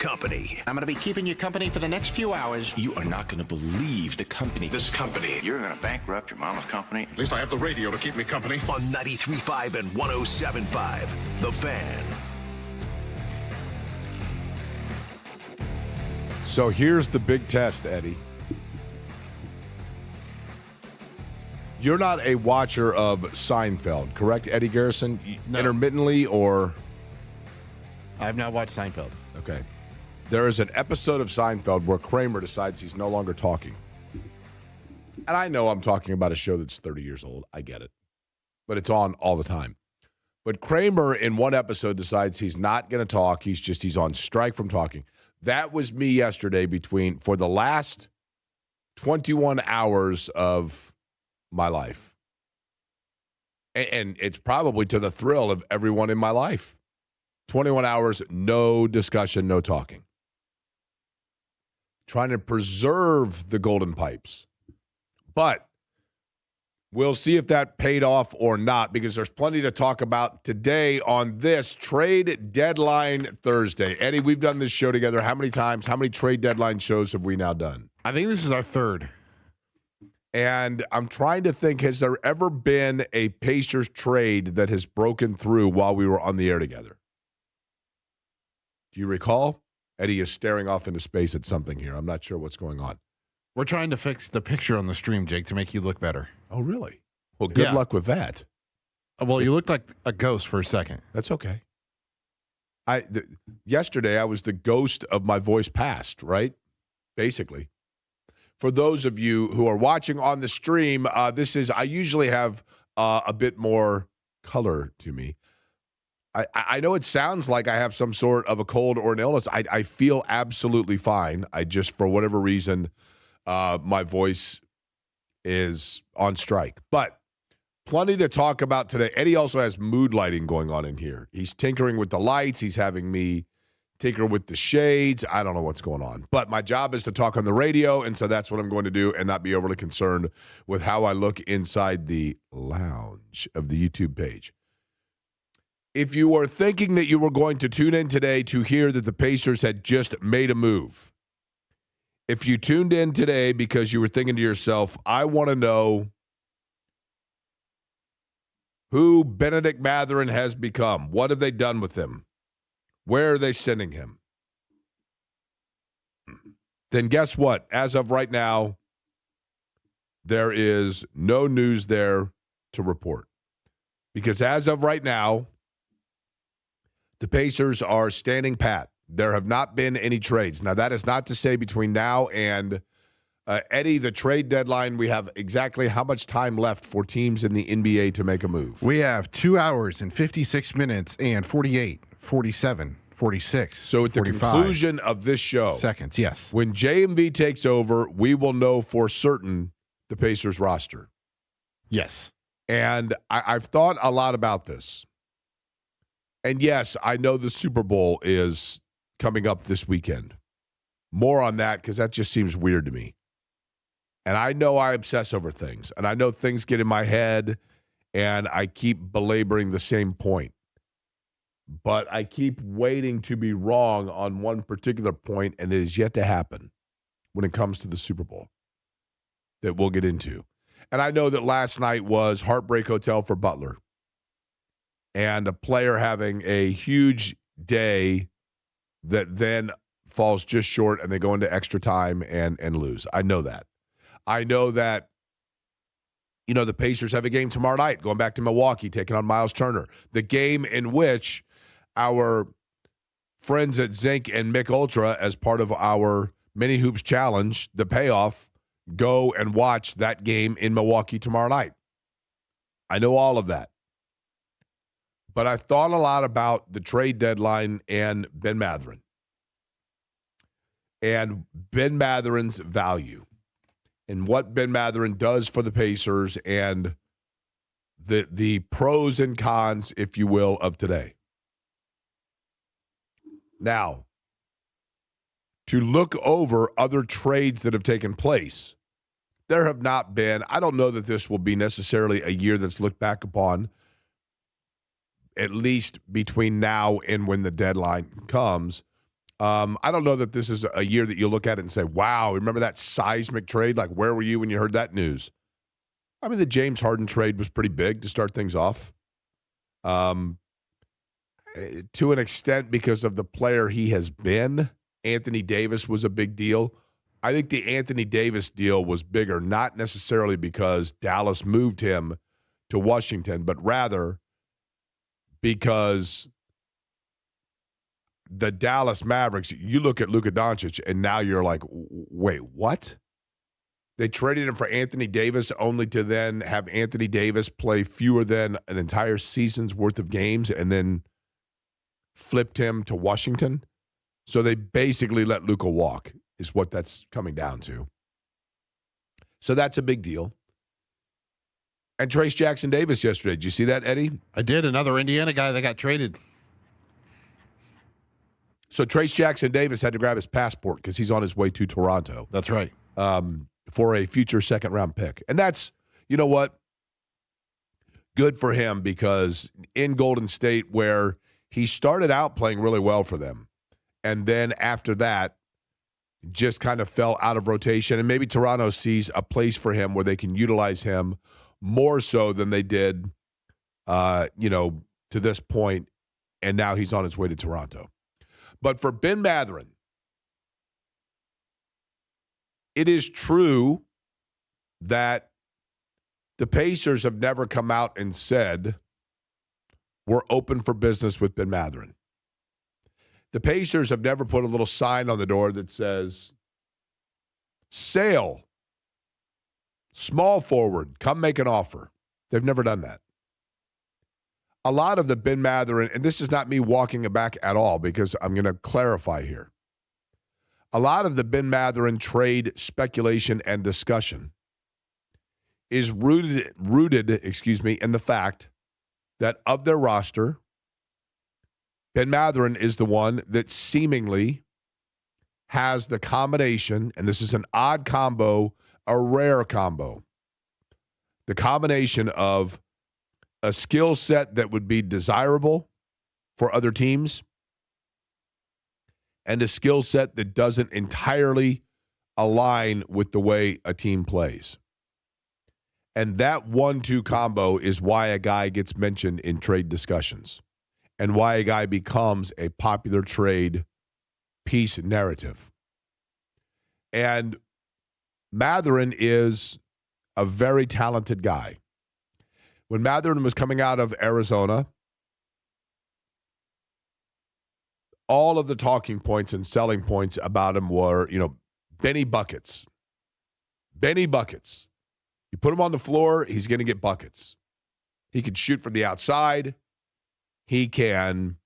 Company. I'm going to be keeping you company for the next few hours. You are not going to believe the company. This company. You're going to bankrupt your mama's company? At least I have the radio to keep me company. On 93.5 and 107.5. The Fan. So here's the big test, Eddie. You're not a watcher of Seinfeld, correct, Eddie Garrison? No. Intermittently or? I have not watched Seinfeld. Okay. There is an episode of Seinfeld where Kramer decides he's no longer talking. And I know I'm talking about a show that's 30 years old. I get it. But it's on all the time. But Kramer in one episode decides he's not going to talk. He's on strike from talking. That was me yesterday for the last 21 hours of my life. And it's probably to the thrill of everyone in my life. 21 hours, no discussion, no talking. Trying to preserve the golden pipes. But we'll see if that paid off or not, because there's plenty to talk about today on this Trade Deadline Thursday. Eddie, we've done this show together how many times? How many trade deadline shows have we now done? I think this is our third. And I'm trying to think, has there ever been a Pacers trade that has broken through while we were on the air together? Do you recall? Eddie is staring off into space at something here. I'm not sure what's going on. We're trying to fix the picture on the stream, Jake, to make you look better. Oh, really? Well, good luck with that. Well, you looked like a ghost for a second. That's okay. Yesterday, I was the ghost of my voice past, right? Basically. For those of you who are watching on the stream, I usually have a bit more color to me. I know it sounds like I have some sort of a cold or an illness. I feel absolutely fine. I just, for whatever reason, my voice is on strike. But plenty to talk about today. Eddie also has mood lighting going on in here. He's tinkering with the lights. He's having me tinker with the shades. I don't know what's going on. But my job is to talk on the radio, and so that's what I'm going to do and not be overly concerned with how I look inside the lounge of the YouTube page. If you were thinking that you were going to tune in today to hear that the Pacers had just made a move, if you tuned in today because you were thinking to yourself, I want to know who Benedict Mathurin has become. What have they done with him? Where are they sending him? Then guess what? As of right now, there is no news there to report. Because as of right now, the Pacers are standing pat. There have not been any trades. Now, that is not to say between now and Eddie, the trade deadline, we have exactly how much time left for teams in the NBA to make a move? We have 2 hours and 56 minutes and 48, 47, 46, So at the 45 conclusion of this show, seconds, yes. when JMV takes over, we will know for certain the Pacers roster. Yes. And I've thought a lot about this. And yes, I know the Super Bowl is coming up this weekend. More on that because that just seems weird to me. And I know I obsess over things. And I know things get in my head and I keep belaboring the same point. But I keep waiting to be wrong on one particular point, and it is yet to happen when it comes to the Super Bowl that we'll get into. And I know that last night was Heartbreak Hotel for Butler. And a player having a huge day that then falls just short and they go into extra time and lose. I know that. I know that, the Pacers have a game tomorrow night going back to Milwaukee, taking on Miles Turner. The game in which our friends at Zinc and Mick Ultra, as part of our Mini Hoops Challenge, the payoff, go and watch that game in Milwaukee tomorrow night. I know all of that. But I've thought a lot about the trade deadline and Ben Mathurin. And Ben Mathurin's value. And what Ben Mathurin does for the Pacers and the pros and cons, if you will, of today. Now, to look over other trades that have taken place, there have not been, I don't know that this will be necessarily a year that's looked back upon, at least between now and when the deadline comes, I don't know that this is a year that you look at it and say, wow, remember that seismic trade? Like, where were you when you heard that news? I mean, the James Harden trade was pretty big to start things off. To an extent, because of the player he has been, Anthony Davis was a big deal. I think the Anthony Davis deal was bigger, not necessarily because Dallas moved him to Washington, but rather because the Dallas Mavericks, you look at Luka Doncic, and now you're like, wait, what? They traded him for Anthony Davis only to then have Anthony Davis play fewer than an entire season's worth of games and then flipped him to Washington. So they basically let Luka walk, is what that's coming down to. So that's a big deal. And Trace Jackson Davis yesterday. Did you see that, Eddie? I did. Another Indiana guy that got traded. So Trace Jackson Davis had to grab his passport because he's on his way to Toronto. That's right. For a future second-round pick. And that's, you know what? Good for him because in Golden State, where he started out playing really well for them, and then after that, just kind of fell out of rotation. And maybe Toronto sees a place for him where they can utilize him more so than they did, to this point, and now he's on his way to Toronto. But for Ben Mathurin, it is true that the Pacers have never come out and said, we're open for business with Ben Mathurin. The Pacers have never put a little sign on the door that says, sale, small forward, come make an offer. They've never done that. A lot of the Ben Mathurin, and this is not me walking it back at all because I'm going to clarify here. A lot of the Ben Mathurin trade speculation and discussion is rooted in the fact that of their roster, Ben Mathurin is the one that seemingly has the combination, and this is an odd combo, a rare combo, the combination of a skill set that would be desirable for other teams and a skill set that doesn't entirely align with the way a team plays. And that 1-2 combo is why a guy gets mentioned in trade discussions and why a guy becomes a popular trade piece narrative. And Mathurin is a very talented guy. When Mathurin was coming out of Arizona, all of the talking points and selling points about him were, Benny Buckets. Benny Buckets. You put him on the floor, he's going to get buckets. He can shoot from the outside. He can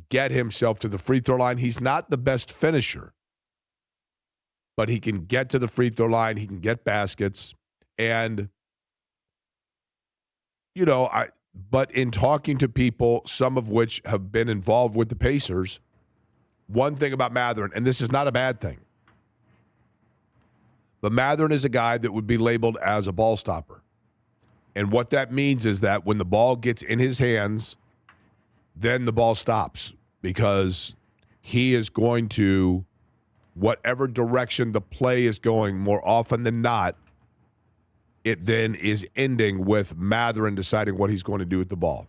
get himself to the free throw line. He's not the best finisher, but he can get to the free throw line. He can get baskets. And but in talking to people, some of which have been involved with the Pacers, one thing about Mathurin, and this is not a bad thing, but Mathurin is a guy that would be labeled as a ball stopper. And what that means is that when the ball gets in his hands, then the ball stops because he is going to, whatever direction the play is going, more often than not, it then is ending with Mathurin deciding what he's going to do with the ball.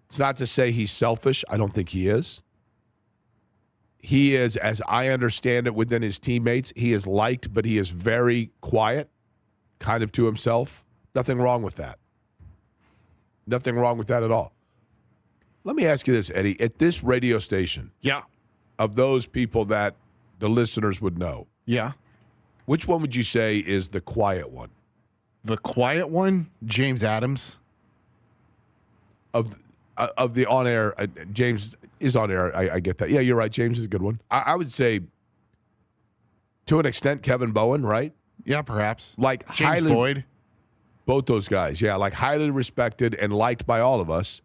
It's not to say he's selfish. I don't think he is. He is, as I understand it within his teammates, he is liked, but he is very quiet, kind of to himself. Nothing wrong with that. Nothing wrong with that at all. Let me ask you this, Eddie. At this radio station, of those people that the listeners would know, which one would you say is the quiet one? The quiet one, James Adams. Of the on-air, James is on air. I get that. Yeah, you're right. James is a good one. I would say, to an extent, Kevin Bowen, right? Yeah, perhaps. Like James Boyd. Both those guys, yeah, like highly respected and liked by all of us.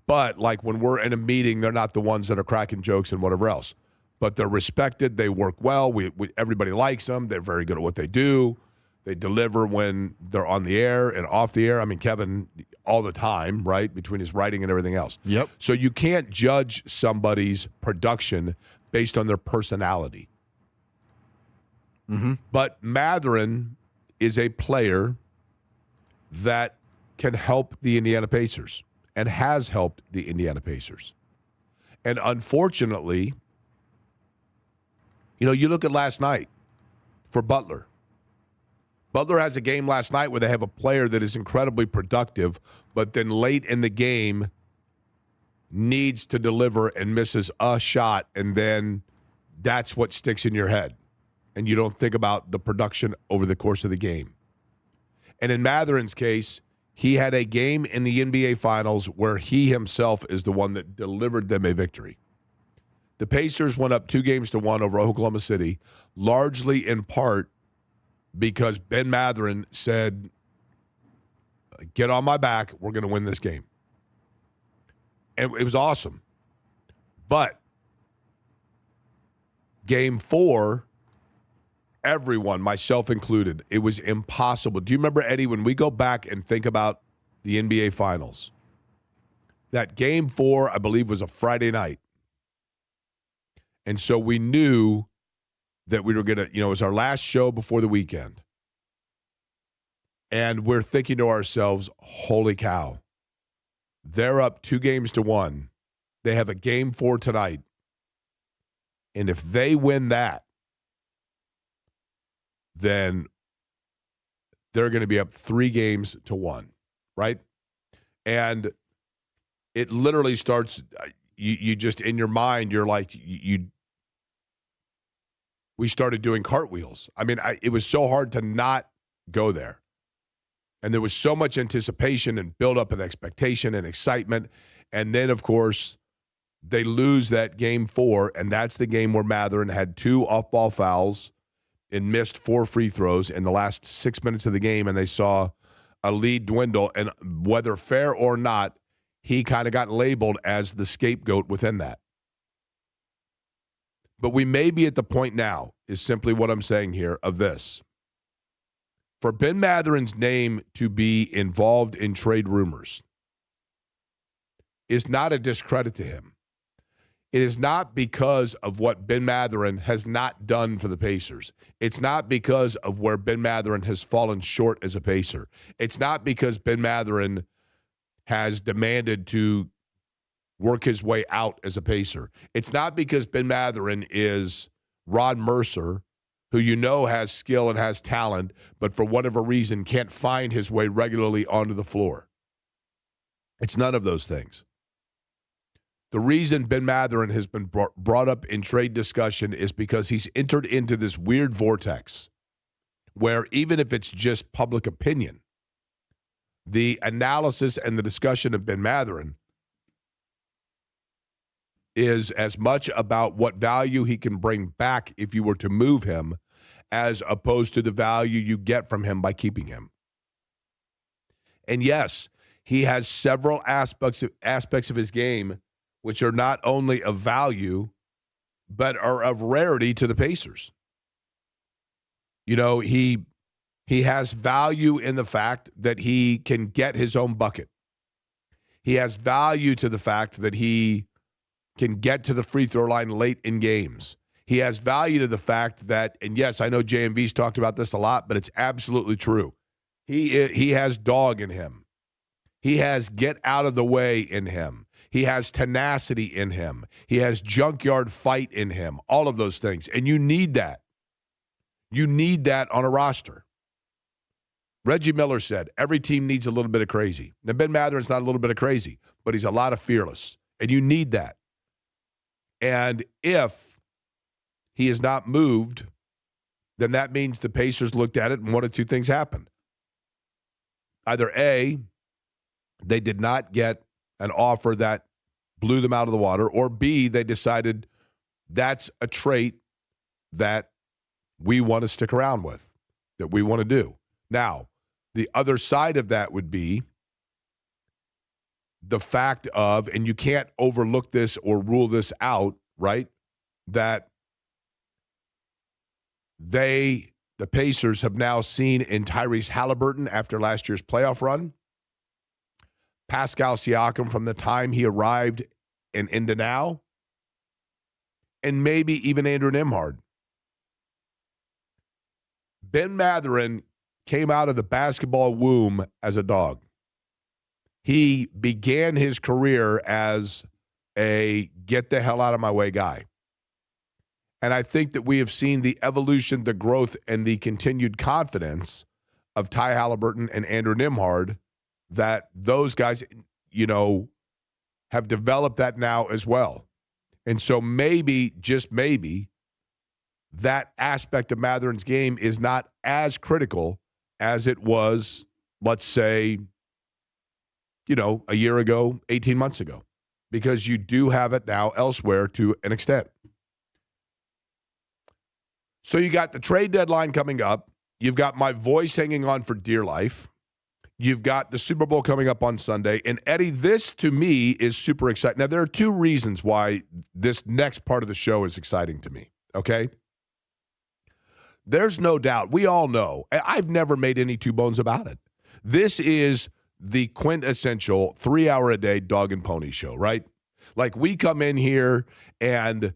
But like when we're in a meeting, they're not the ones that are cracking jokes and whatever else. But they're respected. They work well. Everybody likes them. They're very good at what they do. They deliver when they're on the air and off the air. I mean, Kevin, all the time, right, between his writing and everything else. Yep. So you can't judge somebody's production based on their personality. Mm-hmm. But Mathurin is a player that can help the Indiana Pacers and has helped the Indiana Pacers. And unfortunately, you look at last night for Butler. Butler has a game last night where they have a player that is incredibly productive, but then late in the game needs to deliver and misses a shot, and then that's what sticks in your head. And you don't think about the production over the course of the game. And in Mathurin's case, he had a game in the NBA Finals where he himself is the one that delivered them a victory. The Pacers went up 2-1 over Oklahoma City, largely in part because Ben Mathurin said, get on my back, we're going to win this game. And it was awesome. But game 4, everyone, myself included, it was impossible. Do you remember, Eddie, when we go back and think about the NBA Finals, that game 4, I believe, was a Friday night. And so we knew that we were going to, it was our last show before the weekend. And we're thinking to ourselves, holy cow, they're up 2-1. They have a game 4 tonight. And if they win that, then they're going to be up 3-1, right? And it literally starts, you just, in your mind, you're like, we started doing cartwheels. I mean, it was so hard to not go there. And there was so much anticipation and build-up and expectation and excitement. And then, of course, they lose that game 4, and that's the game where Mathurin had 2 off-ball fouls and missed 4 free throws in the last 6 minutes of the game, and they saw a lead dwindle. And whether fair or not, he kind of got labeled as the scapegoat within that. But we may be at the point now, is simply what I'm saying here, of this. For Ben Mathurin's name to be involved in trade rumors is not a discredit to him. It is not because of what Ben Mathurin has not done for the Pacers. It's not because of where Ben Mathurin has fallen short as a Pacer. It's not because Ben Mathurin has demanded to work his way out as a Pacer. It's not because Ben Mathurin is Rod Mercer, who has skill and has talent, but for whatever reason can't find his way regularly onto the floor. It's none of those things. The reason Ben Mathurin has been brought up in trade discussion is because he's entered into this weird vortex where even if it's just public opinion, the analysis and the discussion of Ben Mathurin is as much about what value he can bring back if you were to move him as opposed to the value you get from him by keeping him. And yes, he has several aspects of his game which are not only of value, but are of rarity to the Pacers. He has value in the fact that he can get his own bucket. He has value to the fact that he can get to the free throw line late in games. He has value to the fact that, and yes, I know JMV's talked about this a lot, but it's absolutely true. He has dog in him. He has get out of the way in him. He has tenacity in him. He has junkyard fight in him, all of those things. And you need that. You need that on a roster. Reggie Miller said, every team needs a little bit of crazy. Now, Ben Mathurin's not a little bit of crazy, but he's a lot of fearless. And you need that. And if he is not moved, then that means the Pacers looked at it and one of two things happened. Either A, they did not get an offer that blew them out of the water, or B, they decided that's a trait that we want to stick around with, that we want to do. Now, the other side of that would be the fact of, and you can't overlook this or rule this out, right, that the Pacers have now seen in Tyrese Halliburton after last year's playoff run, Pascal Siakam from the time he arrived into now, and maybe even Andrew Nimhard. Ben Matherin came out of the basketball womb as a dog. He began his career as a get the hell out of my way guy. And I think that we have seen the evolution, the growth, and the continued confidence of Ty Halliburton and Andrew Nimhard, that those guys, have developed that now as well. And so maybe, just maybe, that aspect of Matherin's game is not as critical as it was, let's say, a year ago, 18 months ago, because you do have it now elsewhere to an extent. So you got the trade deadline coming up. You've got my voice hanging on for dear life. You've got the Super Bowl coming up on Sunday. And, Eddie, this, to me, is super exciting. Now, there are two reasons why this next part of the show is exciting to me, okay? There's no doubt. We all know. I've never made any two bones about it. This is the quintessential 3-hour-a-day dog and pony show, right? Like, we come in here, and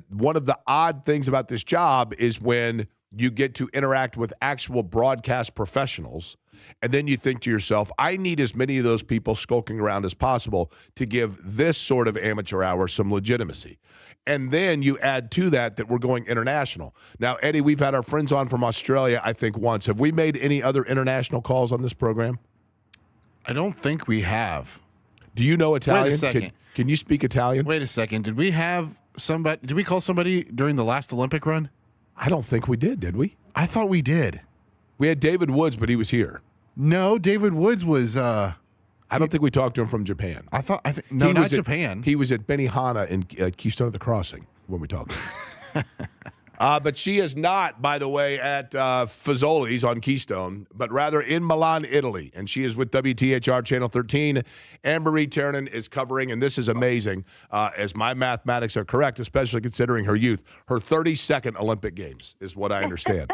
one of the odd things about this job is when you get to interact with actual broadcast professionals, and then you think to yourself, I need as many of those people skulking around as possible to give this sort of amateur hour some legitimacy. And then you add to that we're going international. Now, Eddie, we've had our friends on from Australia, I think, once. Have we made any other international calls on this program? I don't think we have. Do you know Italian? Wait a second. Can you speak Italian? Wait a second. Did we call somebody during the last Olympic run? I don't think we did we? I thought we did. We had David Woods, but he was here. No, David Woods was. I don't think we talked to him from Japan. No, not Japan. He was at Benihana in Keystone of the Crossing when we talked. But she is not, by the way, at Fazoli's on Keystone, but rather in Milan, Italy. And she is with WTHR Channel 13. Anne-Marie Ternan is covering, and this is amazing, as my mathematics are correct, especially considering her youth, her 32nd Olympic Games is what I understand.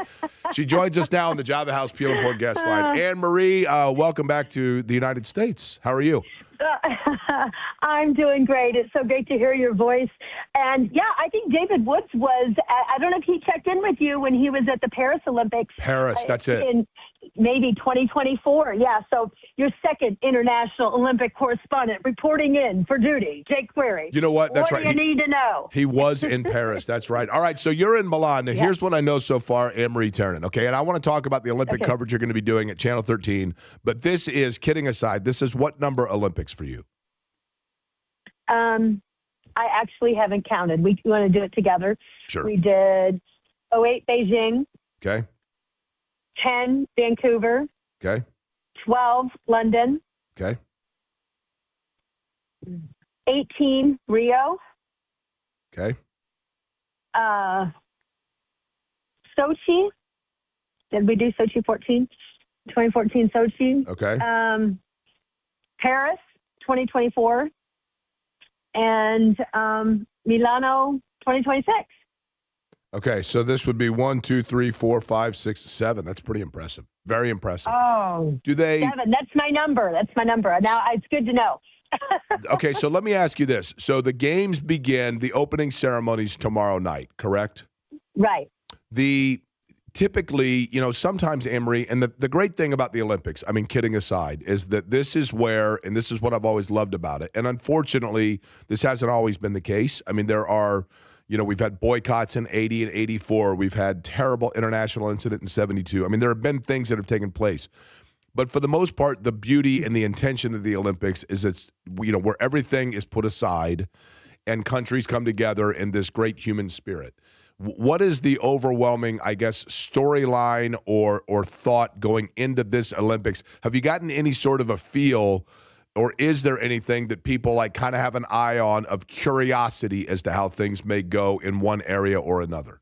She joins us now on the Java House Peel and Port guest line. Anne-Marie, welcome back to the United States. How are you? I'm doing great. It's so great to hear your voice. And, yeah, I think David Woods was, I don't know if he checked in with you when he was at the Paris Olympics. Paris, that's it. In maybe 2024. Yeah, so your second international Olympic correspondent reporting in for duty, Jake Query. You know what? That's right. What do you need to know? He was in Paris. That's right. All right, so you're in Milan. Now, here's what I know so far, Anne-Marie Ternan, okay? And I want to talk about the Olympic coverage you're going to be doing at Channel 13. But this is, kidding aside, this is what number Olympics for you? I actually haven't counted. We want to do it together. Sure. We did 08 Beijing. Okay. 10 Vancouver. Okay. 12 London. Okay. 18 Rio. Okay. Sochi. Did we do Sochi 14? 2014 Sochi. Okay. Paris 2024. And Milano 2026. Okay, so this would be 1, 2, 3, 4, 5, 6, 7. That's pretty impressive. Very impressive. Oh, do they? 7. That's my number. Now it's good to know. Okay, so let me ask you this. So the games begin, the opening ceremonies tomorrow night, correct? Right. Typically, sometimes, Anne-Marie, and the great thing about the Olympics, I mean, kidding aside, is that this is where, and this is what I've always loved about it, and unfortunately, this hasn't always been the case. I mean, there are, we've had boycotts in 80 and 84. We've had terrible international incident in 72. I mean, there have been things that have taken place. But for the most part, the beauty and the intention of the Olympics is it's, where everything is put aside and countries come together in this great human spirit. What is the overwhelming, I guess, storyline or thought going into this Olympics? Have you gotten any sort of a feel, or is there anything that people kind of have an eye on of curiosity as to how things may go in one area or another?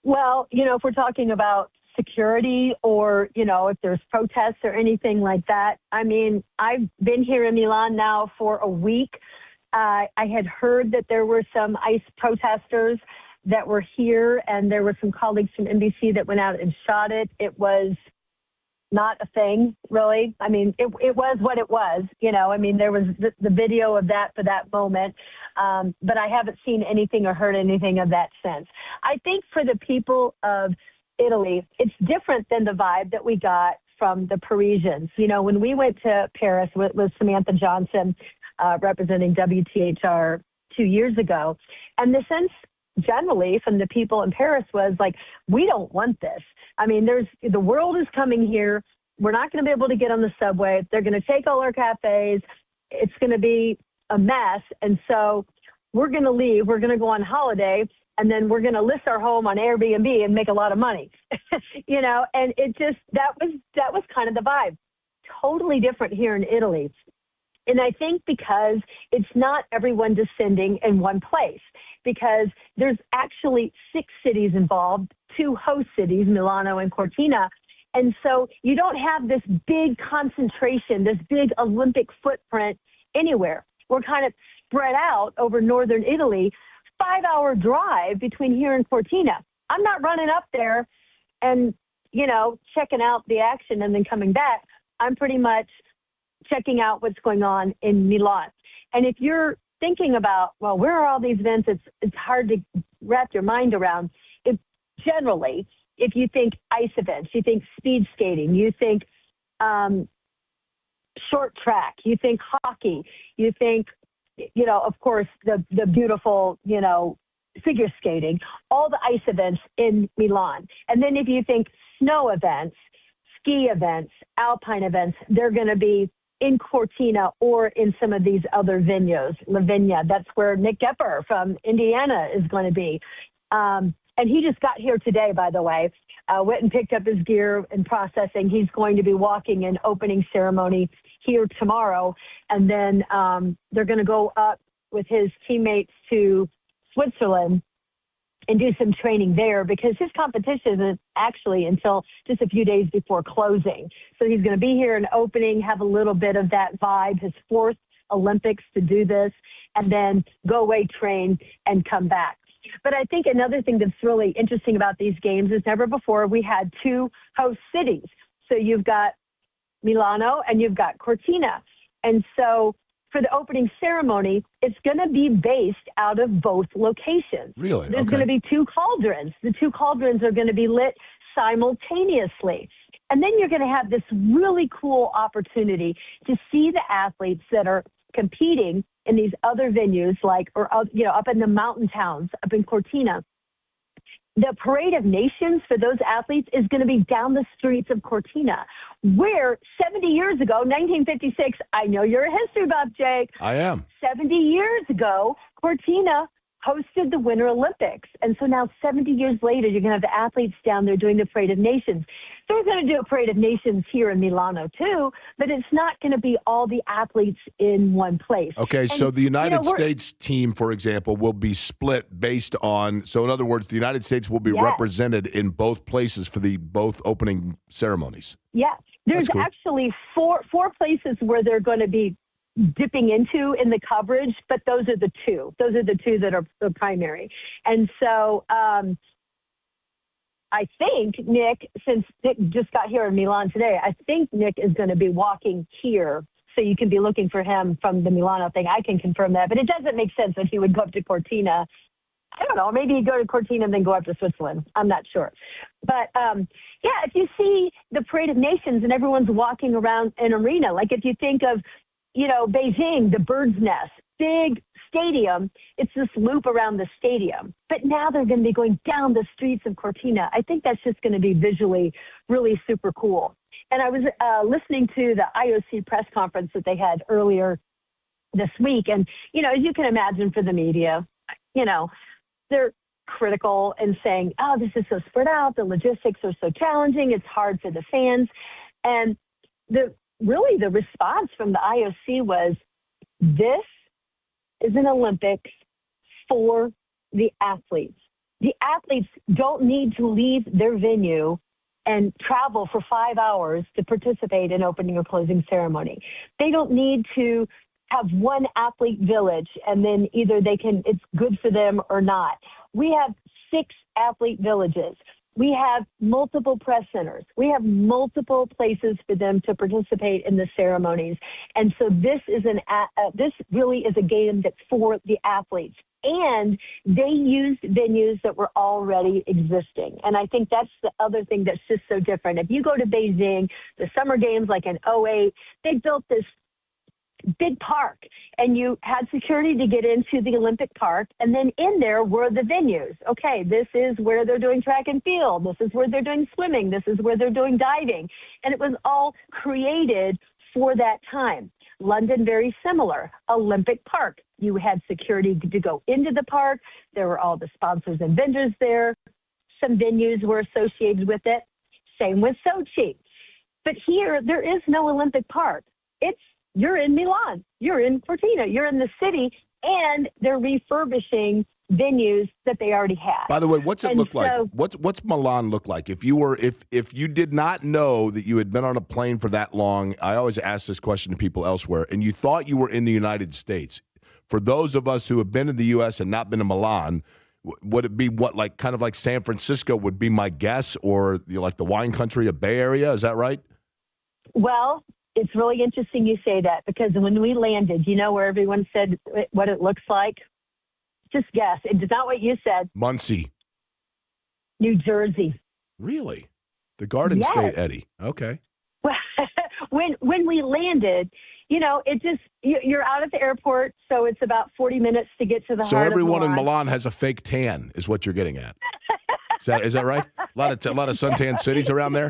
Well, if we're talking about security or, if there's protests or anything like that, I mean, I've been here in Milan now for a week. I had heard that there were some ICE protesters that were here, and there were some colleagues from NBC that went out and shot it. It was not a thing, really. I mean, it was what it was, I mean, there was the video of that for that moment, but I haven't seen anything or heard anything of that since. I think for the people of Italy, it's different than the vibe that we got from the Parisians. When we went to Paris with Samantha Johnson, representing WTHR 2 years ago, and the sense generally from the people in Paris was like, we don't want this. I mean, the world is coming here. We're not going to be able to get on the subway. They're going to take all our cafes. It's going to be a mess. And so we're going to leave. We're going to go on holiday, and then we're going to list our home on Airbnb and make a lot of money, and it just, that was kind of the vibe. Totally different here in Italy. And I think because it's not everyone descending in one place, because there's actually 6 cities involved, 2 host cities, Milano and Cortina. And so you don't have this big concentration, this big Olympic footprint anywhere. We're kind of spread out over northern Italy, 5-hour drive between here and Cortina. I'm not running up there and, checking out the action and then coming back. I'm pretty much checking out what's going on in Milan. And if you're thinking about, well, where are all these events? It's hard to wrap your mind around. Generally, if you think ice events, you think speed skating, you think short track, you think hockey, you think, of course, the beautiful, figure skating, all the ice events in Milan. And then if you think snow events, ski events, alpine events, they're going to be in Cortina or in some of these other venues. Lavinia, that's where Nick Gepper from Indiana is going to be. And he just got here today, by the way, went and picked up his gear and processing. He's going to be walking in opening ceremony here tomorrow. And then they're going to go up with his teammates to Switzerland and do some training there, because his competition isn't actually until just a few days before closing. So he's going to be here in opening, have a little bit of that vibe, his 4th Olympics to do this, and then go away, train, and come back. But I think another thing that's really interesting about these games is never before we had 2 host cities. So you've got Milano and you've got Cortina. And so for the opening ceremony, it's going to be based out of both locations. Really? There's going to be 2 cauldrons. The 2 cauldrons are going to be lit simultaneously. And then you're going to have this really cool opportunity to see the athletes that are competing in these other venues, up in the mountain towns, up in Cortina. The Parade of Nations for those athletes is going to be down the streets of Cortina, where 70 years ago, 1956, I know you're a history buff, Jake. I am. 70 years ago, Cortina hosted the Winter Olympics. And so now 70 years later, you're going to have the athletes down there doing the Parade of Nations. They're going to do a Parade of Nations here in Milano too, but it's not going to be all the athletes in one place. Okay, so the United States team, for example, will be split based on, so in other words, the United States will be represented in both places for the both opening ceremonies. Yeah, there's actually four places where they're going to be dipping into in the coverage, but those are the 2. Those are the 2 that are the primary. And so I think Nick, since Nick just got here in Milan today, I think Nick is going to be walking here. So you can be looking for him from the Milano thing. I can confirm that. But it doesn't make sense that he would go up to Cortina. I don't know. Maybe he'd go to Cortina and then go up to Switzerland. I'm not sure. But, if you see the Parade of Nations and everyone's walking around an arena, like if you think of, Beijing, the Bird's Nest, big stadium, it's this loop around the stadium. But now they're going to be going down the streets of Cortina. I think that's just going to be visually really super cool. And I was listening to the IOC press conference that they had earlier this week. And, as you can imagine for the media, they're critical and saying, oh, this is so spread out. The logistics are so challenging. It's hard for the fans. And the response from the IOC was, this is an Olympics for the athletes. The athletes don't need to leave their venue and travel for 5 hours to participate in opening or closing ceremony. They don't need to have one athlete village and then either it's good for them or not. We have 6 athlete villages. We have multiple press centers. We have multiple places for them to participate in the ceremonies. And so this really is a game that's for the athletes. And they used venues that were already existing. And I think that's the other thing that's just so different. If you go to Beijing, the Summer Games like in '08, they built this big park, and you had security to get into the Olympic Park, and then in there were the venues. Okay, this is where they're doing track and field. This is where they're doing swimming. This is where they're doing diving. And it was all created for that time. London, very similar. Olympic Park. You had security to go into the park. There were all the sponsors and vendors there. Some venues were associated with it. Same with Sochi. But here, there is no Olympic Park. You're in Milan, you're in Cortina, you're in the city, and they're refurbishing venues that they already had. By the way, what's it look like? What's Milan look like? If you did not know that you had been on a plane for that long, I always ask this question to people elsewhere, and you thought you were in the United States. For those of us who have been in the U.S. and not been to Milan, would it be kind of like San Francisco would be my guess, or like the wine country of Bay Area? Is that right? Well, it's really interesting you say that, because when we landed, you know where everyone said what it looks like? Just guess. It's not what you said. Muncie. New Jersey. Really? The Garden State, Eddie. Okay. When we landed, you're out at the airport, so it's about 40 minutes to get to the So heart everyone of in Milan. Milan has a fake tan, is what you're getting at. Is that right? A lot of suntan cities around there.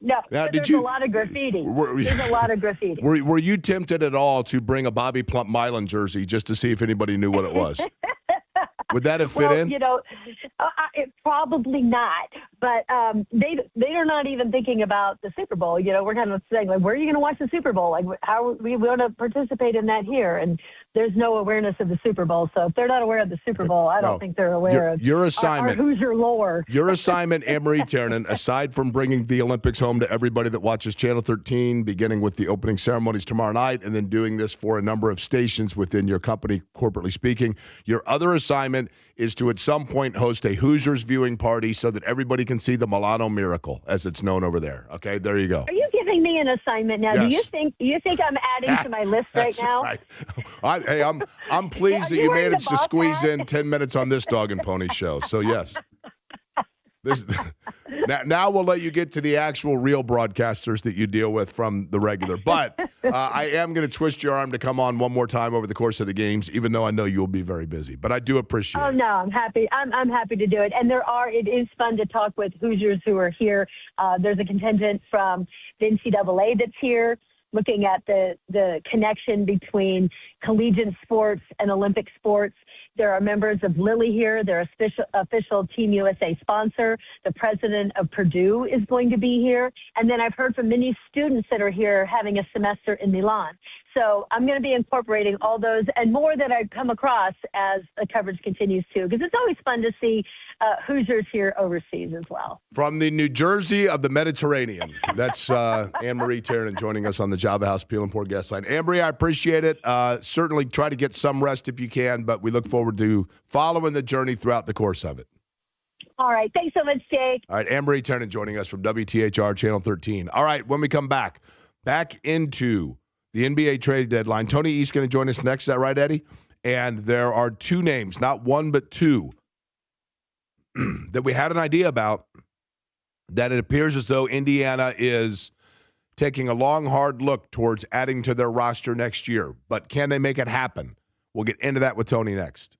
No, Now, there's a lot of graffiti. There's a lot of graffiti. Were you tempted at all to bring a Bobby Plump Milan jersey just to see if anybody knew what it was? Would that have fit in? Probably not. But they are not even thinking about the Super Bowl. We're kind of saying, like, where are you going to watch the Super Bowl? Like, how are we going to participate in that here? And there's no awareness of the Super Bowl. So if they're not aware of the Super Bowl, I don't think they're aware of your assignment. Our Hoosier lore. Your assignment, Anne-Marie Tiernan, aside from bringing the Olympics home to everybody that watches Channel 13, beginning with the opening ceremonies tomorrow night, and then doing this for a number of stations within your company, corporately speaking, your other assignment is to at some point host a Hoosiers viewing party so that everybody can see the Milano Miracle, as it's known over there. Okay, there you go. Are you giving me an assignment now? Yes. Do you think I'm adding to my list right now? Right. I'm pleased that you managed to squeeze in 10 minutes on this Dog and Pony show. So yes. Now we'll let you get to the actual real broadcasters that you deal with from the regular. But I am going to twist your arm to come on one more time over the course of the games, even though I know you'll be very busy. But I do appreciate it. Oh, no, I'm happy. I'm happy to do it. And it is fun to talk with Hoosiers who are here. There's a contingent from the NCAA that's here, looking at the connection between collegiate sports and Olympic sports. There are members of Lilly here. They're official Team USA sponsor. The president of Purdue is going to be here. And then I've heard from many students that are here having a semester in Milan. So I'm going to be incorporating all those and more that I've come across as the coverage continues too, because it's always fun to see Hoosiers here overseas as well. From the New Jersey of the Mediterranean, that's Anne-Marie Tiernan joining us on the Java House Peel and Pour guest line. Anne-Marie, I appreciate it. Certainly try to get some rest if you can, but we look forward to following the journey throughout the course of it. All right. Thanks so much, Jake. All right. Anne-Marie Tiernan joining us from WTHR Channel 13. All right. When we come back into the NBA trade deadline, Tony East going to join us next. Is that right, Eddie? And there are two names, not one, but two, that we had an idea about, that it appears as though Indiana is taking a long, hard look towards adding to their roster next year. But can they make it happen? We'll get into that with Tony next.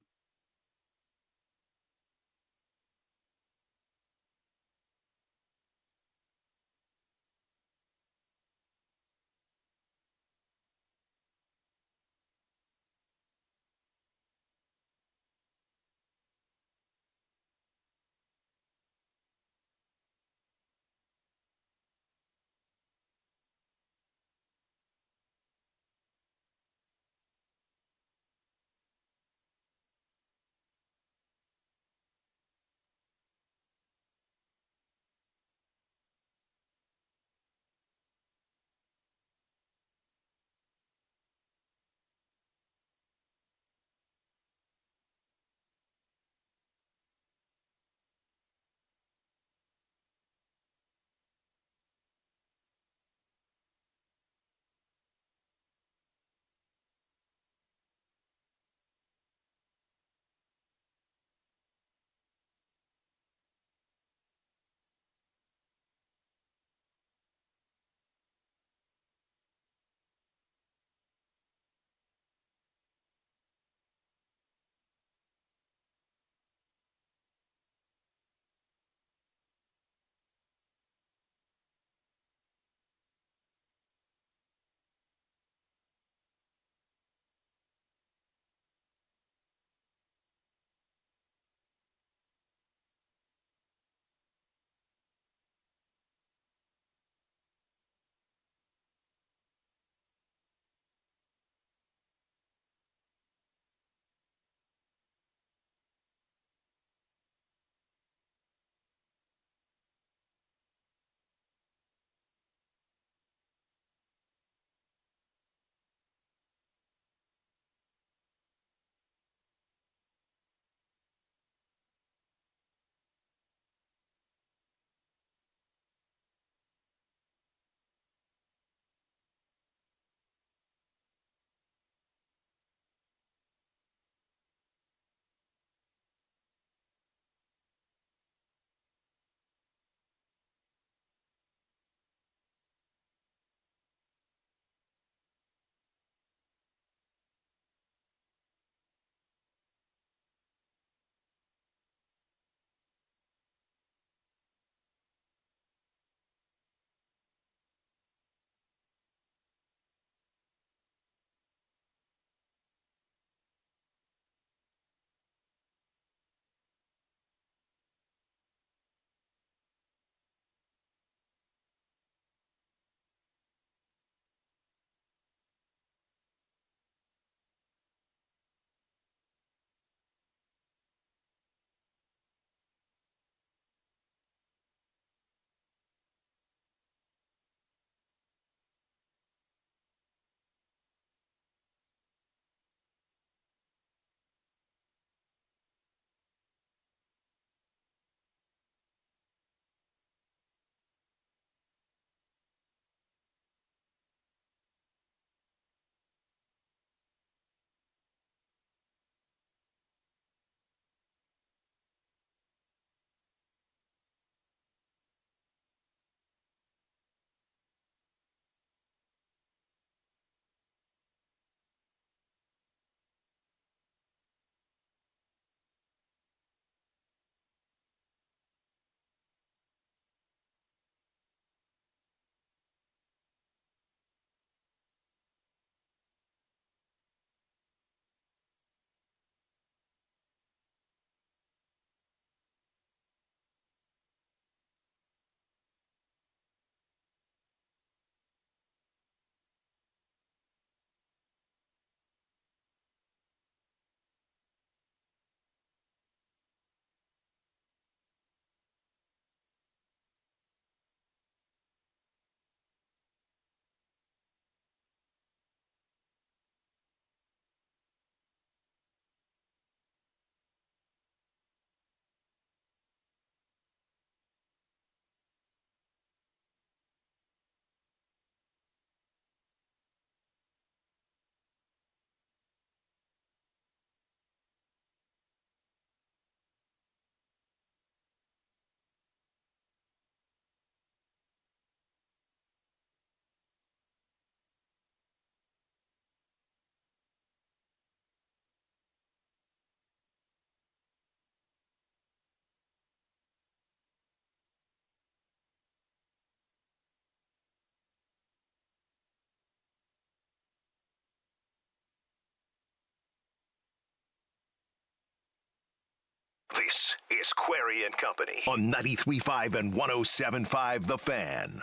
This is Query and Company on 93.5 and 107.5 The Fan.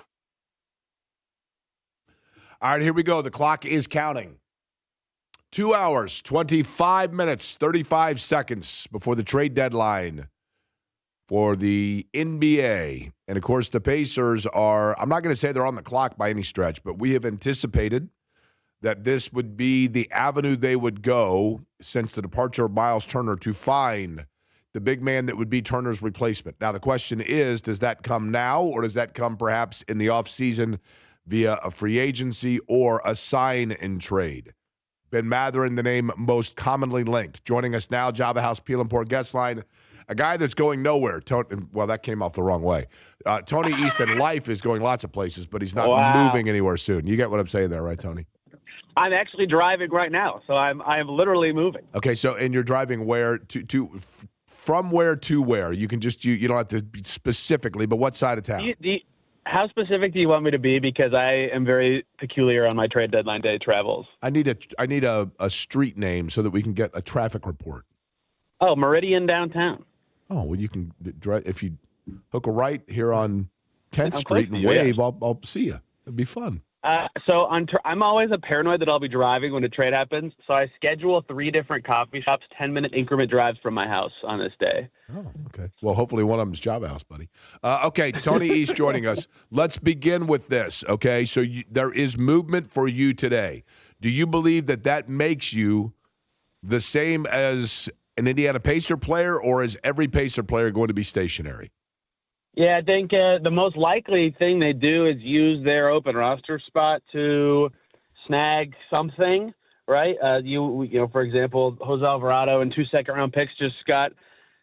All right, here we go. The clock is counting. 2 hours, 25 minutes, 35 seconds before the trade deadline for the NBA. And, of course, the Pacers are, I'm not going to say they're on the clock by any stretch, but we have anticipated that this would be the avenue they would go since the departure of Miles Turner to find the big man that would be Turner's replacement. Now, the question is, does that come now or does that come perhaps in the offseason via a free agency or a sign and trade? Ben Matherin, the name most commonly linked. Joining us now, Java House Peel and Pour guest line, a guy that's going nowhere. Well, that came off the wrong way. Tony Easton, life is going lots of places, but he's not moving anywhere soon. You get what I'm saying there, right, Tony? I'm actually driving right now, so I'm literally moving. Okay, so and you're driving where from where to where? You can just you don't have to be specifically, but what side of town? How specific do you want me to be? Because I am very peculiar on my trade deadline day travels. I need a street name so that we can get a traffic report. Oh, Meridian downtown. Oh, well, you can drive if you hook a right here on 10th I'm Street and you, wave. yeah. I'll see you. It'd be fun. So I'm always a paranoid that I'll be driving when a trade happens. So I schedule 3 different coffee shops, 10-minute increment drives from my house on this day. Oh, okay. Well, hopefully one of them is Java House, buddy. Okay, Tony East joining us. Let's begin with this, okay? So there is movement for you today. Do you believe that makes you the same as an Indiana Pacer player, or is every Pacer player going to be stationary? Yeah, I think the most likely thing they do is use their open roster spot to snag something, right? You know, for example, Jose Alvarado and 2 second-round picks just got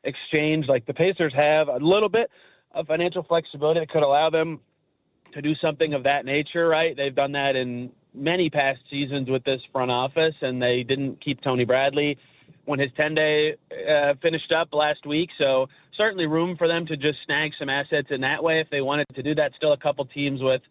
exchanged. Like the Pacers have a little bit of financial flexibility that could allow them to do something of that nature, right? They've done that in many past seasons with this front office, and they didn't keep Tony Bradley when his 10-day finished up last week. So certainly room for them to just snag some assets in that way if they wanted to do that. Still a couple teams with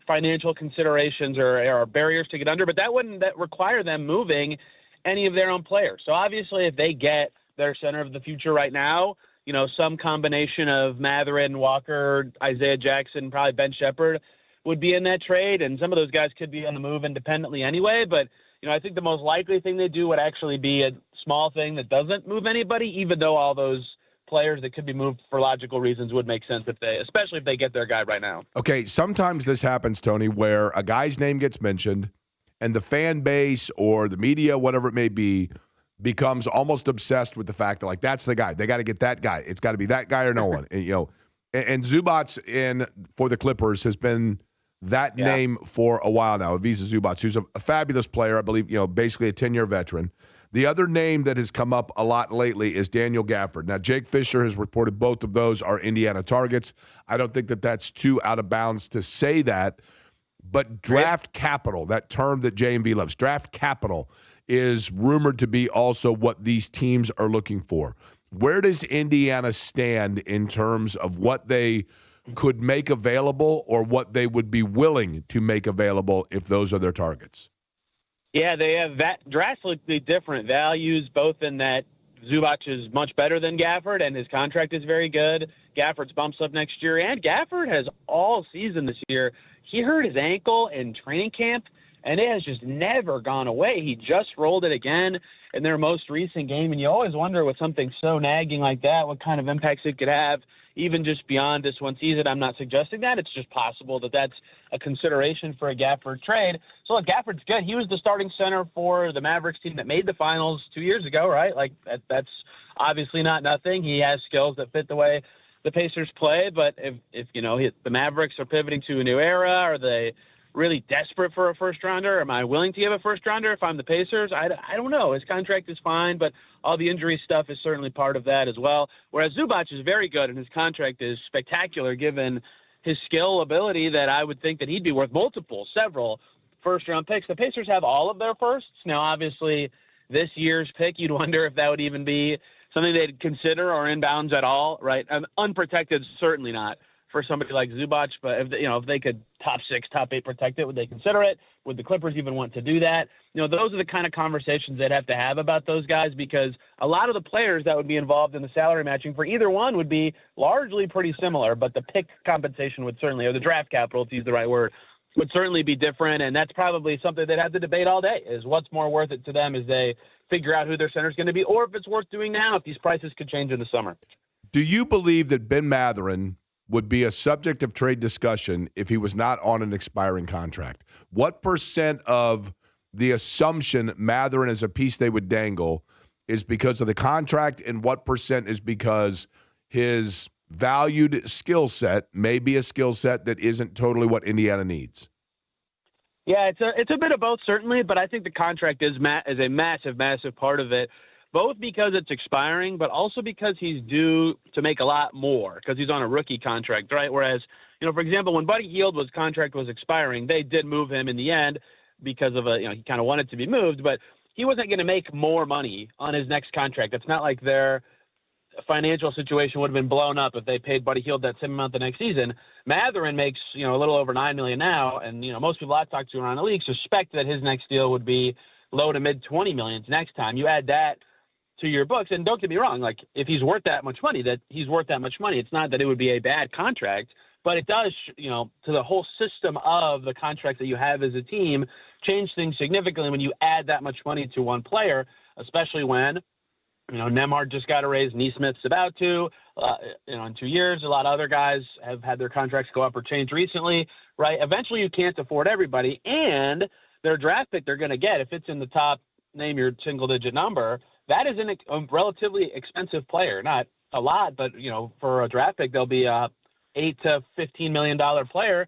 financial considerations or barriers to get under, but that wouldn't require them moving any of their own players. So obviously if they get their center of the future right now, you know, some combination of Matherin, Walker, Isaiah Jackson, probably Ben Shepherd would be in that trade, and some of those guys could be on the move independently anyway. But you know, I think the most likely thing they do would actually be a small thing that doesn't move anybody, even though all those players that could be moved for logical reasons would make sense especially if they get their guy right now. Okay, sometimes this happens, Tony, where a guy's name gets mentioned and the fan base or the media, whatever it may be, becomes almost obsessed with the fact that, like, that's the guy. They got to get that guy. It's got to be that guy or no one. And, you know, and Zubac for the Clippers has been that name for a while now, Ivica Zubac, who's a fabulous player, I believe, you know, basically a 10-year veteran. The other name that has come up a lot lately is Daniel Gafford. Now, Jake Fisher has reported both of those are Indiana targets. I don't think that's too out of bounds to say that, but draft capital, that term that J&V loves, draft capital is rumored to be also what these teams are looking for. Where does Indiana stand in terms of what they could make available or what they would be willing to make available if those are their targets? Yeah, they have drastically different values, both in that Zubac is much better than Gafford and his contract is very good. Gafford's bumps up next year, and Gafford has all season this year. He hurt his ankle in training camp, and it has just never gone away. He just rolled it again in their most recent game, and you always wonder with something so nagging like that, what kind of impacts it could have, even just beyond this one season. I'm not suggesting that. It's just possible that that's a consideration for a Gafford trade. So look, Gafford's good. He was the starting center for the Mavericks team that made the finals 2 years ago, right? Like that's obviously not nothing. He has skills that fit the way the Pacers play, but if you know, the Mavericks are pivoting to a new era, are they really desperate for a first rounder? Am I willing to give a first rounder if I'm the Pacers? I don't know. His contract is fine, but all the injury stuff is certainly part of that as well. Whereas Zubac is very good and his contract is spectacular given his skill ability, that I would think that he'd be worth several first round picks. The Pacers have all of their firsts. Now, obviously this year's pick, you'd wonder if that would even be something they'd consider or inbounds at all, right? Unprotected, certainly not for somebody like Zubac, but if they could top 6, top 8 protect it, would they consider it? Would the Clippers even want to do that? Those are the kind of conversations they'd have to have about those guys, because a lot of the players that would be involved in the salary matching for either one would be largely pretty similar, but the pick compensation would certainly, or the draft capital, to use the right word, would certainly be different, and that's probably something they'd have to debate all day, is what's more worth it to them as they figure out who their center is going to be, or if it's worth doing now if these prices could change in the summer. Do you believe that Ben Mathurin would be a subject of trade discussion if he was not on an expiring contract? What percent of the assumption Mathurin is a piece they would dangle is because of the contract, and what percent is because his valued skill set may be a skill set that isn't totally what Indiana needs? Yeah, it's a bit of both, certainly, but I think the contract is a massive, massive part of it, both because it's expiring, but also because he's due to make a lot more because he's on a rookie contract, right? Whereas, for example, when Buddy Hield's contract was expiring, they did move him in the end because of he kind of wanted to be moved, but he wasn't going to make more money on his next contract. It's not like their financial situation would have been blown up if they paid Buddy Hield that same amount the next season. Mathurin makes, a little over $9 million now, and, most people I've talked to around the league suspect that his next deal would be low to mid $20 million next time. You add that to your books, and don't get me wrong, like, if he's worth that much money, that he's worth that much money. It's not that it would be a bad contract, but it does, to the whole system of the contract that you have as a team, change things significantly when you add that much money to one player, especially when, Nembhard just got a raise, Neesmith's about to, in 2 years. A lot of other guys have had their contracts go up or change recently, right? Eventually you can't afford everybody, and their draft pick they're going to get, if it's in the top, name your single-digit number, that is a relatively expensive player. Not a lot, but, for a draft pick, they'll be a $8 to $15 million player.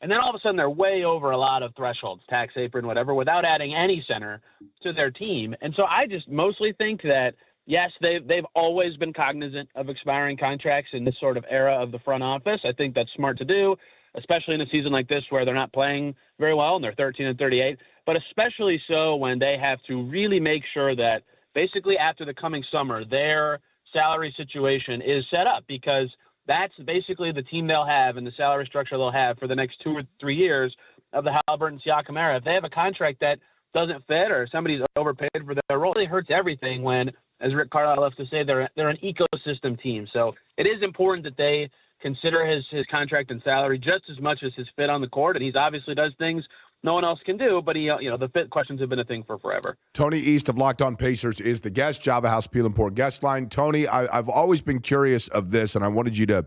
And then all of a sudden they're way over a lot of thresholds, tax apron, whatever, without adding any center to their team. And so I just mostly think that, yes, they've always been cognizant of expiring contracts in this sort of era of the front office. I think that's smart to do, especially in a season like this where they're not playing very well and they're 13-38, but especially so when they have to really make sure that basically after the coming summer, their salary situation is set up, because that's basically the team they'll have and the salary structure they'll have for the next 2 or 3 years of the Haliburton-Siakam era. If they have a contract that doesn't fit or somebody's overpaid for their role, it hurts everything when, as Rick Carlisle loves to say, they're an ecosystem team. So it is important that they consider his contract and salary just as much as his fit on the court, and he obviously does things no one else can do, but the fit questions have been a thing for forever. Tony East of Locked On Pacers is the guest. Java House Peel and Pour guest line. Tony, I've always been curious of this, and I wanted you to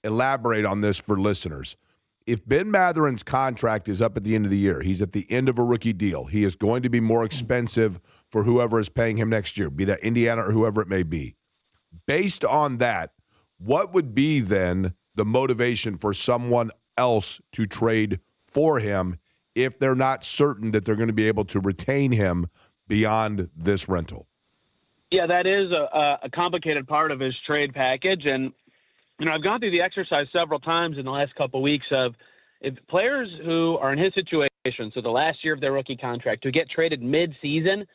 elaborate on this for listeners. If Ben Mathurin's contract is up at the end of the year, he's at the end of a rookie deal, he is going to be more expensive for whoever is paying him next year, be that Indiana or whoever it may be. Based on that, what would be then the motivation for someone else to trade for him if they're not certain that they're going to be able to retain him beyond this rental? Yeah, that is a complicated part of his trade package. And, I've gone through the exercise several times in the last couple of weeks of if players who are in his situation, so the last year of their rookie contract, who get traded mid-season,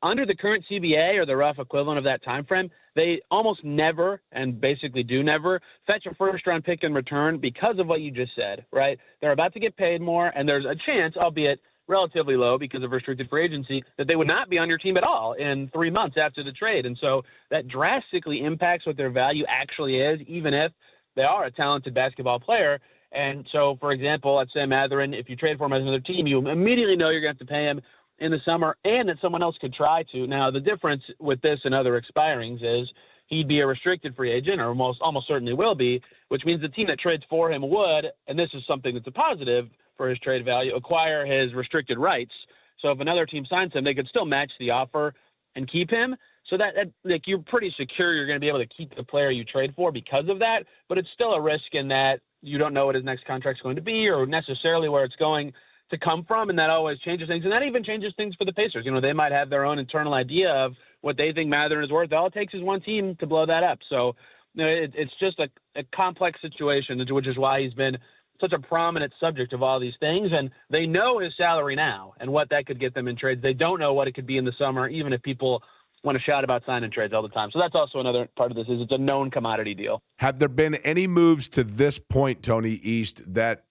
under the current CBA or the rough equivalent of that time frame, they almost never, and basically do never, fetch a first-round pick in return because of what you just said, right? They're about to get paid more, and there's a chance, albeit relatively low because of restricted free agency, that they would not be on your team at all in 3 months after the trade. And so that drastically impacts what their value actually is, even if they are a talented basketball player. And so, for example, let's say Mathurin, if you trade for him as another team, you immediately know you're going to have to pay him in the summer, and that someone else could try to. Now, the difference with this and other expirings is he'd be a restricted free agent, or almost certainly will be, which means the team that trades for him would, and this is something that's a positive for his trade value, acquire his restricted rights. So if another team signs him, they could still match the offer and keep him. So that like, you're pretty secure you're going to be able to keep the player you trade for because of that, but it's still a risk in that you don't know what his next contract's going to be or necessarily where it's going to come from, and that always changes things. And that even changes things for the Pacers. They might have their own internal idea of what they think Mathurin is worth. All it takes is one team to blow that up. So it's just a complex situation, which is why he's been such a prominent subject of all these things. And they know his salary now and what that could get them in trades. They don't know what it could be in the summer, even if people want to shout about signing trades all the time. So that's also another part of this is it's a known commodity deal. Have there been any moves to this point, Tony East, that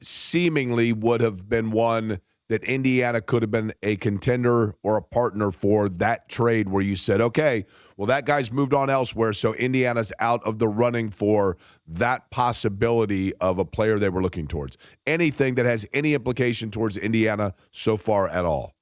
seemingly would have been one that Indiana could have been a contender or a partner for that trade where you said, okay, well, that guy's moved on elsewhere, so Indiana's out of the running for that possibility of a player they were looking towards? Anything that has any implication towards Indiana so far at all?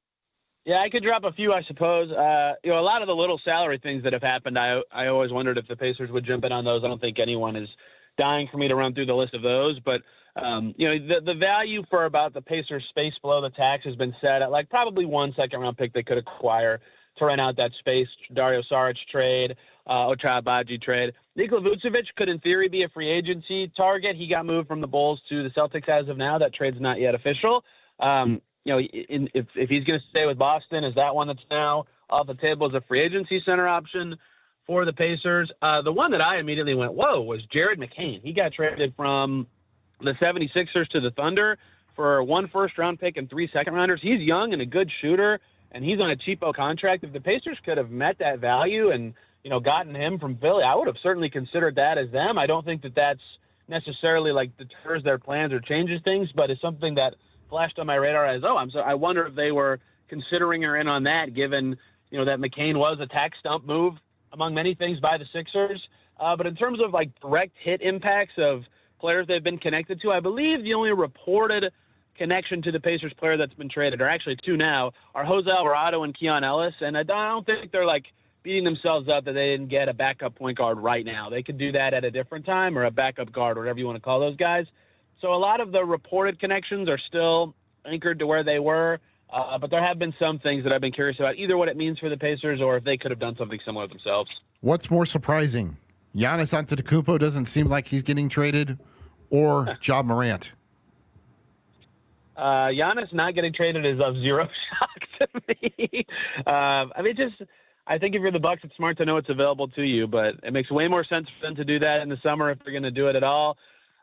Yeah, I could drop a few, I suppose. A lot of the little salary things that have happened, I always wondered if the Pacers would jump in on those. I don't think anyone is dying for me to run through the list of those, but the value for about the Pacers space below the tax has been set at like probably 1 second-round pick they could acquire to rent out that space. Dario Saric trade, Ochai Agbaji trade. Nikola Vucevic could, in theory, be a free agency target. He got moved from the Bulls to the Celtics as of now. That trade's not yet official. If he's going to stay with Boston, is that one that's now off the table as a free agency center option for the Pacers? The one that I immediately went, whoa, was Jared McCain. He got traded from the 76ers to the Thunder for 1 first-round pick and 3 second-rounders. He's young and a good shooter, and he's on a cheapo contract. If the Pacers could have met that value and, gotten him from Philly, I would have certainly considered that as them. I don't think that that's necessarily like deters their plans or changes things, but it's something that flashed on my radar as, I wonder if they were considering her in on that, given, that McCain was a tax stump move among many things by the Sixers. But in terms of like direct hit impacts of players they've been connected to, I believe the only reported connection to the Pacers player that's been traded, or actually two now, are Jose Alvarado and Keon Ellis. And I don't think they're like beating themselves up that they didn't get a backup point guard right now. They could do that at a different time, or a backup guard, or whatever you want to call those guys. So a lot of the reported connections are still anchored to where they were, but there have been some things that I've been curious about, either what it means for the Pacers or if they could have done something similar themselves. What's more surprising? Giannis Antetokounmpo doesn't seem like he's getting traded, or Ja Morant? Giannis not getting traded is of zero shock to me. I think if you're the Bucks, it's smart to know it's available to you, but it makes way more sense for them to do that in the summer if they're going to do it at all.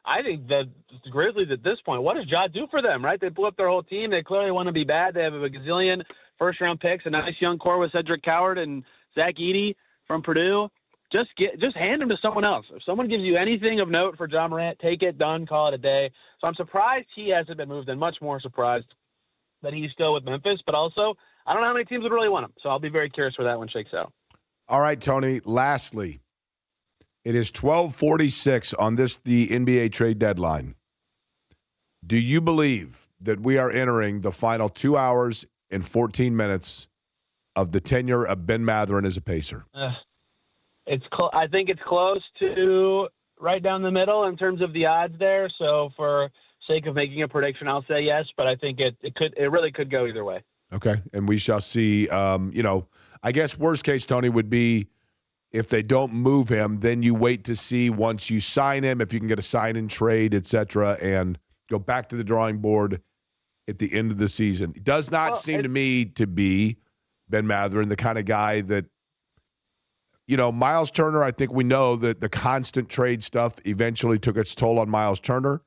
I think that the Grizzlies at this point, what does Ja do for them, right? They blew up their whole team. They clearly want to be bad. They have a gazillion first-round picks, a nice young core with Cedric Coward and Zach Edey from Purdue. Just hand him to someone else. If someone gives you anything of note for Ja Morant, take it, done, call it a day. So I'm surprised he hasn't been moved, and much more surprised that he's still with Memphis. But also, I don't know how many teams would really want him. So I'll be very curious where that one shakes out. All right, Tony, lastly, it is 12:46 on the NBA trade deadline. Do you believe that we are entering the final 2 hours and 14 minutes of the tenure of Ben Mathurin as a Pacer? I think it's close to right down the middle in terms of the odds there. So for sake of making a prediction, I'll say yes, but I think it really could go either way. Okay, and we shall see. I guess worst case, Tony, would be if they don't move him, then you wait to see once you sign him, if you can get a sign-in trade, et cetera, and go back to the drawing board at the end of the season. It does not seem to me to be Ben Mathurin, the kind of guy that, Miles Turner, I think we know that the constant trade stuff eventually took its toll on Miles Turner.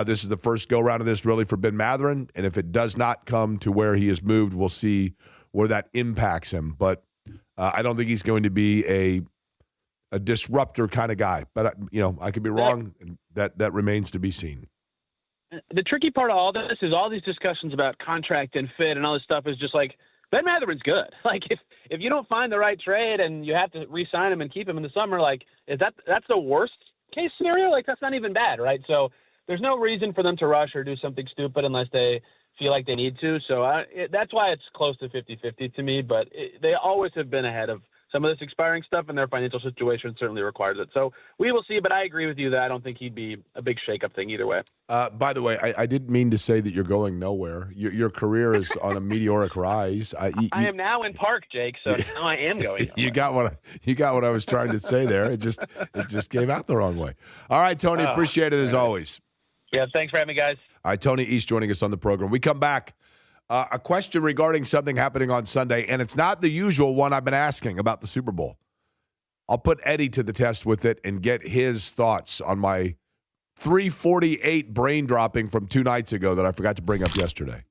This is the first go-round of this really for Ben Mathurin, and if it does not come to where he is moved, we'll see where that impacts him. But I don't think he's going to be a disruptor kind of guy. But, I could be wrong. That remains to be seen. The tricky part of all this is all these discussions about contract and fit and all this stuff is just like, Ben Mathurin's good. Like, if you don't find the right trade and you have to re-sign him and keep him in the summer, like, that's the worst case scenario? Like, that's not even bad, right? So there's no reason for them to rush or do something stupid unless they feel like they need to. So that's why it's close to 50-50 to me, but they always have been ahead of some of this expiring stuff, and their financial situation certainly requires it. So we will see, but I agree with you that I don't think he'd be a big shakeup thing either way. By the way, I didn't mean to say that you're going nowhere. Your career is on a meteoric rise. I am now in Park, Jake, so now I am going nowhere. You got what I was trying to say there. It just came out the wrong way. All right, Tony, appreciate it as always. Yeah, thanks for having me, guys. All right, Tony East joining us on the program. We come back. A question regarding something happening on Sunday, and it's not the usual one I've been asking about the Super Bowl. I'll put Eddie to the test with it and get his thoughts on my 348 brain dropping from 2 nights ago that I forgot to bring up yesterday.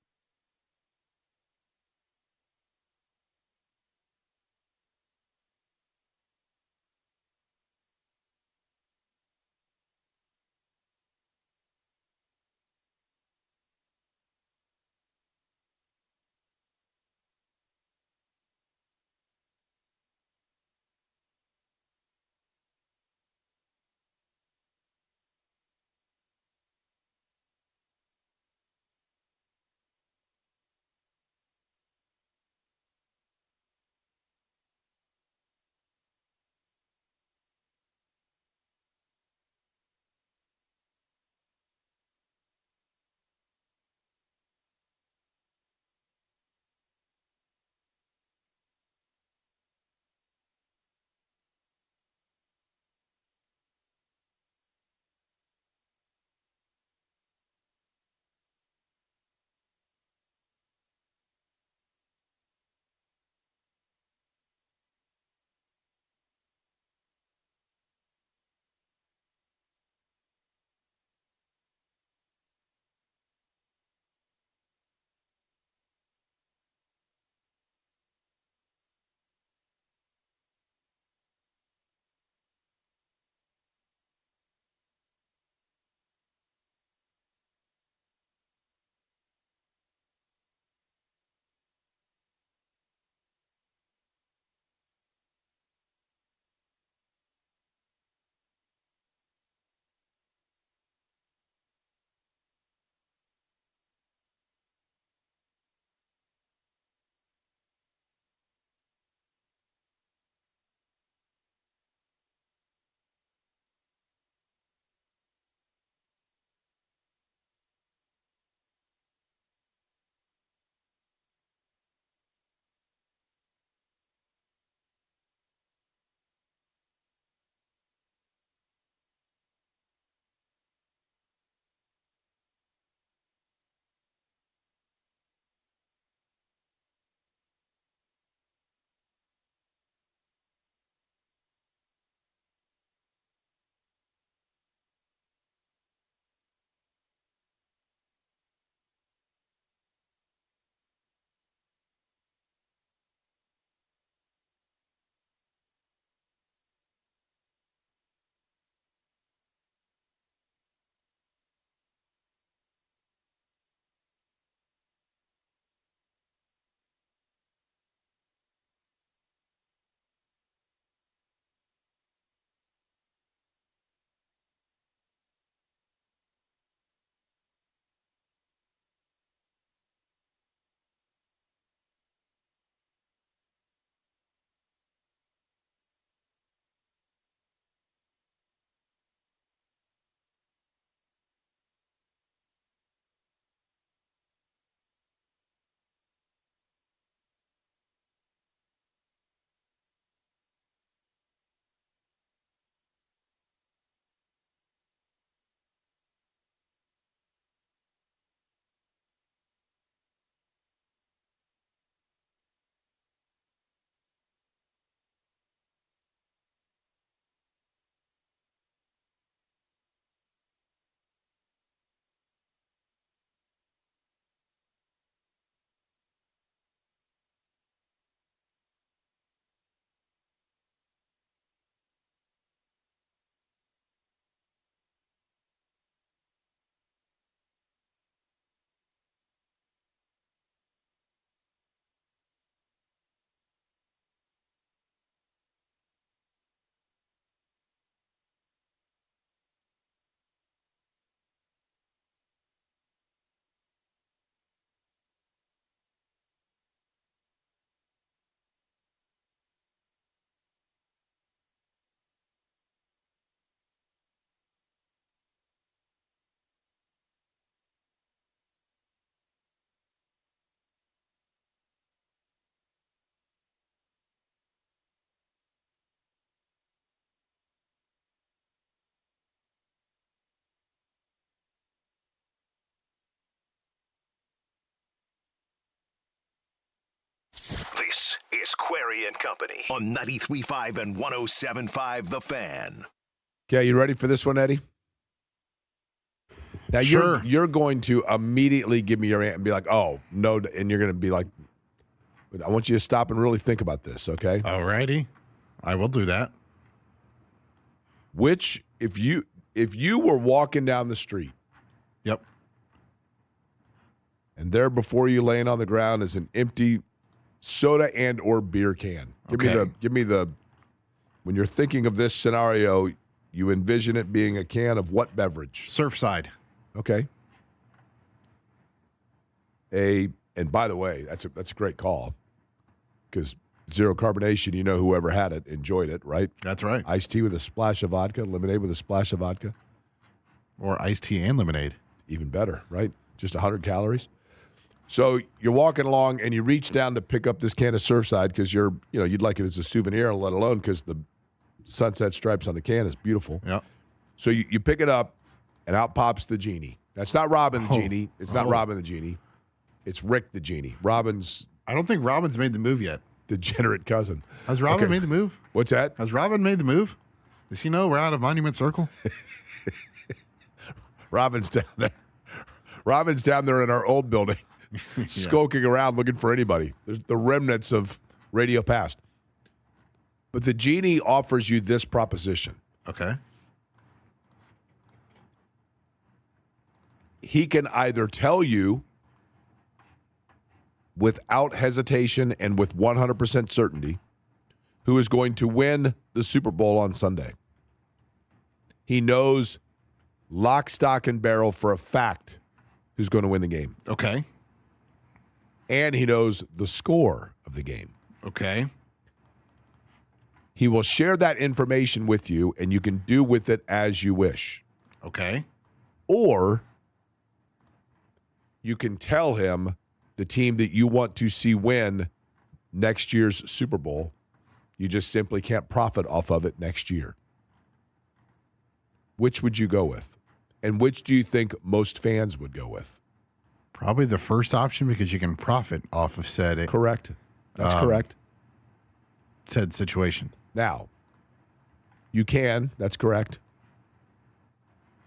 This is Query and Company on 93.5 and 107.5 The Fan. Okay, you ready for this one, Eddie? Now, Sure. you're going to immediately give me your answer and be like, oh, no, and you're going to be like, but I want you to stop and really think about this, okay? All righty. I will do that. Which, if you were walking down the street Yep. and there before you laying on the ground is an empty soda and or beer can. Give me the when you're thinking of this scenario, you envision it being a can of what beverage? Surfside. Okay. And by the way, that's a great call. Because zero carbonation, you know whoever had it enjoyed it, right? That's right. Iced tea with a splash of vodka, lemonade with a splash of vodka. Or iced tea and lemonade. Even better, right? Just 100 calories. So you're walking along and you reach down to pick up this can of Surfside because you'd like it as a souvenir, let alone because the sunset stripes on the can is beautiful. Yep. So you pick it up and out pops the genie. That's not Robin the genie. It's not Robin the genie. It's Rick the genie. Robin's I don't think Robin's made the move yet. degenerate cousin. Has Robin Okay. made the move? What's that? Has Robin made the move? Does he know we're out of Monument Circle? Robin's down there. Robin's down there in our old building, skulking around looking for anybody. There's the remnants of Radio Past. But the genie offers you this proposition. Okay. He can either tell you without hesitation and with 100% certainty who is going to win the Super Bowl on Sunday. He knows lock, stock, and barrel for a fact who's going to win the game. Okay. And he knows the score of the game. Okay. He will share that information with you, and you can do with it as you wish. Okay. Or you can tell him the team that you want to see win next year's Super Bowl. You just simply can't profit off of it next year. Which would you go with? And which do you think most fans would go with? Probably the first option because you can profit off of said Correct. That's correct. said situation. Now, you can. That's correct.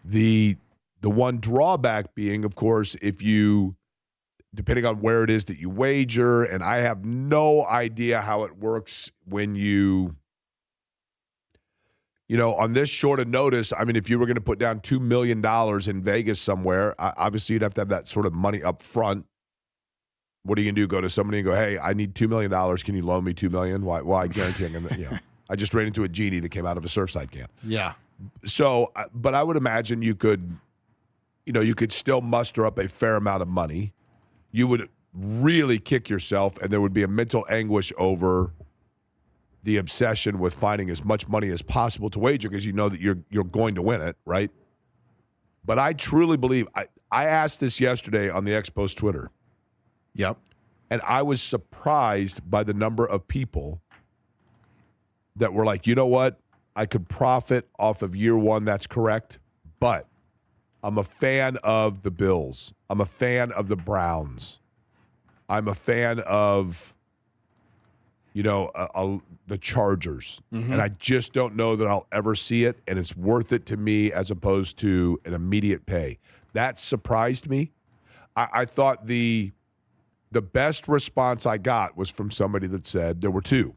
The one drawback being, of course, if you, depending on where it is that you wager, and I have no idea how it works when you on this short of notice, I mean, if you were going to put down $2 million in Vegas somewhere, obviously you'd have to have that sort of money up front. What are you going to do? Go to somebody and go, hey, I need $2 million. Can you loan me $2 million? Why? I guarantee I'm going to, I just ran into a genie that came out of a Surfside can. Yeah. So, but I would imagine you could still muster up a fair amount of money. You would really kick yourself, and there would be a mental anguish over the obsession with finding as much money as possible to wager because you know that you're going to win it, right? But I truly believe, I asked this yesterday on the Expos Twitter. Yep. And I was surprised by the number of people that were like, you know what? I could profit off of year one. That's correct. But I'm a fan of the Bills. I'm a fan of the Browns. I'm a fan of, the Chargers. Mm-hmm. And I just don't know that I'll ever see it. And it's worth it to me as opposed to an immediate pay. That surprised me. I thought the best response I got was from somebody that said, there were two.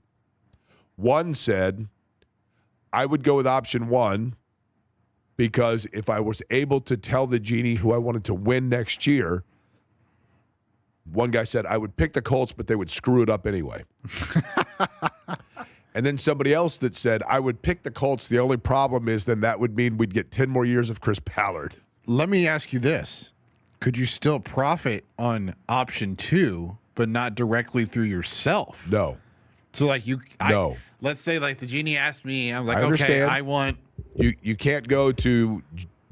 One said, I would go with option one because if I was able to tell the genie who I wanted to win next year, one guy said, I would pick the Colts, but they would screw it up anyway. And then somebody else that said, I would pick the Colts. The only problem is then that would mean we'd get 10 more years of Chris Ballard. Let me ask you this. Could you still profit on option two, but not directly through yourself? No. So No. Let's say like the genie asked me, I'm like, I understand. okay, I want You can't go to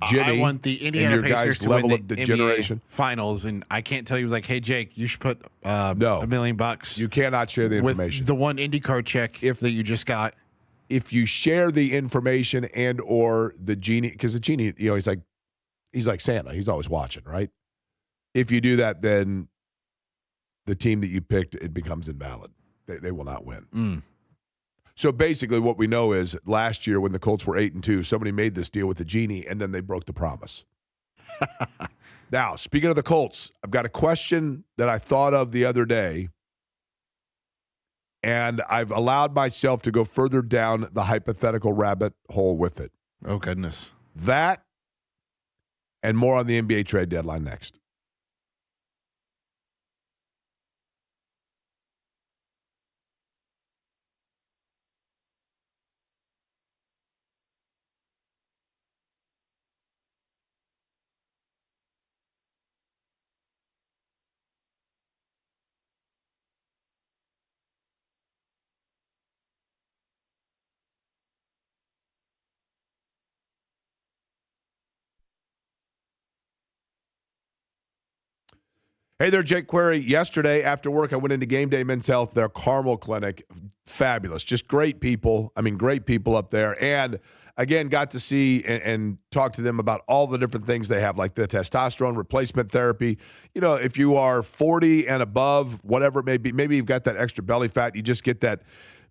Jimmy I want the and Indiana your Pacers guy's to level win of the degeneration. NBA finals, and I can't tell you like, hey Jake, you should put No. $1 million You cannot share the information. with the one IndyCar check that you just got. If you share the information and or the genie, because the genie, he's like Santa. He's always watching, right? If you do that, then the team that you picked, it becomes invalid. They will not win. Mm. So basically what we know is last year when the Colts were 8-2, somebody made this deal with the genie, and then they broke the promise. Now, speaking of the Colts, I've got a question that I thought of the other day, and I've allowed myself to go further down the hypothetical rabbit hole with it. Oh, goodness. That and more on the NBA trade deadline next. Hey there, Jake Query. Yesterday after work, I went into Game Day Men's Health, their Carmel clinic. Fabulous. Just great people. I mean, great people up there. And again, got to see and talk to them about all the different things they have, like the testosterone replacement therapy. You know, if you are 40 and above, whatever it may be, maybe you've got that extra belly fat, you just get that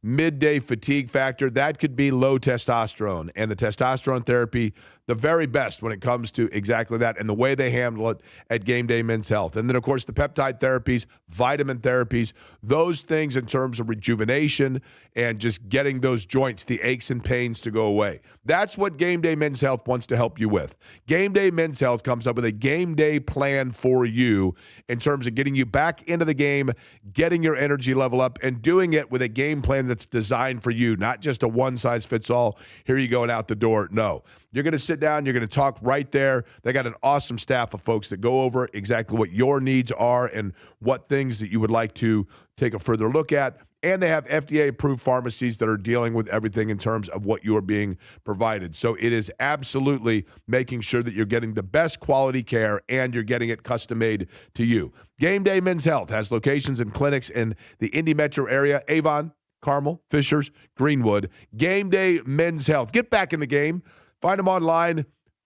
midday fatigue factor. That could be low testosterone. And the testosterone therapy, the very best when it comes to exactly that and the way they handle it at Game Day Men's Health. And then, of course, the peptide therapies, vitamin therapies, those things in terms of rejuvenation and just getting those joints, the aches and pains to go away. That's what Game Day Men's Health wants to help you with. Game Day Men's Health comes up with a game day plan for you in terms of getting you back into the game, getting your energy level up, and doing it with a game plan that's designed for you, not just a one-size-fits-all, here you go and out the door. No. You're going to sit down. You're going to talk right there. They got an awesome staff of folks that go over exactly what your needs are and what things that you would like to take a further look at. And they have FDA-approved pharmacies that are dealing with everything in terms of what you are being provided. So it is absolutely making sure that you're getting the best quality care and you're getting it custom-made to you. Game Day Men's Health has locations and clinics in the Indy metro area, Avon, Carmel, Fishers, Greenwood. Game Day Men's Health. Get back in the game. Find them online.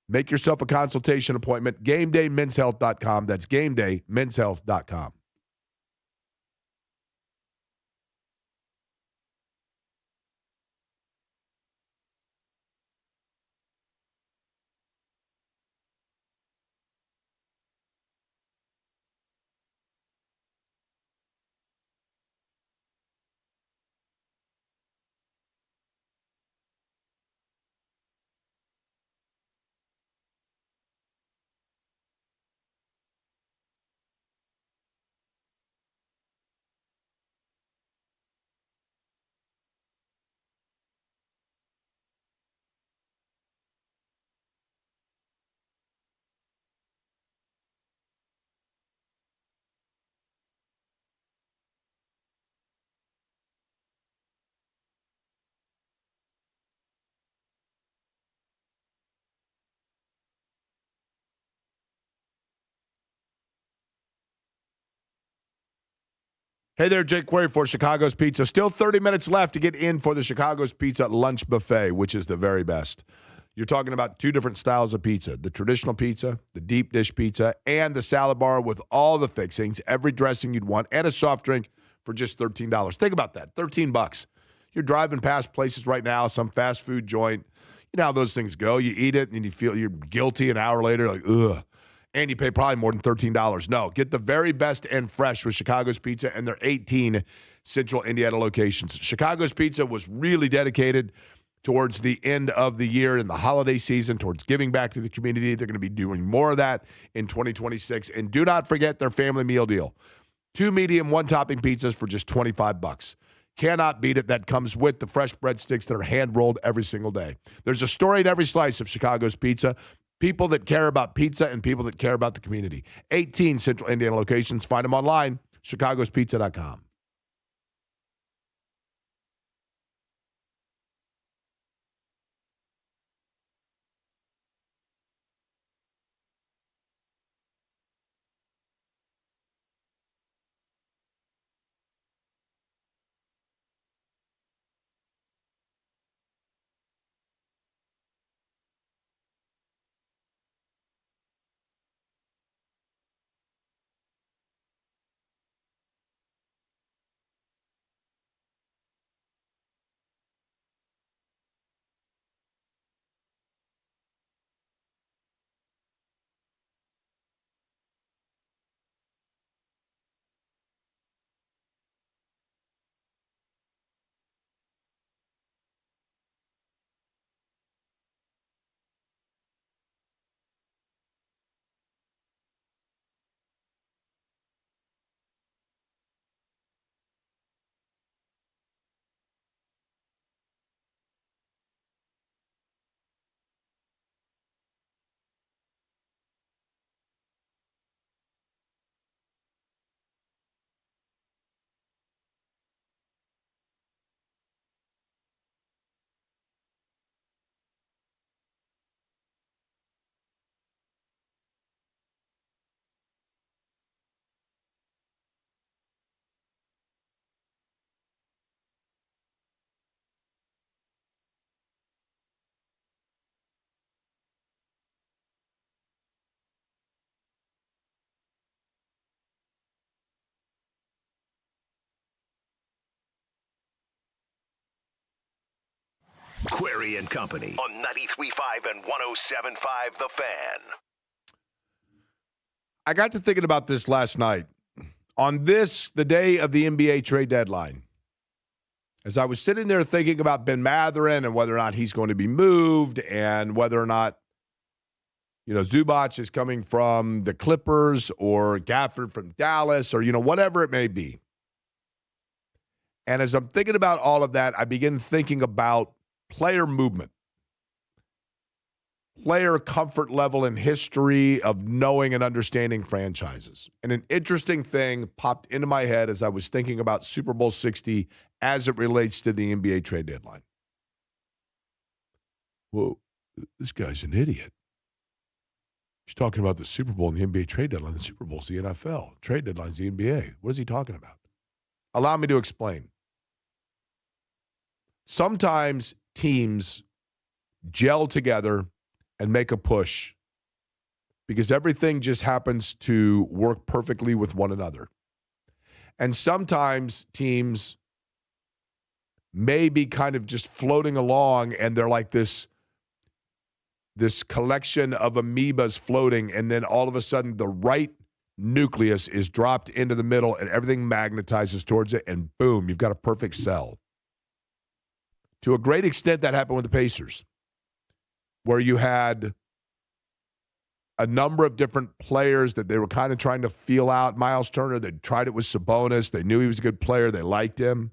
Make yourself a consultation appointment. GameDayMen'sHealth.com. That's GameDayMen'sHealth.com. Hey there, Jake Query for Chicago's Pizza. Still 30 minutes left to get in for the Chicago's Pizza lunch buffet, which is the very best. You're talking about two different styles of pizza, the traditional pizza, the deep dish pizza, and the salad bar with all the fixings, every dressing you'd want, and a soft drink for just $13. Think about that, $13. You're driving past places right now, some fast food joint. You know how those things go. You eat it, and you feel you're guilty an hour later, like, ugh. And you pay probably more than $13. No, get the very best and fresh with Chicago's Pizza and their 18 Central Indiana locations. Chicago's Pizza was really dedicated towards the end of the year and the holiday season, towards giving back to the community. They're going to be doing more of that in 2026. And do not forget their family meal deal. 2 medium, 1 topping pizzas for just $25. Cannot beat it. That comes with the fresh breadsticks that are hand-rolled every single day. There's a story in every slice of Chicago's Pizza. People that care about pizza and people that care about the community. 18 Central Indiana locations. Find them online, chicagospizza.com. Berry and Company on 93.5 and 107.5 The Fan. I got to thinking about this last night. On this, the day of the NBA trade deadline, as I was sitting there thinking about Ben Mathurin and whether or not he's going to be moved and whether or not, Zubac is coming from the Clippers or Gafford from Dallas or, whatever it may be. And as I'm thinking about all of that, I begin thinking about player movement, player comfort level and history of knowing and understanding franchises. And an interesting thing popped into my head as I was thinking about Super Bowl 60 as it relates to the NBA trade deadline. Whoa, this guy's an idiot. He's talking about the Super Bowl and the NBA trade deadline. The Super Bowl's the NFL. Trade deadline's the NBA. What is he talking about? Allow me to explain. Sometimes teams gel together and make a push because everything just happens to work perfectly with one another. And sometimes teams may be kind of just floating along and they're like this collection of amoebas floating, and then all of a sudden the right nucleus is dropped into the middle and everything magnetizes towards it, and boom, you've got a perfect cell. To a great extent, that happened with the Pacers, where you had a number of different players that they were kind of trying to feel out. Miles Turner, they tried it with Sabonis. They knew he was a good player. They liked him.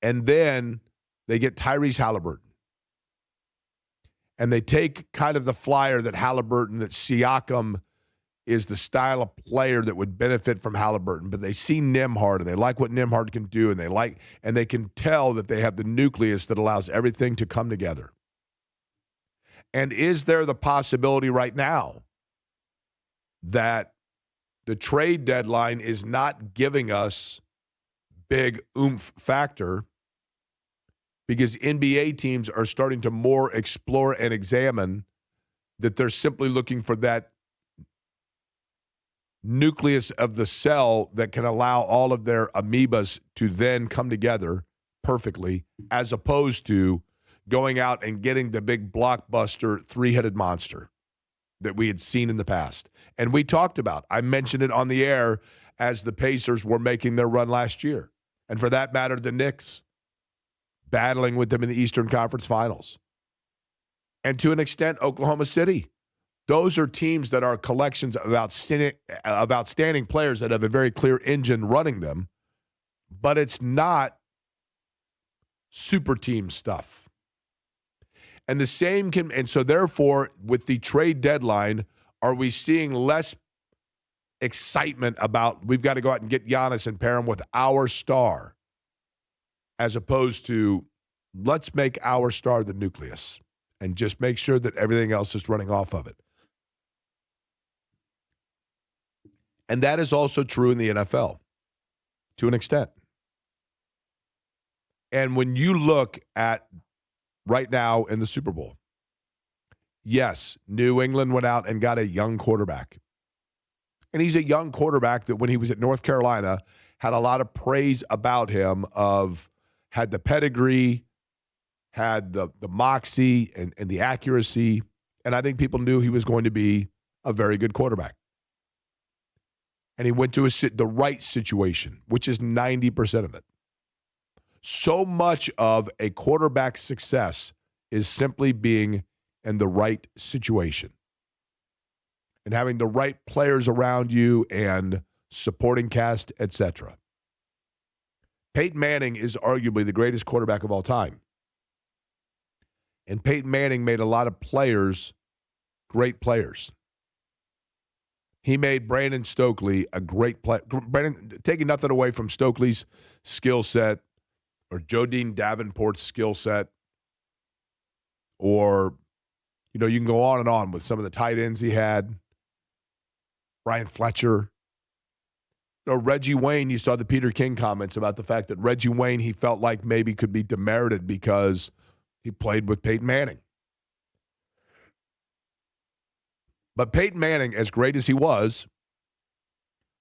And then they get Tyrese Halliburton. And they take kind of the flyer that Siakam is the style of player that would benefit from Halliburton, but they see Nembhard and they like what Nembhard can do, and they can tell that they have the nucleus that allows everything to come together. And is there the possibility right now that the trade deadline is not giving us big oomph factor because NBA teams are starting to more explore and examine that they're simply looking for that nucleus of the cell that can allow all of their amoebas to then come together perfectly, as opposed to going out and getting the big blockbuster three-headed monster that we had seen in the past. And we talked about, I mentioned it on the air as the Pacers were making their run last year. And for that matter, the Knicks battling with them in the Eastern Conference Finals. And to an extent, Oklahoma City. Those are teams that are collections of outstanding players that have a very clear engine running them, but it's not super team stuff. And the same and so therefore, with the trade deadline, are we seeing less excitement about we've got to go out and get Giannis and pair him with our star, as opposed to let's make our star the nucleus and just make sure that everything else is running off of it. And that is also true in the NFL to an extent. And when you look at right now in the Super Bowl, yes, New England went out and got a young quarterback. And he's a young quarterback that when he was at North Carolina had a lot of praise about him had the pedigree, had the moxie and the accuracy. And I think people knew he was going to be a very good quarterback. And he went to the right situation, which is 90% of it. So much of a quarterback's success is simply being in the right situation and having the right players around you and supporting cast, etc. Peyton Manning is arguably the greatest quarterback of all time. And Peyton Manning made a lot of players great players. He made Brandon Stokely a great player. Taking nothing away from Stokely's skill set or Jodine Davenport's skill set, or, you can go on and on with some of the tight ends he had. Brian Fletcher. Reggie Wayne, you saw the Peter King comments about the fact that Reggie Wayne, he felt like maybe could be demerited because he played with Peyton Manning. But Peyton Manning, as great as he was,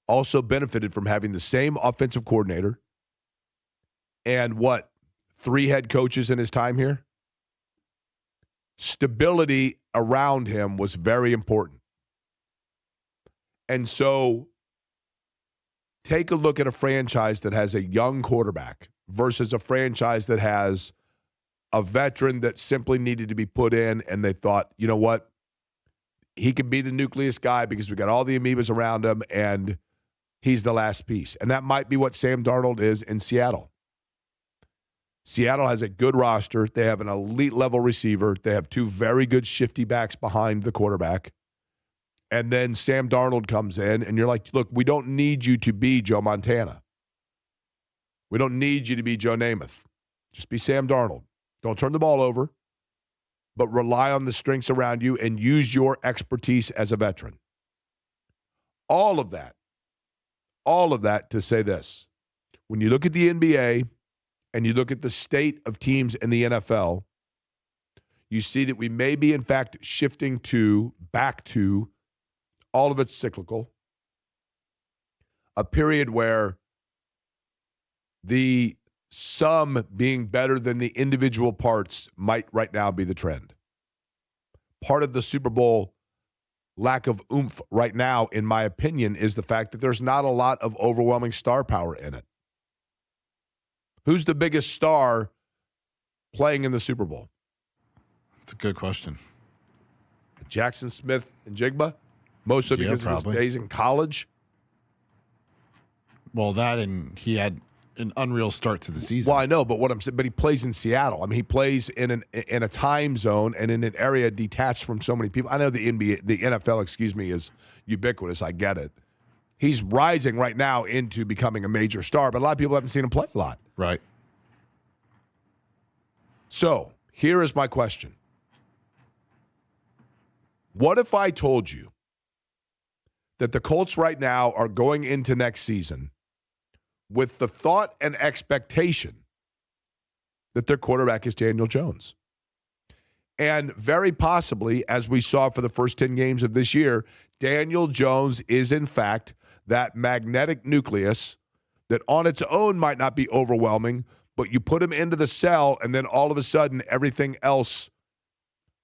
also benefited from having the same offensive coordinator and 3 head coaches in his time here. Stability around him was very important. And so take a look at a franchise that has a young quarterback versus a franchise that has a veteran that simply needed to be put in, and they thought, you know what? He can be the nucleus guy because we got all the amoebas around him, and he's the last piece. And that might be what Sam Darnold is in Seattle. Seattle has a good roster. They have an elite level receiver. They have 2 very good shifty backs behind the quarterback. And then Sam Darnold comes in, and you're like, look, we don't need you to be Joe Montana. We don't need you to be Joe Namath. Just be Sam Darnold. Don't turn the ball over, but rely on the strengths around you and use your expertise as a veteran. All of that to say this. When you look at the NBA and you look at the state of teams in the NFL, you see that we may be, in fact, shifting back to all of it's cyclical, a period where the sum being better than the individual parts might right now be the trend. Part of the Super Bowl lack of oomph right now, in my opinion, is the fact that there's not a lot of overwhelming star power in it. Who's the biggest star playing in the Super Bowl? That's a good question. Jackson Smith and Jigba? Mostly because of his days in college? Well, that, and he had an unreal start to the season. Well, I know, but what I'm saying, but he plays in Seattle. I mean, he plays in a time zone and in an area detached from so many people. I know the NFL, is ubiquitous. I get it. He's rising right now into becoming a major star, but a lot of people haven't seen him play a lot. Right. So here is my question. What if I told you that the Colts right now are going into next season with the thought and expectation that their quarterback is Daniel Jones? And very possibly, as we saw for the first 10 games of this year, Daniel Jones is, in fact, that magnetic nucleus that on its own might not be overwhelming, but you put him into the cell, and then all of a sudden, everything else,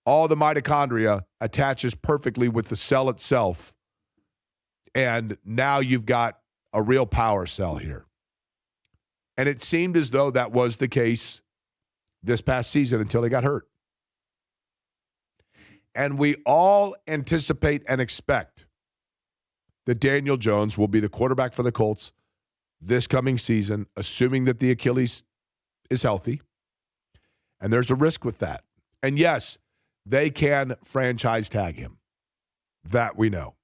all the mitochondria attaches perfectly with the cell itself. And now you've got a real power cell here. And it seemed as though that was the case this past season until he got hurt. And we all anticipate and expect that Daniel Jones will be the quarterback for the Colts this coming season, assuming that the Achilles is healthy. And there's a risk with that. And yes, they can franchise tag him. That we know.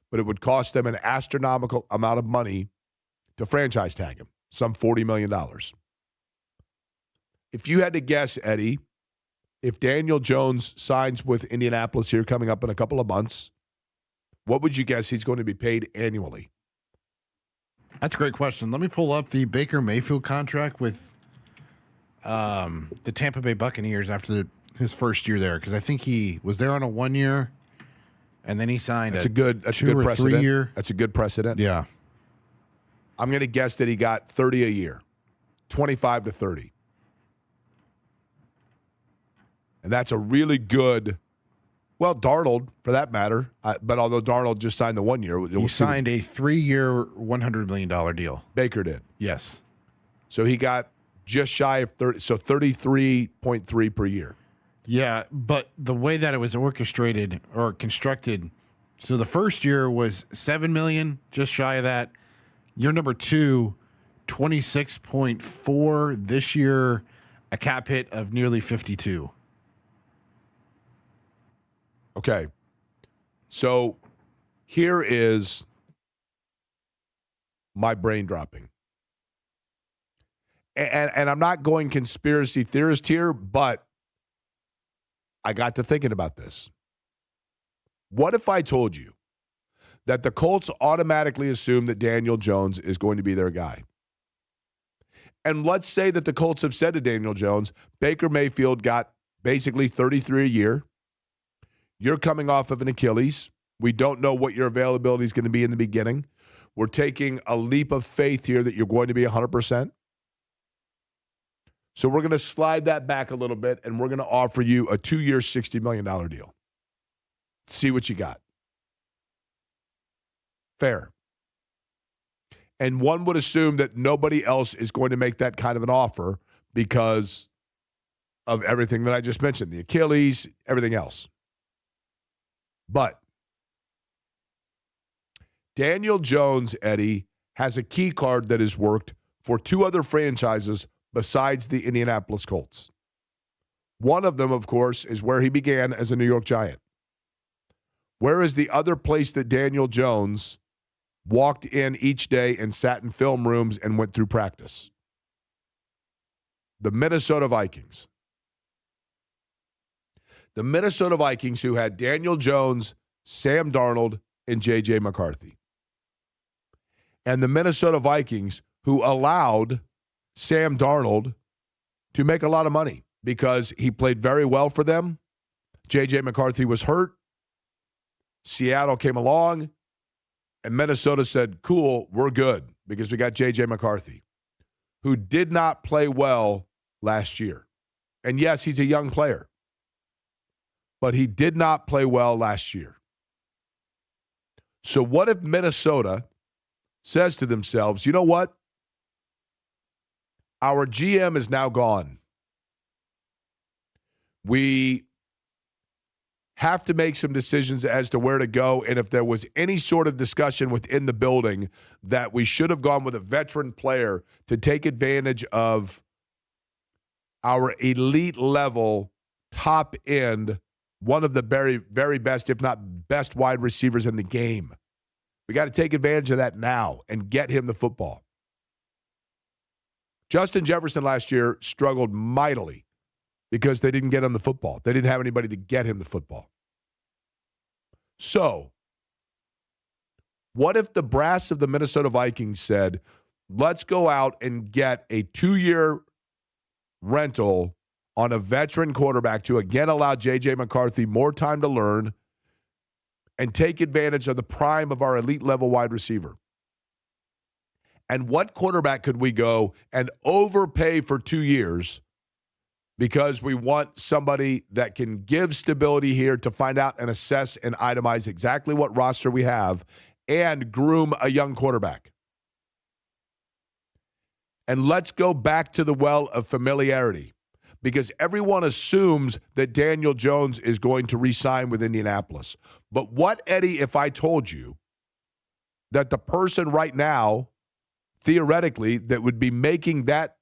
But it would cost them an astronomical amount of money to franchise tag him, some $40 million. If you had to guess, Eddie, if Daniel Jones signs with Indianapolis here coming up in a couple of months, what would you guess he's going to be paid annually? That's a great question. Let me pull up the Baker Mayfield contract with the Tampa Bay Buccaneers after his first year there, because I think he was there on a 1 year, and then he signed a good precedent. 3 year. That's a good precedent. Yeah. I'm going to guess that he got 30 a year, 25 to 30. And that's a really good, well, Darnold, for that matter. But although Darnold just signed the 1 year. He signed a 3-year, $100 million deal. Baker did. Yes. So he got just shy of 30, so 33.3 per year. Yeah, but the way that it was orchestrated or constructed, so the first year was $7 million, just shy of that. Year number 2, 26.4. This year, a cap hit of nearly 52. Okay. So here is my brain dropping. And I'm not going conspiracy theorist here, but I got to thinking about this. What if I told you that the Colts automatically assume that Daniel Jones is going to be their guy? And let's say that the Colts have said to Daniel Jones, Baker Mayfield got basically 33 a year. You're coming off of an Achilles. We don't know what your availability is going to be in the beginning. We're taking a leap of faith here that you're going to be 100%. So we're going to slide that back a little bit, and we're going to offer you a 2-year, $60 million deal. See what you got. Fair. And one would assume that nobody else is going to make that kind of an offer because of everything that I just mentioned, the Achilles, everything else. But Daniel Jones, Eddie, has a key card that has worked for 2 other franchises besides the Indianapolis Colts. One of them, of course, is where he began as a New York Giant. Where is the other place that Daniel Jones walked in each day and sat in film rooms and went through practice? The Minnesota Vikings. The Minnesota Vikings, who had Daniel Jones, Sam Darnold, and J.J. McCarthy. And the Minnesota Vikings, who allowed Sam Darnold to make a lot of money because he played very well for them. J.J. McCarthy was hurt. Seattle came along, and Minnesota said, cool, we're good because we got J.J. McCarthy, who did not play well last year. And yes, he's a young player, but he did not play well last year. So what if Minnesota says to themselves, you know what? Our GM is now gone. We have to make some decisions as to where to go, and if there was any sort of discussion within the building that we should have gone with a veteran player to take advantage of our elite level, top end, one of the very, very best, if not best wide receivers in the game. We got to take advantage of that now and get him the football. Justin Jefferson last year struggled mightily because they didn't get him the football. They didn't have anybody to get him the football. So, what if the brass of the Minnesota Vikings said, let's go out and get a 2-year rental on a veteran quarterback to again allow J.J. McCarthy more time to learn and take advantage of the prime of our elite level wide receiver? And what quarterback could we go and overpay for 2 years because we want somebody that can give stability here to find out and assess and itemize exactly what roster we have and groom a young quarterback? And let's go back to the well of familiarity, because everyone assumes that Daniel Jones is going to re-sign with Indianapolis. But what, Eddie, if I told you that the person right now, theoretically, that would be making that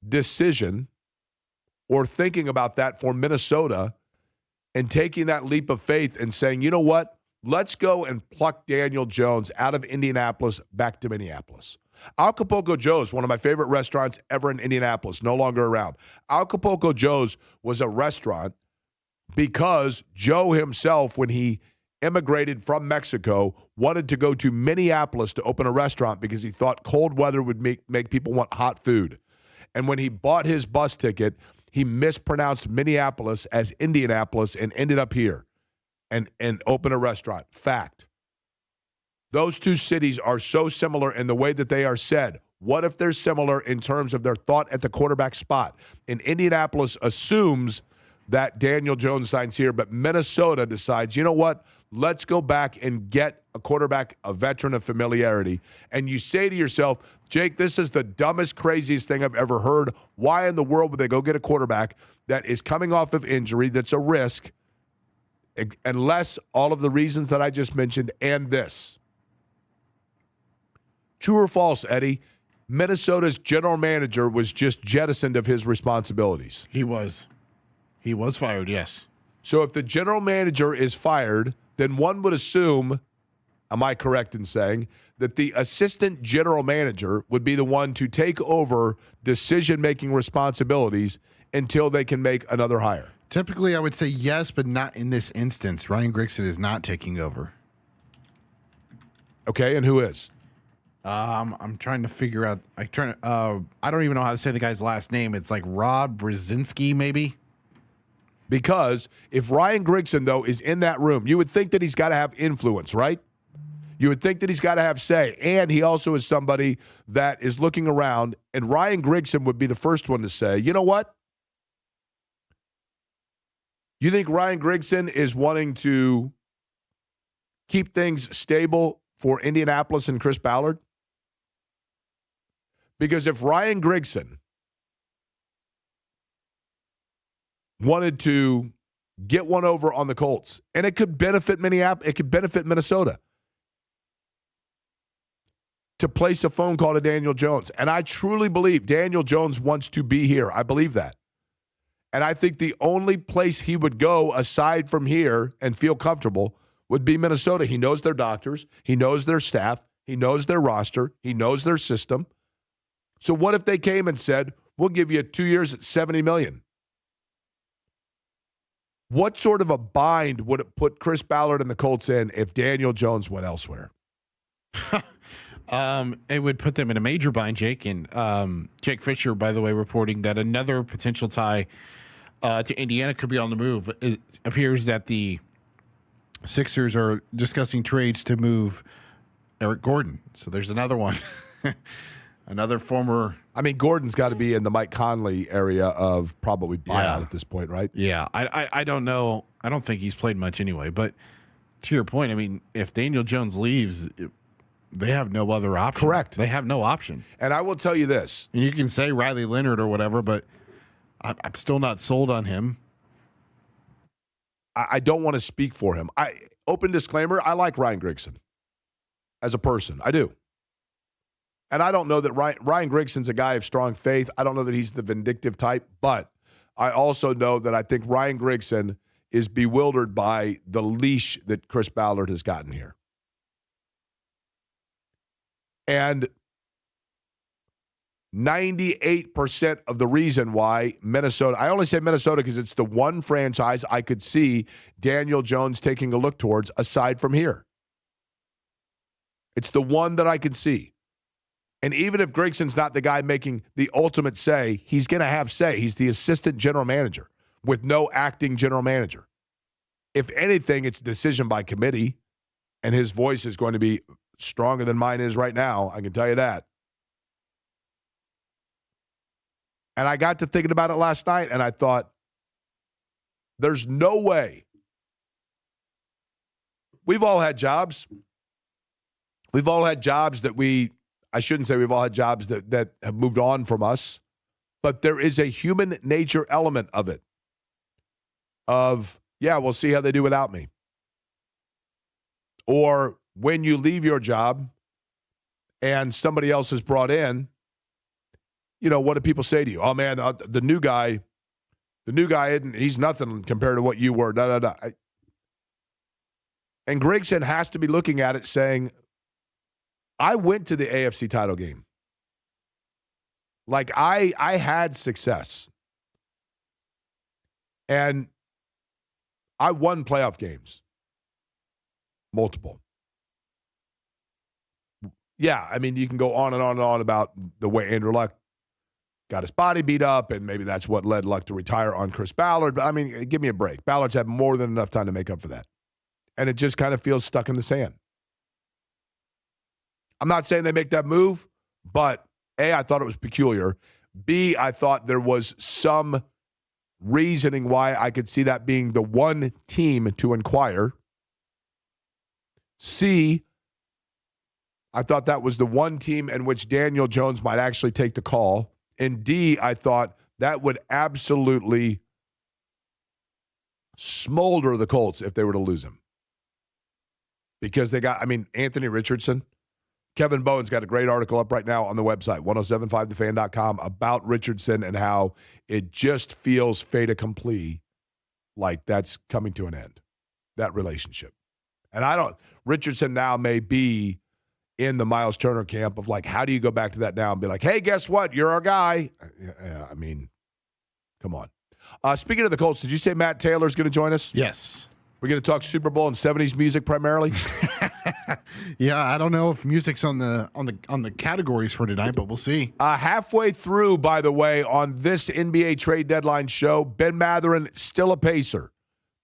decision or thinking about that for Minnesota and taking that leap of faith and saying, you know what, let's go and pluck Daniel Jones out of Indianapolis back to Minneapolis. Acapulco Joe's, one of my favorite restaurants ever in Indianapolis, no longer around. Acapulco Joe's was a restaurant because Joe himself, when he immigrated from Mexico, wanted to go to Minneapolis to open a restaurant because he thought cold weather would make people want hot food. And when he bought his bus ticket, he mispronounced Minneapolis as Indianapolis and ended up here and opened a restaurant. Fact. Those two cities are so similar in the way that they are said. What if they're similar in terms of their thought at the quarterback spot? And Indianapolis assumes that Daniel Jones signs here, but Minnesota decides, you know what? Let's go back and get a quarterback, a veteran of familiarity. And you say to yourself, Jake, this is the dumbest, craziest thing I've ever heard. Why in the world would they go get a quarterback that is coming off of injury, that's a risk, unless all of the reasons that I just mentioned and this? True or false, Eddie? Minnesota's general manager was just jettisoned of his responsibilities. He was. He was fired, yes. So if the general manager is fired, then one would assume, am I correct in saying, that the assistant general manager would be the one to take over decision-making responsibilities until they can make another hire? Typically, I would say yes, but not in this instance. Ryan Grigson is not taking over. Okay, and who is? I'm trying to figure out. I don't even know how to say the guy's last name. It's like Rob Brzezinski, maybe. Because if Ryan Grigson, though, is in that room, you would think that he's got to have influence, right? You would think that he's got to have say. And he also is somebody that is looking around, and Ryan Grigson would be the first one to say, you know what? You think Ryan Grigson is wanting to keep things stable for Indianapolis and Chris Ballard? Because if Ryan Grigson wanted to get one over on the Colts, and it could benefit Minneapolis, it could benefit Minnesota, to place a phone call to Daniel Jones. And I truly believe Daniel Jones wants to be here. I believe that. And I think the only place he would go aside from here and feel comfortable would be Minnesota. He knows their doctors. He knows their staff. He knows their roster. He knows their system. So what if they came and said, we'll give you 2 years at $70 million? What sort of a bind would it put Chris Ballard and the Colts in if Daniel Jones went elsewhere? It would put them in a major bind, Jake. And Jake Fisher, by the way, reporting that another potential tie to Indiana could be on the move. It appears that the Sixers are discussing trades to move Eric Gordon. So there's another one. Another former. I mean, Gordon's got to be in the Mike Conley area of probably buyout at this point, right? Yeah. I don't know. I don't think he's played much anyway. But to your point, I mean, if Daniel Jones leaves, they have no other option. Correct. They have no option. And I will tell you this. And you can say Riley Leonard or whatever, but I'm still not sold on him. I don't want to speak for him. Open disclaimer, I like Ryan Grigson as a person. I do. And I don't know that Ryan Grigson's a guy of strong faith. I don't know that he's the vindictive type, but I also know that I think Ryan Grigson is bewildered by the leash that Chris Ballard has gotten here. And 98% of the reason why Minnesota, I only say Minnesota because it's the one franchise I could see Daniel Jones taking a look towards aside from here. It's the one that I could see. And even if Grigson's not the guy making the ultimate say, he's going to have say. He's the assistant general manager with no acting general manager. If anything, it's decision by committee, and his voice is going to be stronger than mine is right now. I can tell you that. And I got to thinking about it last night, and I thought, there's no way. We've all had jobs. We've all had jobs that I shouldn't say we've all had jobs that have moved on from us, but there is a human nature element of it. We'll see how they do without me. Or when you leave your job and somebody else is brought in, what do people say to you? Oh, man, the new guy, he's nothing compared to what you were. And Grigson has to be looking at it saying, I went to the AFC title game. Like, I had success. And I won playoff games. Multiple. Yeah, I mean, you can go on and on and on about the way Andrew Luck got his body beat up, and maybe that's what led Luck to retire on Chris Ballard. But, I mean, give me a break. Ballard's had more than enough time to make up for that. And it just kind of feels stuck in the sand. I'm not saying they make that move, but A, I thought it was peculiar. B, I thought there was some reasoning why I could see that being the one team to inquire. C, I thought that was the one team in which Daniel Jones might actually take the call. And D, I thought that would absolutely smolder the Colts if they were to lose him. Because they got, Anthony Richardson. Kevin Bowen's got a great article up right now on the website, 1075thefan.com, about Richardson and how it just feels fait accompli, like that's coming to an end, that relationship. And Richardson now may be in the Miles Turner camp of like, how do you go back to that now and be like, hey, guess what? You're our guy. Come on. Speaking of the Colts, did you say Matt Taylor's going to join us? Yes. We're going to talk Super Bowl and 70s music primarily? Yeah, I don't know if music's on the categories for tonight, but we'll see. Halfway through, by the way, on this NBA trade deadline show, Ben Matherin still a Pacer,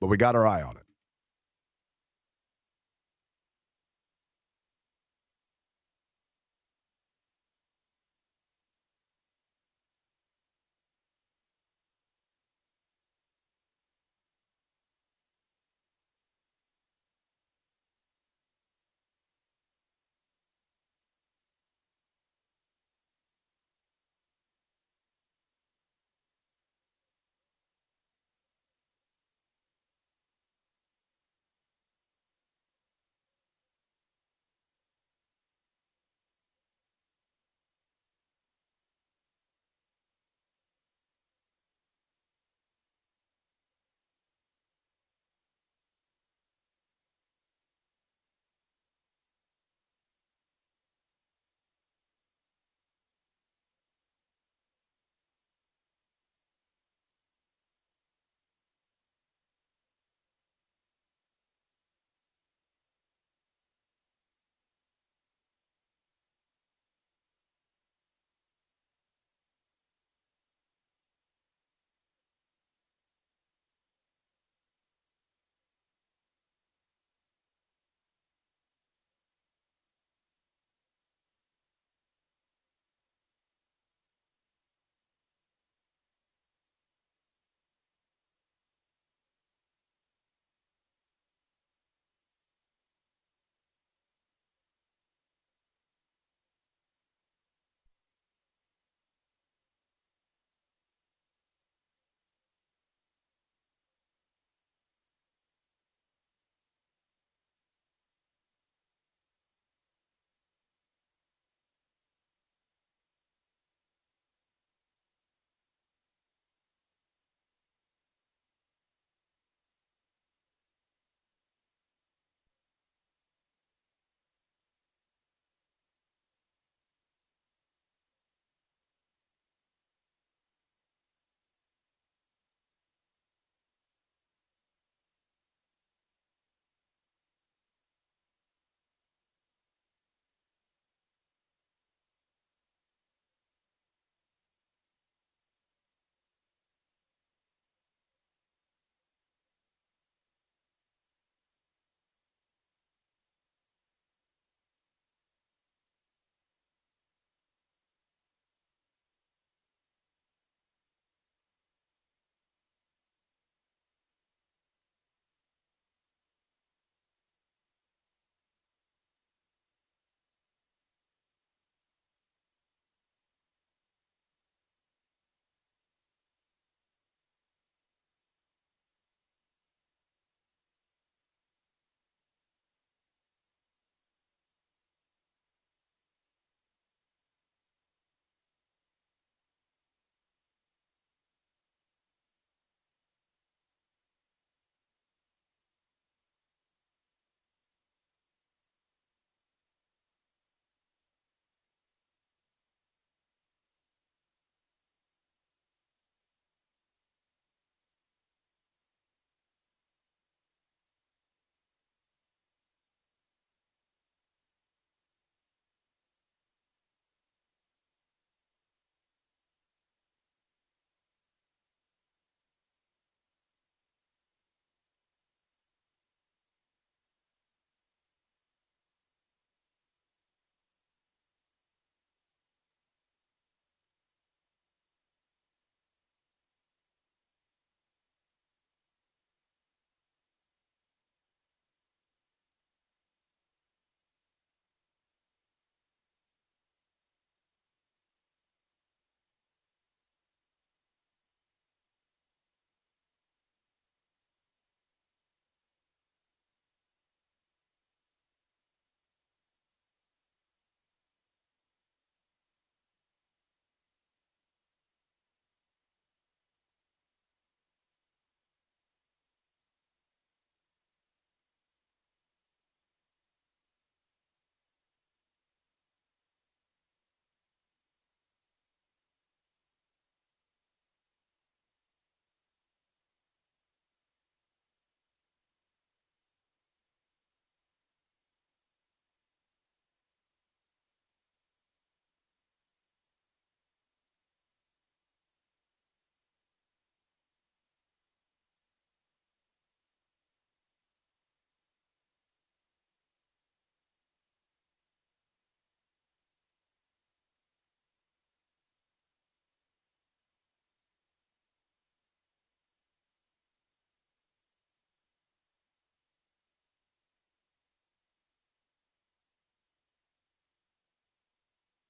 but we got our eye on it.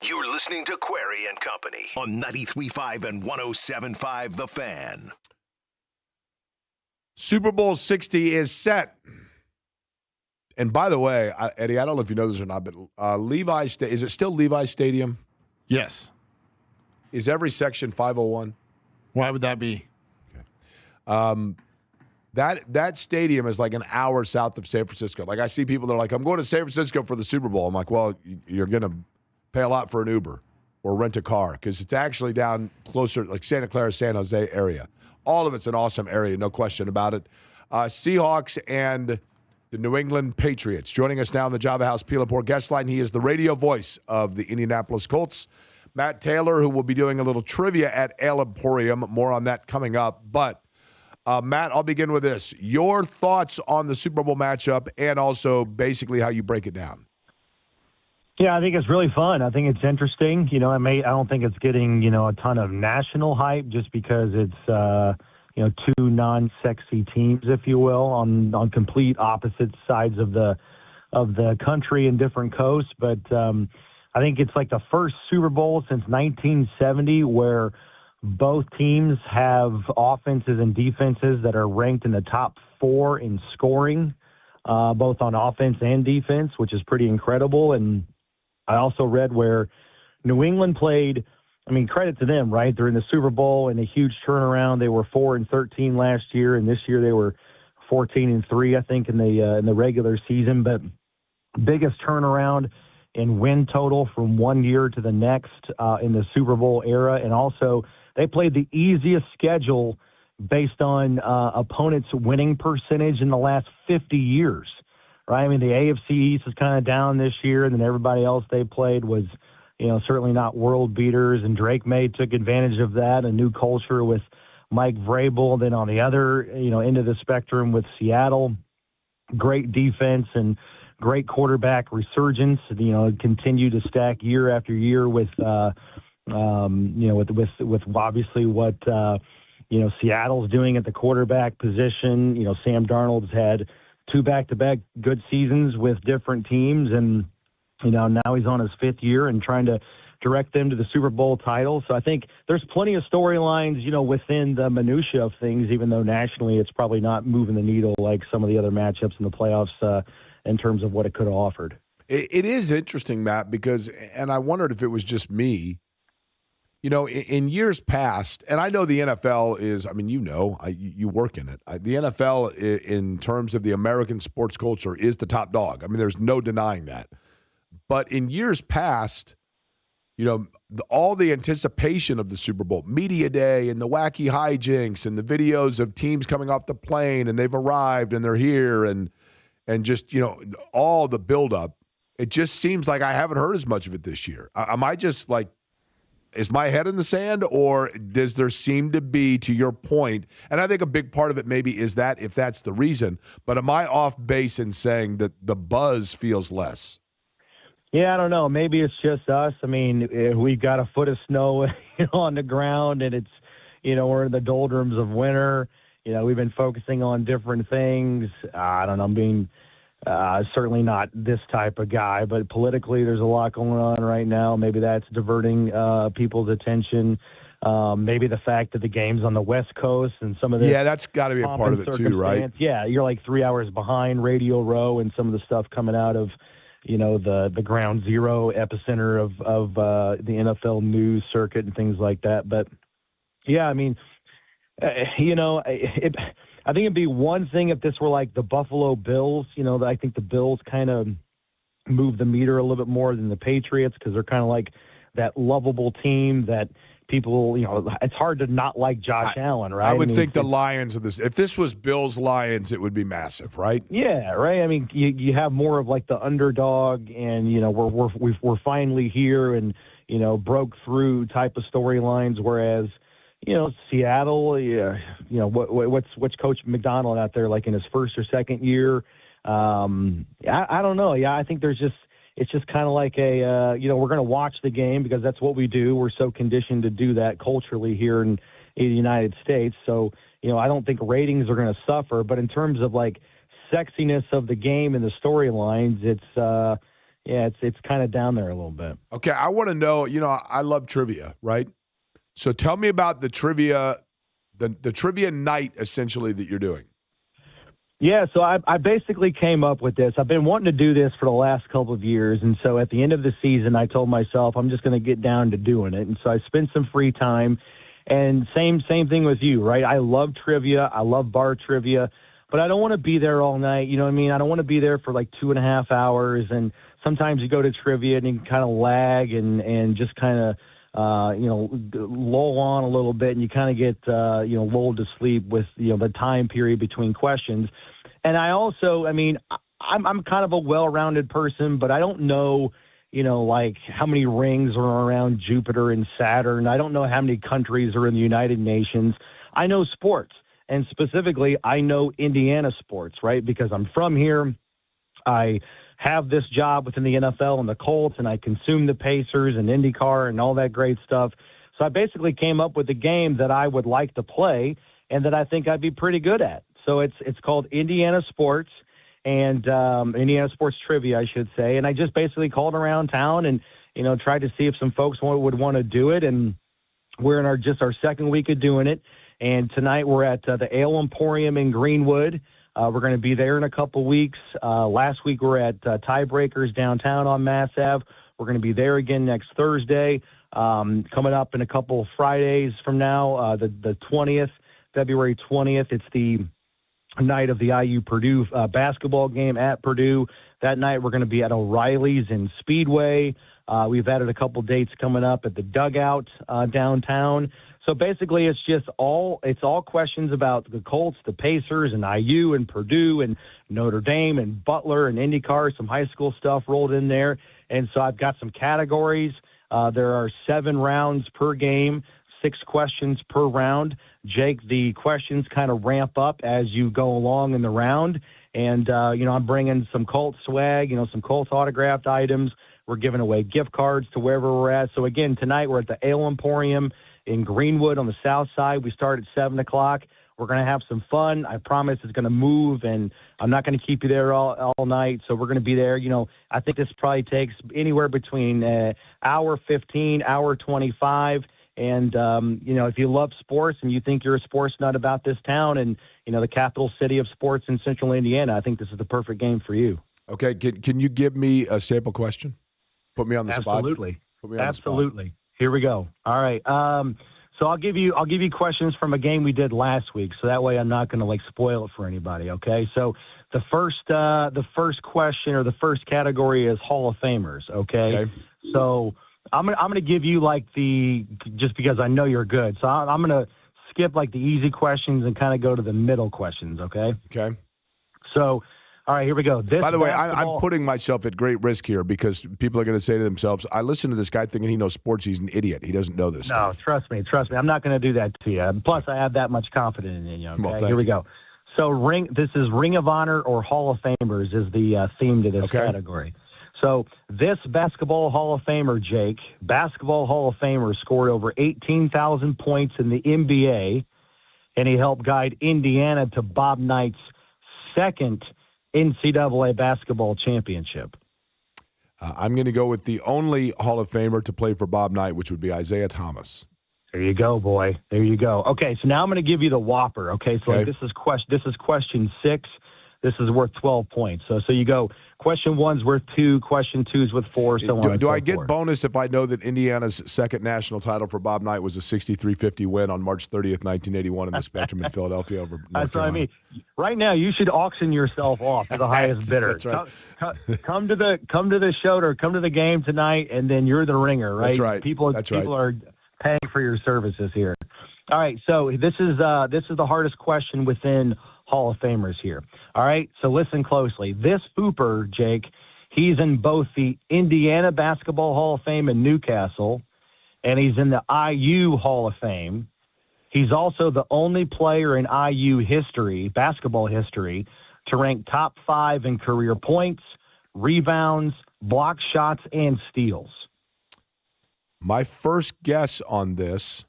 You're listening to Query and Company on 93.5 and 107.5 The Fan. Super Bowl 60 is set. And by the way, Eddie, I don't know if you know this or not, but is it still Levi's Stadium? Yes. Is every section 501? Why would that be? That stadium is like an hour south of San Francisco. Like I see people that are like, I'm going to San Francisco for the Super Bowl. I'm like, well, you're going to pay a lot for an Uber or rent a car because it's actually down closer, like Santa Clara, San Jose area. All of it's an awesome area, no question about it. Seahawks and the New England Patriots. Joining us now in the Java House Peel and Pour guest line, he is the radio voice of the Indianapolis Colts. Matt Taylor, who will be doing a little trivia at Ale Emporium. More on that coming up. But, Matt, I'll begin with this. Your thoughts on the Super Bowl matchup and also basically how you break it down. Yeah, I think it's really fun. I think it's interesting. You know, I don't think it's getting, a ton of national hype just because it's, two non-sexy teams, if you will, on complete opposite sides of the country and different coasts. But I think it's like the first Super Bowl since 1970 where both teams have offenses and defenses that are ranked in the top 4 in scoring, both on offense and defense, which is pretty incredible. And I also read where New England played, credit to them, right? They're in the Super Bowl and a huge turnaround. They were 4-13 last year, and this year they were 14-3, I think, in the regular season. But biggest turnaround in win total from one year to the next in the Super Bowl era. And also, they played the easiest schedule based on opponents' winning percentage in the last 50 years, right? The AFC East is kind of down this year, and then everybody else they played was, certainly not world beaters. And Drake May took advantage of that, a new culture with Mike Vrabel. Then on the other, end of the spectrum with Seattle, great defense and great quarterback resurgence. Continue to stack year after year with, with obviously what Seattle's doing at the quarterback position. Sam Darnold's had 2 back-to-back good seasons with different teams, and now he's on his 5th year and trying to direct them to the Super Bowl title. So I think there's plenty of storylines, within the minutia of things, even though nationally it's probably not moving the needle like some of the other matchups in the playoffs in terms of what it could have offered. It is interesting, Matt, because, and I wondered if it was just me, in years past, and I know the NFL is, you work in it. The NFL, in terms of the American sports culture, is the top dog. There's no denying that. But in years past, all the anticipation of the Super Bowl, media day and the wacky hijinks and the videos of teams coming off the plane and they've arrived and they're here and just, all the buildup, it just seems like I haven't heard as much of it this year. Am I just like, is my head in the sand, or does there seem to be, to your point, and I think a big part of it maybe is that if that's the reason, but am I off base in saying that the buzz feels less? Yeah, I don't know. Maybe it's just us. We've got a foot of snow on the ground, and it's, we're in the doldrums of winter. We've been focusing on different things. I don't know. I'm being certainly not this type of guy, but politically there's a lot going on right now. Maybe that's diverting people's attention. Maybe the fact that the game's on the West Coast and some of the that's got to be a part of it too, right? Yeah, you're like 3 hours behind Radio Row and some of the stuff coming out of the ground zero epicenter of the NFL news circuit and things like that. But yeah, I think it'd be one thing if this were like the Buffalo Bills. I think the Bills kind of move the meter a little bit more than the Patriots because they're kind of like that lovable team that people, it's hard to not like Josh Allen, right? I would think the Lions of this. If this was Bills Lions, it would be massive, right? Yeah, right. You have more of like the underdog, and we're finally here, and broke through type of storylines. Whereas Seattle, what's Coach McDonald out there like in his first or second year? I don't know. Yeah, I think it's just kind of like we're going to watch the game because that's what we do. We're so conditioned to do that culturally here in the United States. So, I don't think ratings are going to suffer. But in terms of like sexiness of the game and the storylines, it's, yeah, it's kind of down there a little bit. Okay, I want to know, I love trivia, right? So tell me about the trivia, the trivia night, essentially, that you're doing. Yeah, so I basically came up with this. I've been wanting to do this for the last couple of years, and so at the end of the season, I told myself I'm just going to get down to doing it. And so I spent some free time, and same thing with you, right? I love trivia. I love bar trivia, but I don't want to be there all night. You know what I mean? I don't want to be there for like 2.5 hours, and sometimes you go to trivia and you can kind of lag and just kind of lull on a little bit, and you kind of get lulled to sleep with the time period between questions. And I also, I'm kind of a well-rounded person, but I don't know, like how many rings are around Jupiter and Saturn. I don't know how many countries are in the United Nations. I know sports, and specifically, I know Indiana sports, right? Because I'm from here. I have this job within the NFL and the Colts, and I consume the Pacers and IndyCar and all that great stuff. So I basically came up with a game that I would like to play and that I think I'd be pretty good at. So it's called Indiana Sports and Indiana Sports Trivia, I should say. And I just basically called around town and, tried to see if some folks would want to do it. And we're in our second week of doing it. And tonight we're at the Ale Emporium in Greenwood. We're going to be there in a couple weeks. Last week we were at Tiebreakers downtown on Mass Ave. We're going to be there again next Thursday. Coming up in a couple of Fridays from now, the 20th, February 20th, it's the night of the IU Purdue basketball game at Purdue. That night we're going to be at O'Reilly's in Speedway. We've added a couple dates coming up at the Dugout downtown. So basically it's all questions about the Colts, the Pacers, and IU and Purdue and Notre Dame and Butler and IndyCar, some high school stuff rolled in there. And so I've got some categories. There are 7 rounds per game, 6 questions per round. Jake, the questions kind of ramp up as you go along in the round. And, I'm bringing some Colts swag, some Colts autographed items. We're giving away gift cards to wherever we're at. So, again, tonight we're at the Ale Emporium in Greenwood on the south side. We start at 7 o'clock. We're going to have some fun. I promise it's going to move, and I'm not going to keep you there all night. So we're going to be there. I think this probably takes anywhere between hour 15, hour 25. And, if you love sports and you think you're a sports nut about this town and, the capital city of sports in central Indiana, I think this is the perfect game for you. Okay. Can you give me a sample question? Put me on the spot. Absolutely. Put me on Absolutely. Here we go. All right. So I'll give you questions from a game we did last week. So that way I'm not going to spoil it for anybody. Okay. So the first question or the first category is Hall of Famers. Okay. So I'm gonna give you just because I know you're good. So I'm gonna skip the easy questions and kind of go to the middle questions. Okay. Okay. So, all right, here we go. By the way, I'm putting myself at great risk here because people are going to say to themselves, I listen to this guy thinking he knows sports. He's an idiot. He doesn't know this stuff. No, trust me. I'm not going to do that to you. Plus, I have that much confidence in you. Okay? Well, here we go. So this is Ring of Honor or Hall of Famers is the theme to this category. So this basketball Hall of Famer, Jake, basketball Hall of Famer, scored over 18,000 points in the NBA, and he helped guide Indiana to Bob Knight's second NCAA basketball championship. I'm going to go with the only Hall of Famer to play for Bob Knight, which would be Isaiah Thomas. There you go, boy. There you go. Okay, so now I'm going to give you the whopper. Okay, so this is question 6. This is worth 12 points. So you go, question 1's worth 2, question 2's worth 4, so on. Do I get bonus if I know that Indiana's second national title for Bob Knight was a 63-50 win on March 30th, 1981 in the Spectrum in Philadelphia over North That's Carolina? what I mean. Right now, you should auction yourself off to the highest bidder. That's right. Come to the show or come to the game tonight, and then you're the ringer, right? That's right. People are paying for your services here. All right, so this is the hardest question within Hall of Famers here. All right, so listen closely. This hooper, Jake, he's in both the Indiana Basketball Hall of Fame in Newcastle, and he's in the IU Hall of Fame. He's also the only player in IU history, basketball history, to rank top 5 in career points, rebounds, block shots, and steals. My first guess on this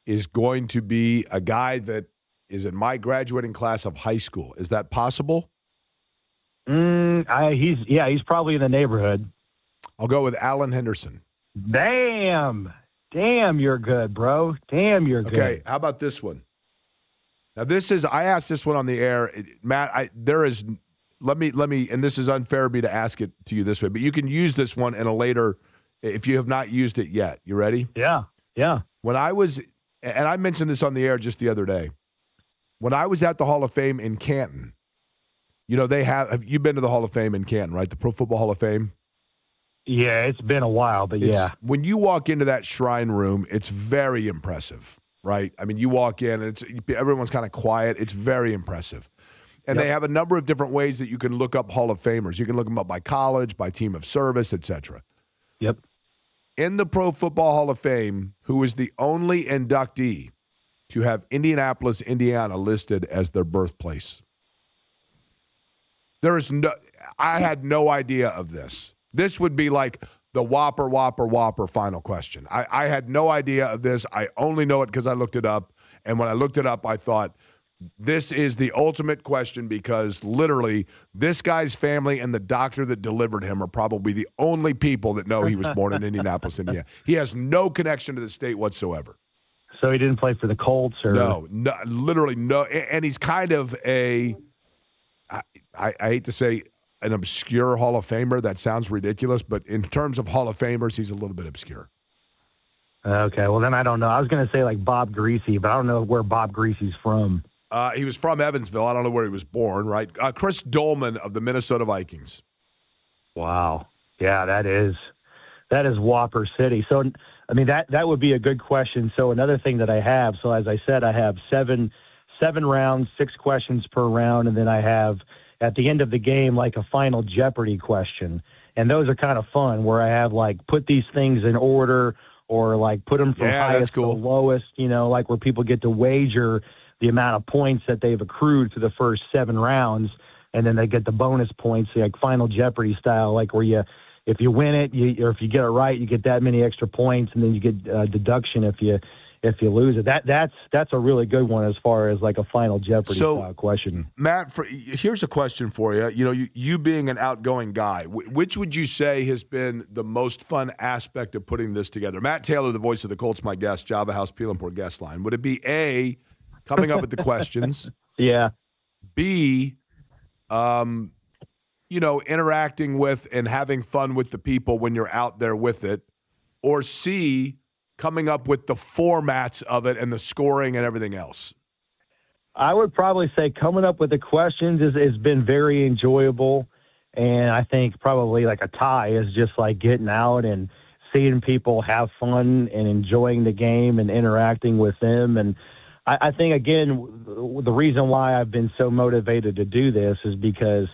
is going to be a guy that is in my graduating class of high school. Is that possible? He's probably in the neighborhood. I'll go with Alan Henderson. Damn, you're good, bro. Damn, you're good. Okay, how about this one? Now, I asked this one on the air. Matt, let me, and this is unfair of me to ask it to you this way, but you can use this one in a later, if you have not used it yet. You ready? Yeah. When I was, and I mentioned this on the air just the other day, when I was at the Hall of Fame in Canton, have you been to the Hall of Fame in Canton, right? The Pro Football Hall of Fame? Yeah, it's been a while, but yeah. When you walk into that shrine room, it's very impressive, right? I mean, you walk in, and everyone's kind of quiet. It's very impressive. And They have a number of different ways that you can look up Hall of Famers. You can look them up by college, by team of service, etc. Yep. In the Pro Football Hall of Fame, who is the only inductee to have Indianapolis, Indiana listed as their birthplace? I had no idea of this. This would be like the whopper final question. I had no idea of this. I only know it because I looked it up. And when I looked it up, I thought, this is the ultimate question because literally this guy's family and the doctor that delivered him are probably the only people that know he was born in Indianapolis, Indiana. He has no connection to the state whatsoever. So he didn't play for the Colts? Or No, literally no. And he's kind of I hate to say an obscure Hall of Famer. That sounds ridiculous, but in terms of Hall of Famers, he's a little bit obscure. Okay, well then I don't know. I was going to say like Bob Greasy, but I don't know where Bob Greasy's from. He was from Evansville. I don't know where he was born, right? Chris Dolman of the Minnesota Vikings. Wow. Yeah, that is Whopper City. So, I mean, that would be a good question. So another thing that I have, so as I said, I have seven rounds, 6 questions per round, and then I have at the end of the game like a final Jeopardy question. And those are kind of fun where I have like put these things in order or like put them from highest to lowest, like where people get to wager the amount of points that they've accrued for the first 7 rounds, and then they get the bonus points, like Final Jeopardy style, like where if you win it, or if you get it right, you get that many extra points, and then you get deduction if you lose it. That's a really good one as far as like a Final Jeopardy style question. Matt, here's a question for you. You being an outgoing guy, which would you say has been the most fun aspect of putting this together? Matt Taylor, the voice of the Colts, my guest, Java House, Peel and Port guest line. Would it be A, coming up with the questions? Yeah. B, interacting with and having fun with the people when you're out there with it? Or C, coming up with the formats of it and the scoring and everything else? I would probably say coming up with the questions has been very enjoyable. And I think probably like a tie is just like getting out and seeing people have fun and enjoying the game and interacting with them. And I think, again, the reason why I've been so motivated to do this is because,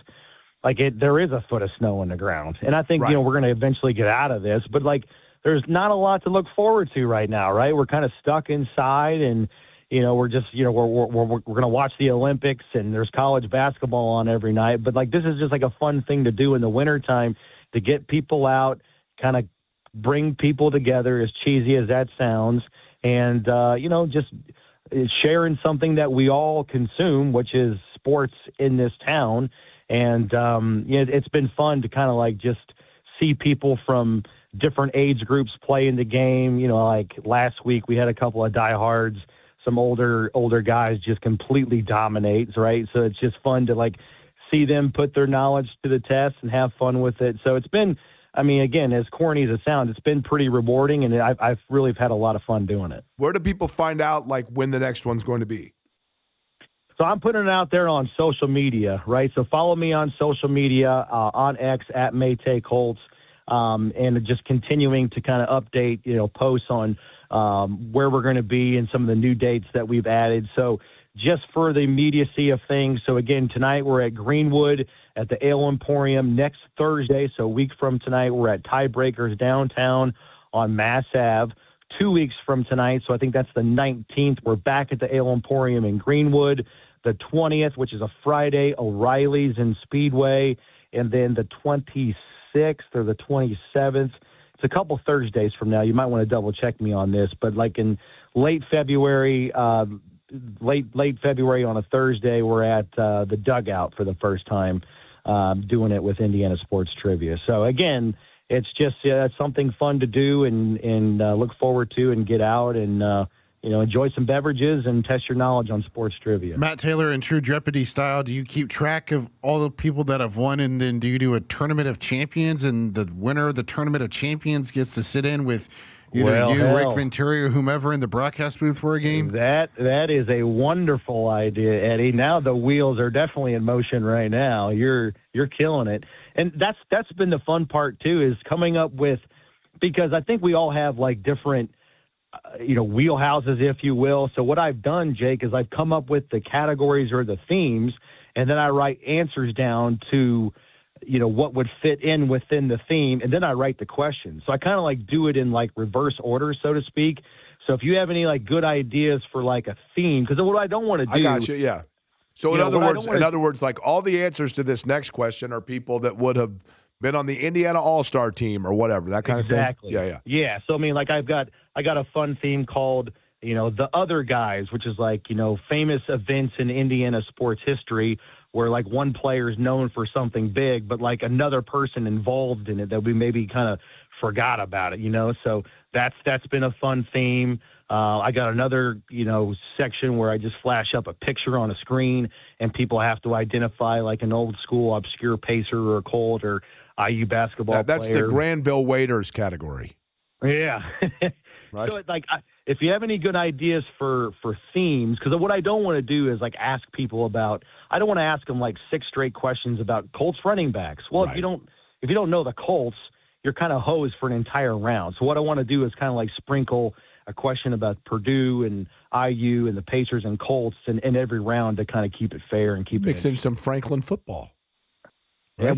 there is a foot of snow on the ground. And I think, we're going to eventually get out of this. But, there's not a lot to look forward to right now, right? We're kind of stuck inside and, we're just, we're going to watch the Olympics and there's college basketball on every night. But, this is just like a fun thing to do in the wintertime to get people out, kind of bring people together, as cheesy as that sounds, and, just sharing something that we all consume, which is sports in this town. And it's been fun to kind of just see people from different age groups play in the game. Like last week we had a couple of diehards, some older guys just completely dominate, right? So it's just fun to see them put their knowledge to the test and have fun with it. So it's been, again, as corny as it sounds, it's been pretty rewarding, and I've really had a lot of fun doing it. Where do people find out, when the next one's going to be? So I'm putting it out there on social media, right? So follow me on social media, on X, at Maytay Colts, and just continuing to kind of update, posts on where we're going to be and some of the new dates that we've added. So just for the immediacy of things. So again, tonight we're at Greenwood at the Ale Emporium. Next Thursday, so a week from tonight, we're at Tiebreakers downtown on Mass Ave. 2 weeks from tonight, so I think that's the 19th, we're back at the Ale Emporium in Greenwood. The 20th, which is a Friday, O'Reilly's in Speedway. And then the 26th or the 27th, it's a couple Thursdays from now. You might want to double check me on this, but in late February, late February on a Thursday, we're at the Dugout for the first time doing it with Indiana Sports Trivia. So again, it's just something fun to do and look forward to and get out and enjoy some beverages and test your knowledge on sports trivia. Matt Taylor, in true Jeopardy style, do you keep track of all the people that have won, and then do you do a tournament of champions, and the winner of the tournament of champions gets to sit in with either Rick Venturi, or whomever in the broadcast booth for a game? That is a wonderful idea, Eddie. Now the wheels are definitely in motion right now. You're killing it. And that's been the fun part too, is coming up with, because I think we all have like different wheelhouses, if you will. So what I've done, Jake, is I've come up with the categories or the themes, and then I write answers down to, what would fit in within the theme, and then I write the questions. So I kind of like do it in like reverse order, so to speak. So if you have any like good ideas for like a theme, because what I don't want to do. I got you, yeah. So in other words, like all the answers to this next question are people that would have been on the Indiana All-Star team or whatever, that kind of thing. Exactly. Yeah. So I mean, like I got a fun theme called, The Other Guys, which is like, famous events in Indiana sports history where like one player is known for something big, but like another person involved in it that we maybe kind of forgot about it, So that's been a fun theme. I got another, section where I just flash up a picture on a screen and people have to identify like an old school obscure Pacer or a Colt or IU basketball That's player. the Granville Waiters category. Yeah. Right. So like, if you have any good ideas for themes, because what I don't want to do is like ask people about. I don't want to ask them like 6 straight questions about Colts running backs. Well, Right. if you don't know the Colts, you're kind of hosed for an entire round. So what I want to do is kind of like sprinkle a question about Purdue and IU and the Pacers and Colts in every round to kind of keep it fair and keep Mix it in some Franklin football. Right?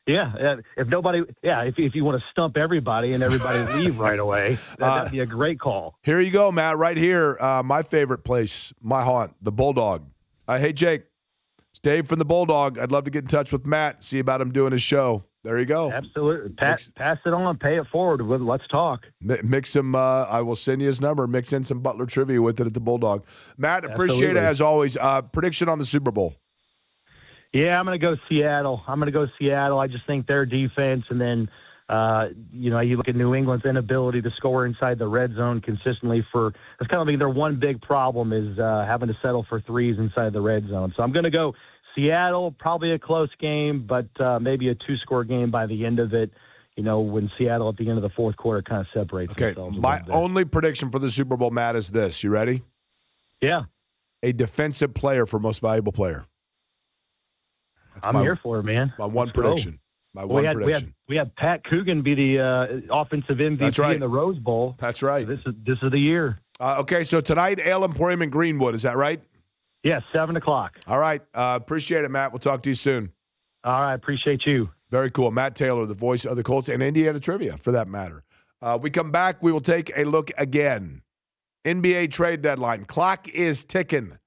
If you want to stump everybody and everybody leave right away, that'd be a great call. Here you go, Matt, right here. My favorite place, my haunt, the Bulldog. Hey, Jake, it's Dave from the Bulldog. I'd love to get in touch with Matt, see about him doing his show. There you go. Absolutely. Pass it on, pay it forward. Let's talk. Mix some, I will send you his number. Mix in some Butler trivia with it at the Bulldog. Matt, appreciate it as always. Prediction on the Super Bowl. Yeah, I'm going to go Seattle. I just think their defense, and then, you look at New England's inability to score inside the red zone consistently that's kind of like their one big problem is having to settle for threes inside the red zone. So I'm going to go Seattle, probably a close game, but maybe a 2-score game by the end of it, when Seattle at the end of the fourth quarter kind of separates themselves. My only prediction for the Super Bowl, Matt, is this. You ready? Yeah. A defensive player for most valuable player. I'm here for it, man. My one prediction. We had Pat Coogan be the offensive MVP in the Rose Bowl. That's right. This is the year. Okay, so tonight, Ale Emporium in Greenwood. Is that right? Yes, 7:00. All right. Appreciate it, Matt. We'll talk to you soon. All right. Appreciate you. Very cool. Matt Taylor, the voice of the Colts and Indiana trivia, for that matter. We come back. We will take a look again. NBA trade deadline. Clock is ticking.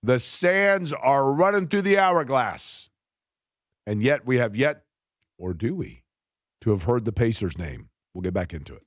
The sands are running through the hourglass. And yet we have yet, or do we, to have heard the Pacers' name. We'll get back into it.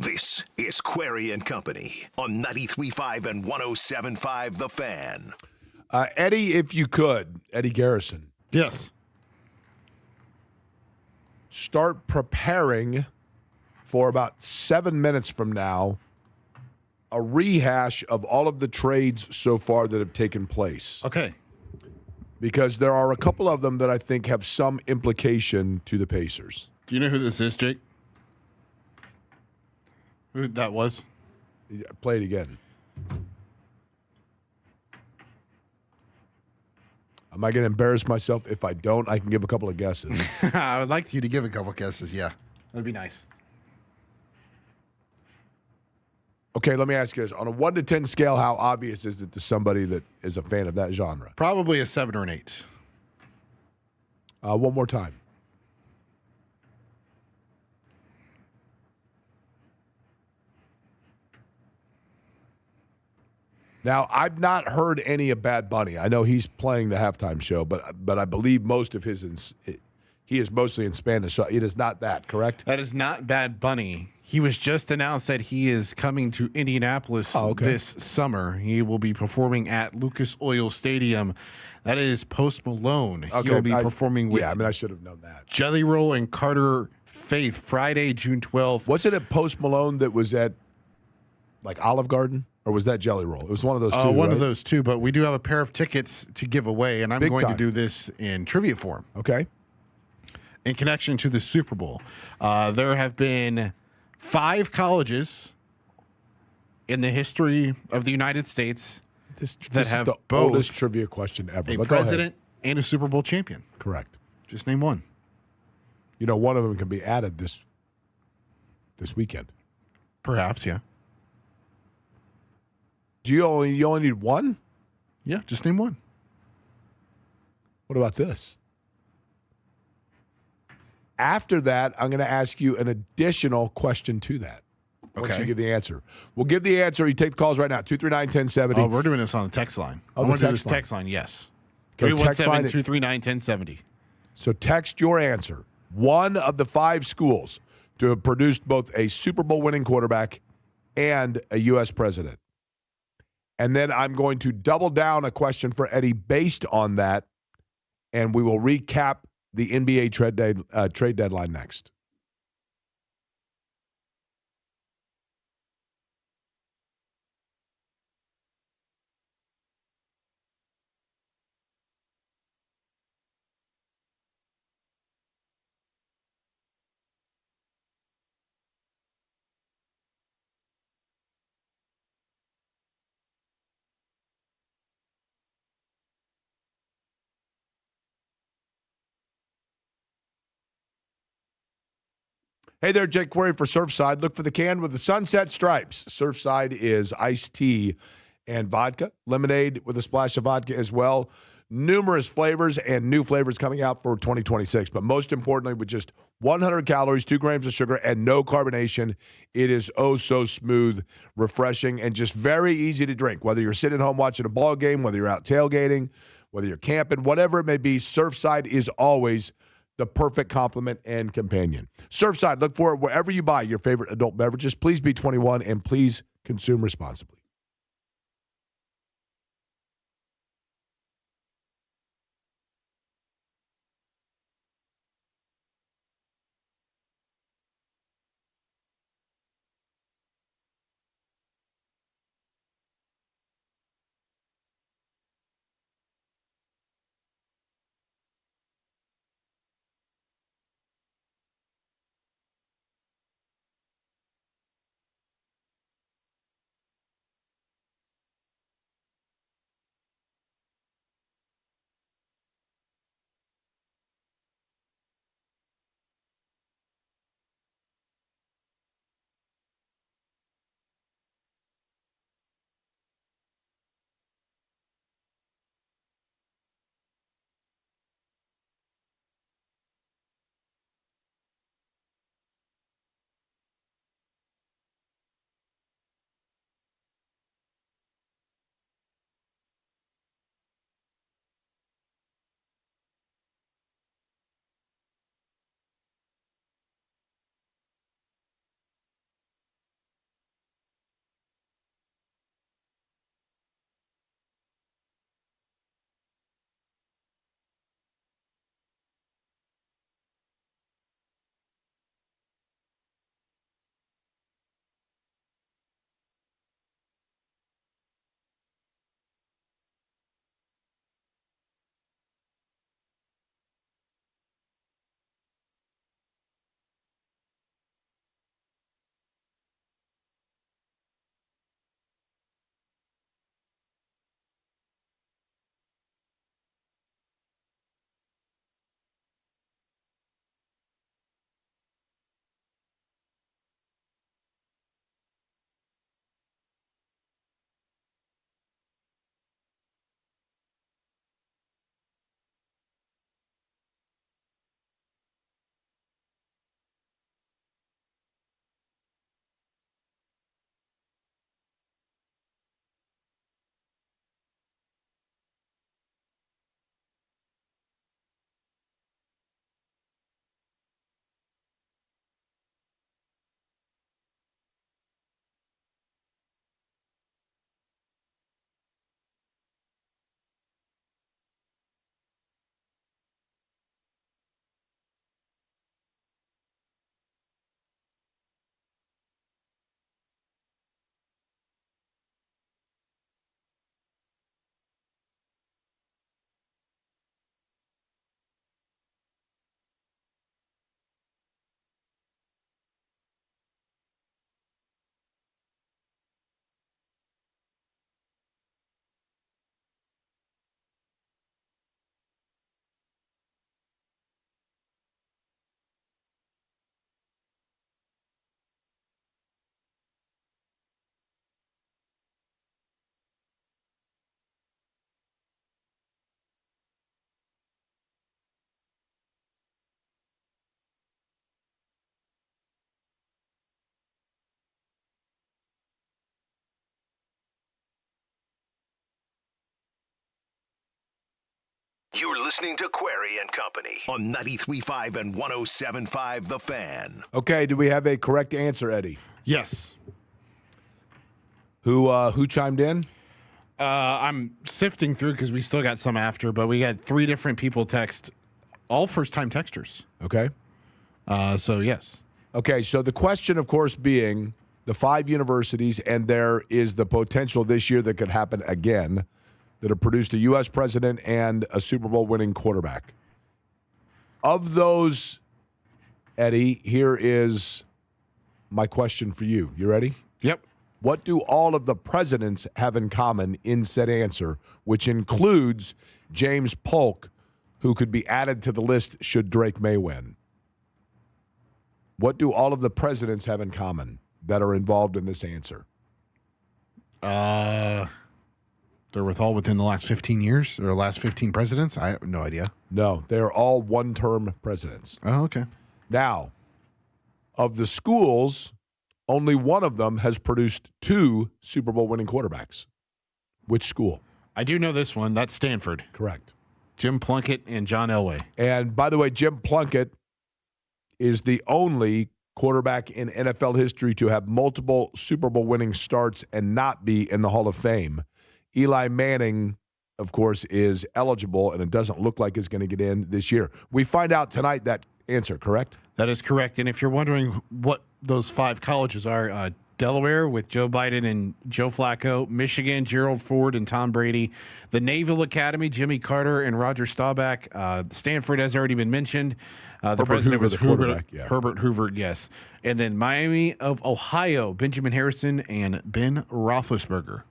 This is Query and Company on 93.5 and 107.5 The Fan. Eddie, if you could, Eddie Garrison, Yes. start preparing for about 7 minutes from now a rehash of all of the trades so far that have taken place. Okay. Because there are a couple of them that I think have some implication to the Pacers. Do you know who this is, Jake? Who that was? Play it again. Am I going to embarrass myself? If I don't, I can give a couple of guesses. I would like you to give a couple guesses. Yeah, that'd be nice. Okay, let me ask you this. On a 1 to 10 scale, how obvious is it to somebody that is a fan of that genre? Probably a 7 or an 8. One more time. Now, I've not heard any of Bad Bunny. I know he's playing the halftime show, but I believe most of his he is mostly in Spanish, so it is not that, correct? That is not Bad Bunny. He was just announced that he is coming to Indianapolis this summer. He will be performing at Lucas Oil Stadium. That is Post Malone. Okay, He will be performing with I should have known that. Jelly Roll and Carter Faith Friday, June 12th. Wasn't it Post Malone that was at like Olive Garden? Or was that Jelly Roll? It was one of those two, One right? of those two, but we do have a pair of tickets to give away, and I'm Big going time. to do this in trivia form. Okay. In connection to the Super Bowl. There have been 5 colleges in the history of the United States This that is have the both oldest trivia question ever. a But go ahead. president and a Super Bowl champion. Correct. Just name one. You know, one of them can be added this weekend. Perhaps, yeah. Do you only need one? Yeah, just name one. What about this? After that, I'm going to ask you an additional question to that. Once Okay. you give the answer. We'll give the answer. You take the calls right now. 239-1070. Oh, we're doing this on the text line. Oh, I the want to do text this line. text line, yes. Okay, text line 317-239-1070. So text your answer. One of the 5 schools to have produced both a Super Bowl winning quarterback and a U.S. president. And then I'm going to double down a question for Eddie based on that, and we will recap the NBA trade deadline next. Hey there, Jake Query for Surfside. Look for the can with the sunset stripes. Surfside is iced tea and vodka, lemonade with a splash of vodka as well. Numerous flavors and new flavors coming out for 2026. But most importantly, with just 100 calories, 2 grams of sugar, and no carbonation, it is oh so smooth, refreshing, and just very easy to drink. Whether you're sitting home watching a ball game, whether you're out tailgating, whether you're camping, whatever it may be, Surfside is always the perfect complement and companion. Surfside, look for it wherever you buy your favorite adult beverages. Please be 21 and please consume responsibly. You're listening to Query and Company on 93.5 and 107.5 The Fan. Okay, do we have a correct answer, Eddie? Yes. Who chimed in? I'm sifting through because we still got some after, but we had 3 different people text, all first-time texters. Okay. So, yes. Okay, so the question, of course, being the 5 universities, and there is the potential this year that could happen again, that have produced a U.S. president and a Super Bowl winning quarterback. Of those, Eddie, here is my question for you. You ready? Yep. What do all of the presidents have in common in said answer, which includes James Polk, who could be added to the list should Drake May win? What do all of the presidents have in common that are involved in this answer? They're all within the last 15 years or last 15 presidents? I have no idea. No, they are all one-term presidents. Oh, okay. Now, of the schools, only one of them has produced 2 Super Bowl winning quarterbacks. Which school? I do know this one. That's Stanford. Correct. Jim Plunkett and John Elway. And by the way, Jim Plunkett is the only quarterback in NFL history to have multiple Super Bowl winning starts and not be in the Hall of Fame. Eli Manning, of course, is eligible, and it doesn't look like he's going to get in this year. We find out tonight that answer, correct? That is correct. And if you're wondering what those 5 colleges are, Delaware with Joe Biden and Joe Flacco, Michigan, Gerald Ford and Tom Brady, the Naval Academy, Jimmy Carter and Roger Staubach, Stanford has already been mentioned. The president Hoover, was the quarterback, yeah. Herbert Hoover, yes. And then Miami of Ohio, Benjamin Harrison and Ben Roethlisberger.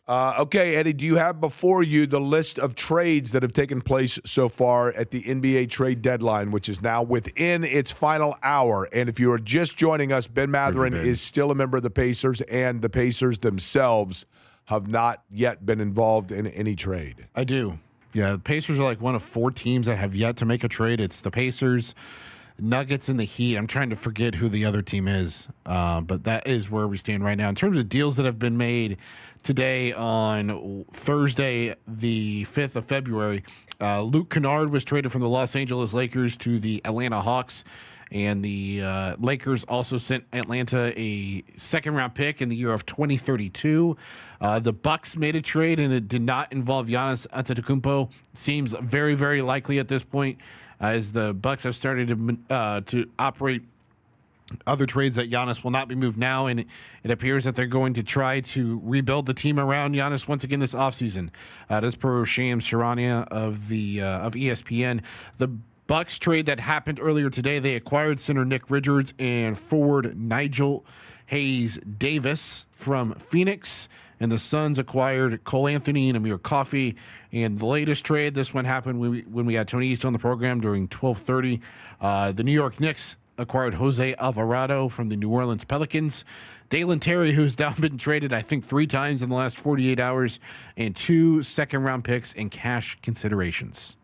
Okay, Eddie, do you have before you the list of trades that have taken place so far at the NBA trade deadline, which is now within its final hour? And if you are just joining us, Ben Matherin is still a member of the Pacers, and the Pacers themselves have not yet been involved in any trade. I do. Yeah, the Pacers are like one of 4 teams that have yet to make a trade. It's the Pacers, Nuggets, and the Heat. I'm trying to forget who the other team is, but that is where we stand right now. In terms of deals that have been made today on Thursday, the 5th of February, Luke Kennard was traded from the Los Angeles Lakers to the Atlanta Hawks, and the Lakers also sent Atlanta a second-round pick in the year of 2032. The Bucks made a trade, and it did not involve Giannis Antetokounmpo. Seems very, very likely at this point, as the Bucks have started to operate other trades that Giannis will not be moved now, and it appears that they're going to try to rebuild the team around Giannis once again this offseason. That's per Shams Charania of ESPN. The Bucks trade that happened earlier today, they acquired center Nick Richards and forward Nigel Hayes-Davis from Phoenix, and the Suns acquired Cole Anthony and Amir Coffey. And the latest trade, this one happened when we had Tony East on the program during 12:30. The New York Knicks acquired Jose Alvarado from the New Orleans Pelicans. Dalen Terry, who's now been traded, I think, 3 times in the last 48 hours, and 2 second-round picks and cash considerations.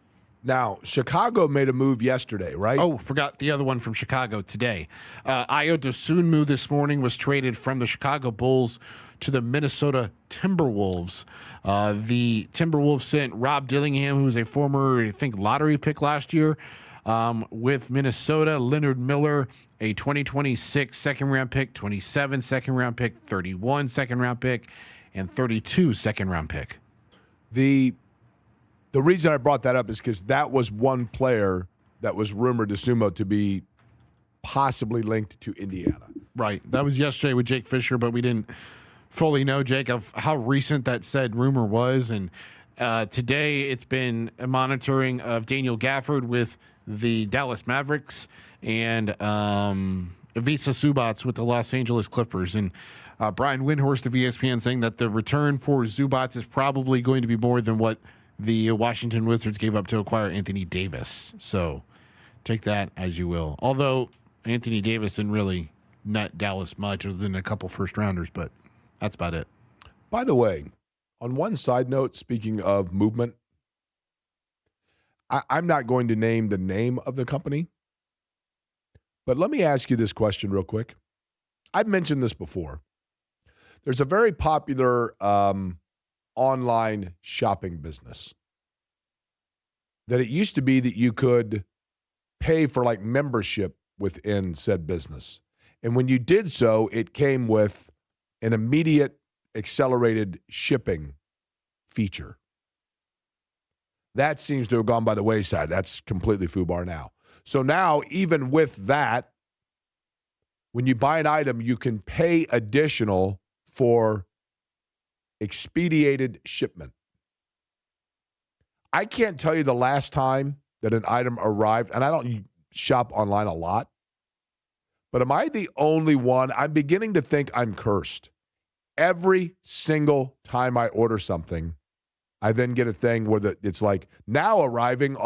Now, Chicago made a move yesterday, right? Oh, forgot the other one from Chicago today. Ayo Dosunmu this morning was traded from the Chicago Bulls to the Minnesota Timberwolves. The Timberwolves sent Rob Dillingham, who was a former, I think, lottery pick last year, with Minnesota, Leonard Miller, a 2026 second-round pick, 27 second-round pick, 31 second-round pick, and 32 second-round pick. The reason I brought that up is because that was one player that was rumored to Sumo to be possibly linked to Indiana. Right. That was yesterday with Jake Fisher, but we didn't fully know, Jake, of how recent that said rumor was. And today it's been a monitoring of Daniel Gafford with the Dallas Mavericks and Ivica Zubac with the Los Angeles Clippers. And Brian Windhorst of ESPN saying that the return for Zubac is probably going to be more than what the Washington Wizards gave up to acquire Anthony Davis. So take that as you will. Although Anthony Davis didn't really nut Dallas much other than a couple first-rounders, but that's about it. By the way, on one side note, speaking of movement, I'm not going to name the name of the company, but let me ask you this question real quick. I've mentioned this before. There's a very popular online shopping business. that it used to be that you could pay for like membership within said business. And when you did so, it came with an immediate accelerated shipping feature. That seems to have gone by the wayside. That's completely FUBAR now. So now, even with that, when you buy an item, you can pay additional for expedited shipment. I can't tell you the last time that an item arrived, and I don't shop online a lot, but am I the only one? I'm beginning to think I'm cursed. Every single time I order something, I then get a thing where it's like, now arriving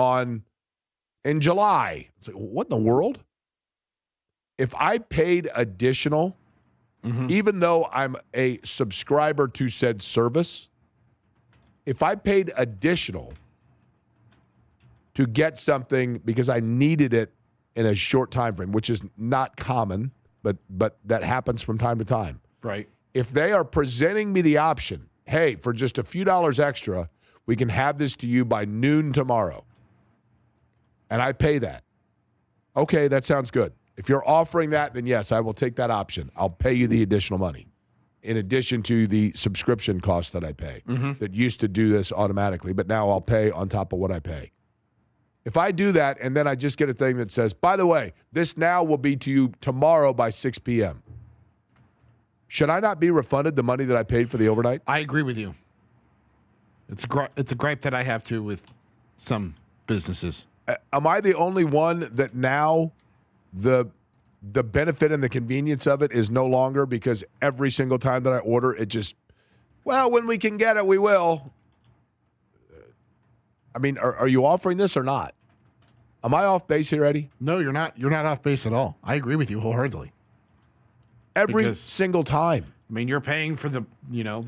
in July. It's like, what in the world? If I paid additional, even though I'm a subscriber to said service, if I paid additional to get something because I needed it in a short time frame, which is not common, but that happens from time to time. Right. If they are presenting me the option, hey, for just a few dollars extra, we can have this to you by noon tomorrow, and I pay that, okay, that sounds good. If you're offering that, then yes, I will take that option. I'll pay you the additional money in addition to the subscription costs that I pay that used to do this automatically, but now I'll pay on top of what I pay. If I do that and then I just get a thing that says, by the way, this now will be to you tomorrow by 6 p.m., should I not be refunded the money that I paid for the overnight? I agree with you. It's a gripe that I have too with some businesses. Am I the only one that now the benefit and the convenience of it is no longer because every single time that I order, it just, well, when we can get it, we will. I mean, are you offering this or not? Am I off base here, Eddie? No, you're not. You're not off base at all. I agree with you wholeheartedly. Every single time. I mean, you're paying for the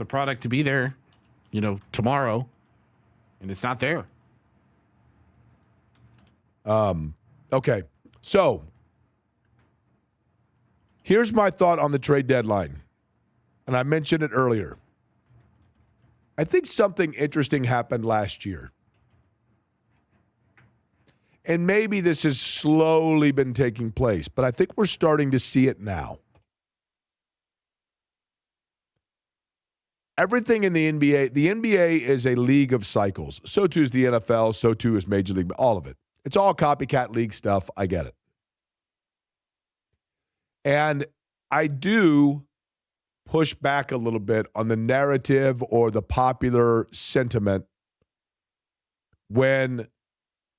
product to be there, tomorrow, and it's not there. Okay. So, here's my thought on the trade deadline. And I mentioned it earlier. I think something interesting happened last year. And maybe this has slowly been taking place, but I think we're starting to see it now. Everything in the NBA is a league of cycles. So too is the NFL, so too is Major League, all of it. It's all copycat league stuff. I get it. And I do push back a little bit on the narrative or the popular sentiment when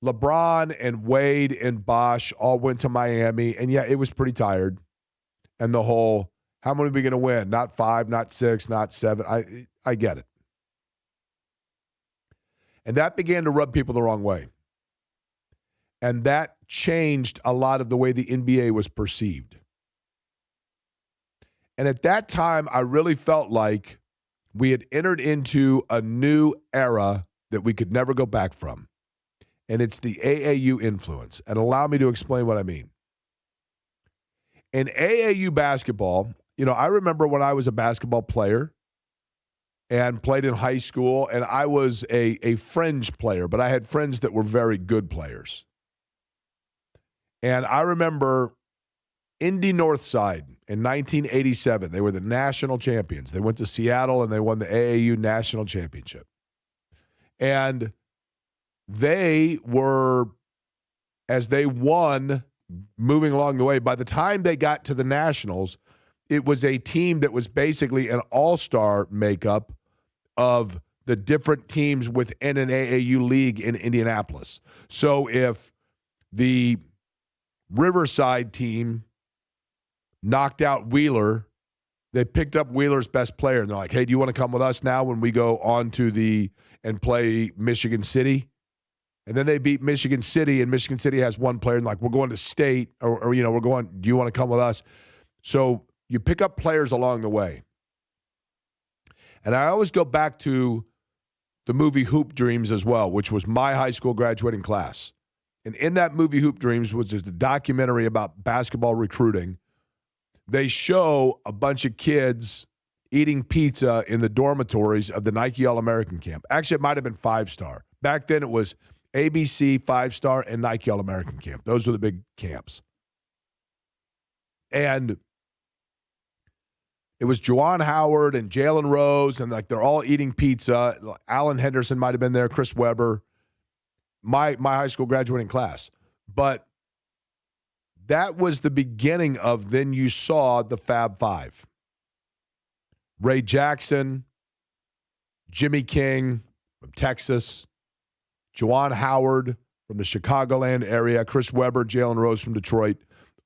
LeBron and Wade and Bosh all went to Miami, and yeah, it was pretty tired. And the whole, how many are we going to win? Not 5, not 6, not 7. I get it. And that began to rub people the wrong way. And that changed a lot of the way the NBA was perceived. And at that time, I really felt like we had entered into a new era that we could never go back from. And it's the AAU influence. And allow me to explain what I mean. In AAU basketball, I remember when I was a basketball player and played in high school, and I was a fringe player, but I had friends that were very good players. And I remember Indy Northside in 1987. They were the national champions. They went to Seattle, and they won the AAU national championship. And they were, as they won, moving along the way, by the time they got to the Nationals, it was a team that was basically an all-star makeup of the different teams within an AAU league in Indianapolis. So if the Riverside team knocked out Wheeler, they picked up Wheeler's best player, and they're like, hey, do you want to come with us now when we go on to and play Michigan City? And then they beat Michigan City, and Michigan City has one player, and like, we're going to state, or we're going, do you want to come with us? So you pick up players along the way. And I always go back to the movie Hoop Dreams as well, which was my high school graduating class. And in that movie Hoop Dreams, which is the documentary about basketball recruiting, they show a bunch of kids eating pizza in the dormitories of the Nike All-American camp. Actually, it might have been 5-star. Back then, it was ABC, 5-Star, and Nike All-American Camp. Those were the big camps. And it was Juwan Howard and Jalen Rose, and like they're all eating pizza. Alan Henderson might have been there, Chris Webber, my high school graduating class. But that was the beginning of then you saw the Fab Five. Ray Jackson, Jimmy King from Texas, Juwan Howard from the Chicagoland area, Chris Webber, Jalen Rose from Detroit,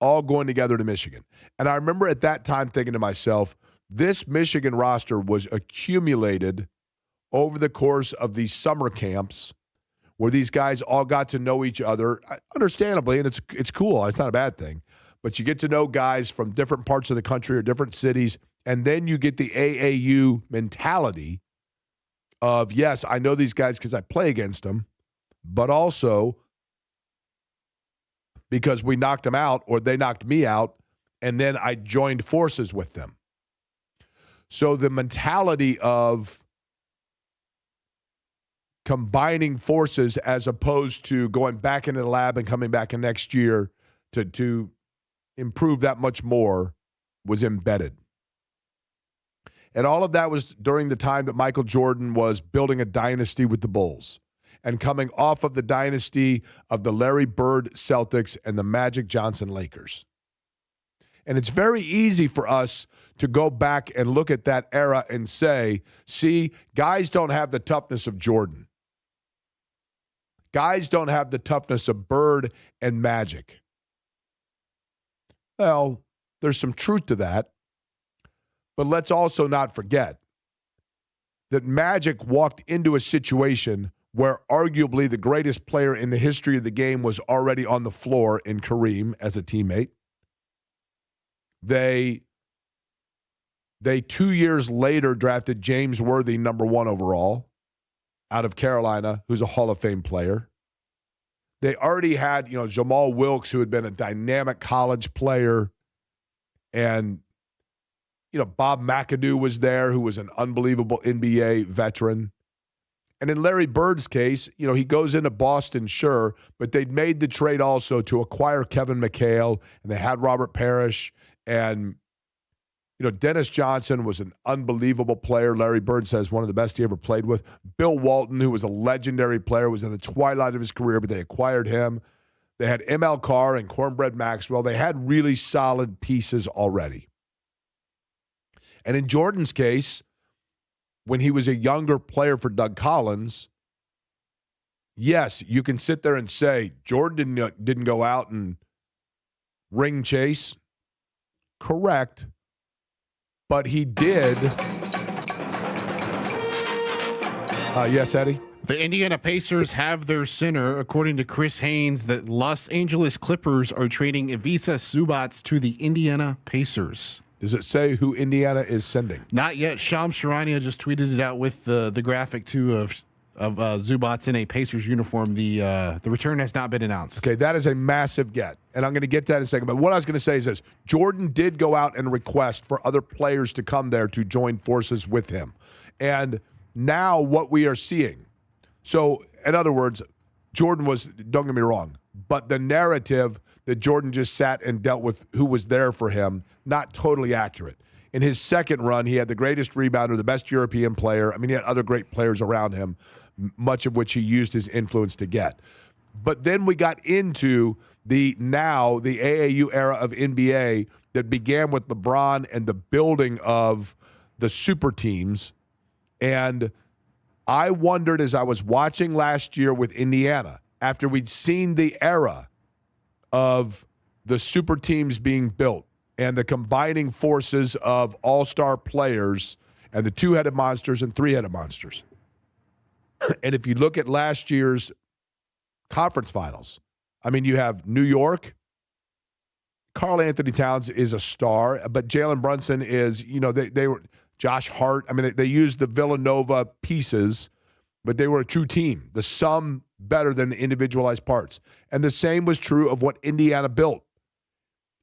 all going together to Michigan. And I remember at that time thinking to myself, this Michigan roster was accumulated over the course of these summer camps where these guys all got to know each other, understandably, and it's cool. It's not a bad thing. But you get to know guys from different parts of the country or different cities, and then you get the AAU mentality of, yes, I know these guys because I play against them, but also because we knocked them out or they knocked me out, and then I joined forces with them. So the mentality of combining forces as opposed to going back into the lab and coming back in next year to improve that much more was embedded. And all of that was during the time that Michael Jordan was building a dynasty with the Bulls and coming off of the dynasty of the Larry Bird Celtics and the Magic Johnson Lakers. And it's very easy for us to go back and look at that era and say, see, guys don't have the toughness of Jordan. Guys don't have the toughness of Bird and Magic. Well, there's some truth to that. But let's also not forget that Magic walked into a situation where arguably the greatest player in the history of the game was already on the floor in Kareem as a teammate. They 2 years later drafted James Worthy, number 1 overall, out of Carolina, who's a Hall of Fame player. They already had, Jamal Wilkes, who had been a dynamic college player, and Bob McAdoo was there, who was an unbelievable NBA veteran. And in Larry Bird's case, he goes into Boston, sure, but they'd made the trade also to acquire Kevin McHale, and they had Robert Parrish, and Dennis Johnson was an unbelievable player. Larry Bird says one of the best he ever played with. Bill Walton, who was a legendary player, was in the twilight of his career, but they acquired him. They had ML Carr and Cornbread Maxwell. They had really solid pieces already. And in Jordan's case, when he was a younger player for Doug Collins, yes, you can sit there and say Jordan didn't go out and ring chase. Correct. But he did. Yes, Eddie? The Indiana Pacers have their center. According to Chris Haynes, the Los Angeles Clippers are trading Ivica Zubac to the Indiana Pacers. Does it say who Indiana is sending? Not yet. Shams Charania just tweeted it out with the graphic, too, of Zubac in a Pacers uniform. The return has not been announced. Okay, that is a massive get. And I'm going to get to that in a second. But what I was going to say is this. Jordan did go out and request for other players to come there to join forces with him. And now what we are seeing. So, in other words, Jordan was, don't get me wrong, but the narrative that Jordan just sat and dealt with who was there for him, not totally accurate. In his second run, he had the greatest rebounder, the best European player. I mean, he had other great players around him, much of which he used his influence to get. But then we got into the AAU era of NBA that began with LeBron and the building of the super teams. And I wondered as I was watching last year with Indiana, after we'd seen the era of the super teams being built and the combining forces of all-star players and the two-headed monsters and three-headed monsters. And if you look at last year's conference finals, I mean, you have New York. Karl Anthony Towns is a star, but Jalen Brunson is, they were Josh Hart. I mean, they used the Villanova pieces, but they were a true team. The sum better than the individualized parts. And the same was true of what Indiana built.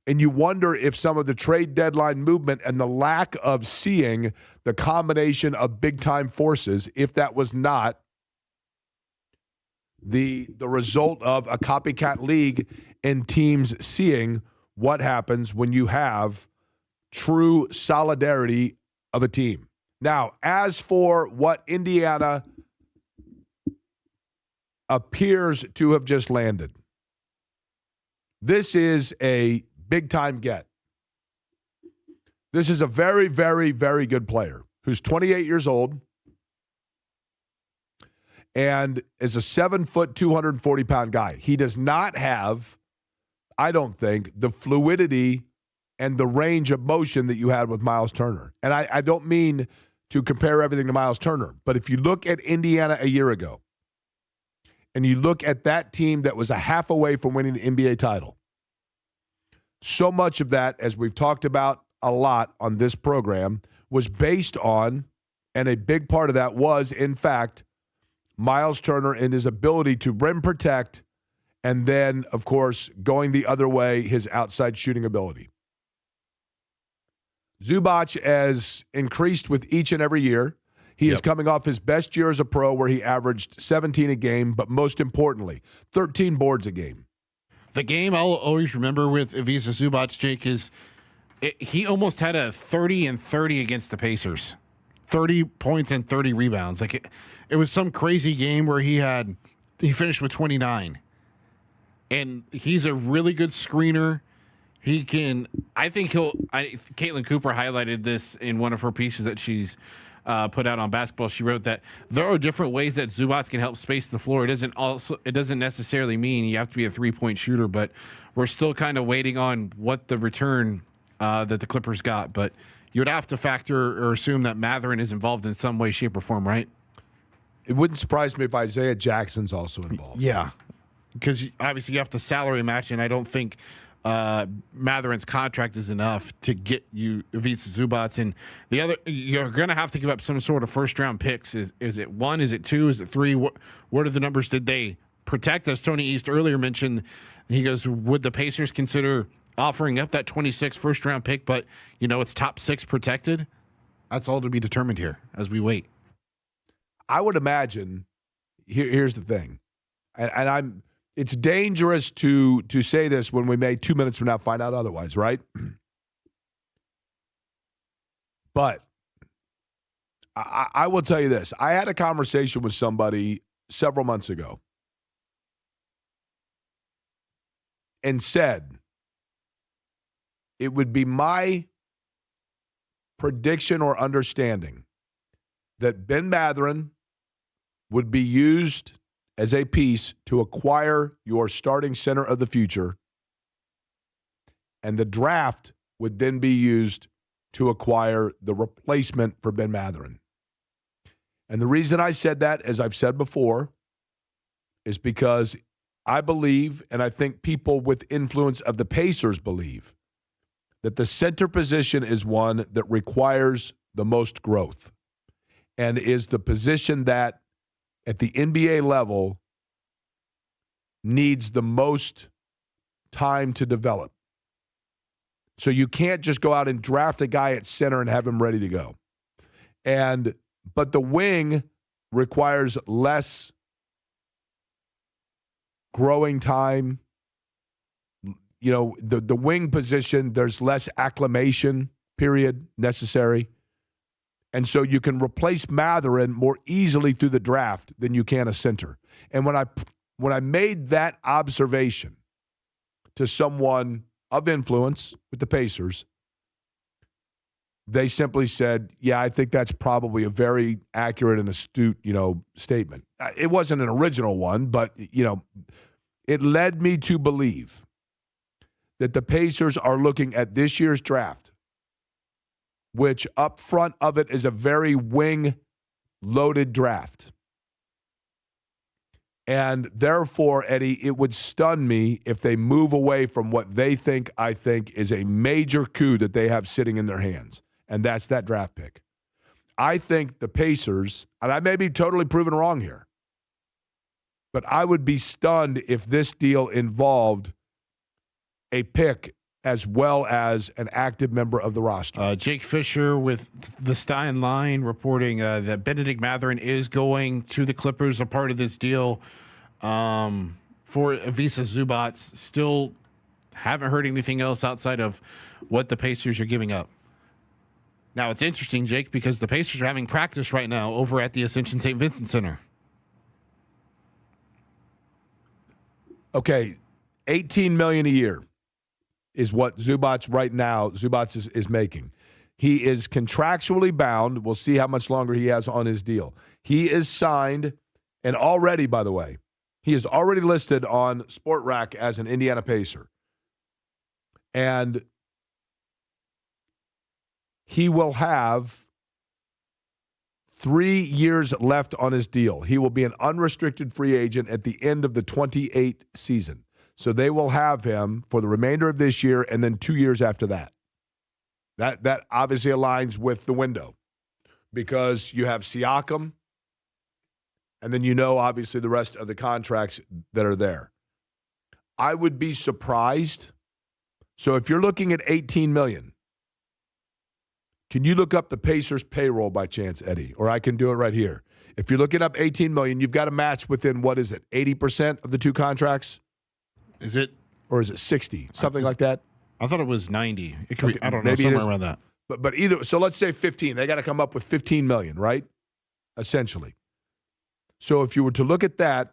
And you wonder if some of the trade deadline movement and the lack of seeing the combination of big-time forces, if that was not the result of a copycat league and teams seeing what happens when you have true solidarity of a team. Now, as for what Indiana appears to have just landed, this is a big-time get. This is a very, very, very good player who's 28 years old and is a 7-foot, 240-pound guy. He does not have, I don't think, the fluidity and the range of motion that you had with Miles Turner. And I don't mean to compare everything to Miles Turner, but if you look at Indiana a year ago and you look at that team that was a half away from winning the NBA title, so much of that, as we've talked about a lot on this program, was based on, and a big part of that was, in fact, Miles Turner and his ability to rim protect, and then, of course, going the other way, his outside shooting ability. Zubac has increased with each and every year. He is coming off his best year as a pro where he averaged 17 a game, but most importantly, 13 boards a game. The game I'll always remember with Ivica Zubac, Jake, is he almost had a 30-30 against the Pacers. 30 points and 30 rebounds. Like it was some crazy game where he finished with 29. And he's a really good screener. Caitlin Cooper highlighted this in one of her pieces that she's put out on basketball. She wrote that there are different ways that Zubac can help space the floor. It doesn't necessarily mean you have to be a 3-point shooter, but we're still kind of waiting on what the return that the Clippers got. But you would have to factor or assume that Mathurin is involved in some way, shape, or form, right? It wouldn't surprise me if Isaiah Jackson's also involved. Yeah, because obviously you have to salary match, and I don't think Mathurin's contract is enough to get you Ivica Zubac. And the other, you're going to have to give up some sort of first-round picks. Is it 1? Is it 2? Is it 3? What are the numbers? Did they protect, as Tony East earlier mentioned? He goes, would the Pacers consider offering up that 26 first-round pick, but, it's top 6 protected? That's all to be determined here as we wait. I would imagine, here's the thing, and it's dangerous to say this when we may 2 minutes from now find out otherwise, right? But I will tell you this. I had a conversation with somebody several months ago and said it would be my prediction or understanding that Ben Mathurin would be used as a piece to acquire your starting center of the future, and the draft would then be used to acquire the replacement for Ben Mathurin. And the reason I said that, as I've said before, is because I believe, and I think people with influence of the Pacers believe, that the center position is one that requires the most growth and is the position that at the NBA level needs the most time to develop. So you can't just go out and draft a guy at center and have him ready to go. But the wing requires less growing time. The wing position, there's less acclimation period necessary. And so you can replace Mathurin more easily through the draft than you can a center. And when I made that observation to someone of influence with the Pacers, they simply said, yeah, I think that's probably a very accurate and astute, statement. It wasn't an original one, but, it led me to believe that the Pacers are looking at this year's draft, which up front of it is a very wing-loaded draft. And therefore, Eddie, it would stun me if they move away from what they think, I think, is a major coup that they have sitting in their hands, and that's that draft pick. I think the Pacers, and I may be totally proven wrong here, but I would be stunned if this deal involved a pick as well as an active member of the roster. Jake Fisher with the Stein line reporting that Benedict Mathurin is going to the Clippers, a part of this deal. for Ivica Zubac. Still haven't heard anything else outside of what the Pacers are giving up. Now, it's interesting, Jake, because the Pacers are having practice right now over at the Ascension St. Vincent Center. Okay, $18 million a year is what Zubac right now is making. He is contractually bound. We'll see how much longer he has on his deal. He is signed, and already, by the way, he is already listed on Sport Rack as an Indiana Pacer. And he will have 3 years left on his deal. He will be an unrestricted free agent at the end of the 28 season. So they will have him for the remainder of this year and then 2 years after that. That obviously aligns with the window because you have Siakam and then obviously the rest of the contracts that are there. I would be surprised. So if you're looking at $18 million, can you look up the Pacers payroll by chance, Eddie? Or I can do it right here. If you're looking up $18 million, you've got to match within, 80% of the two contracts? Is it? Or is it 60? Something like that? I thought it was 90. It could Okay, be, I don't know, maybe somewhere around that. But either, so let's say 15. They got to come up with $15 million, right? Essentially. So if you were to look at that,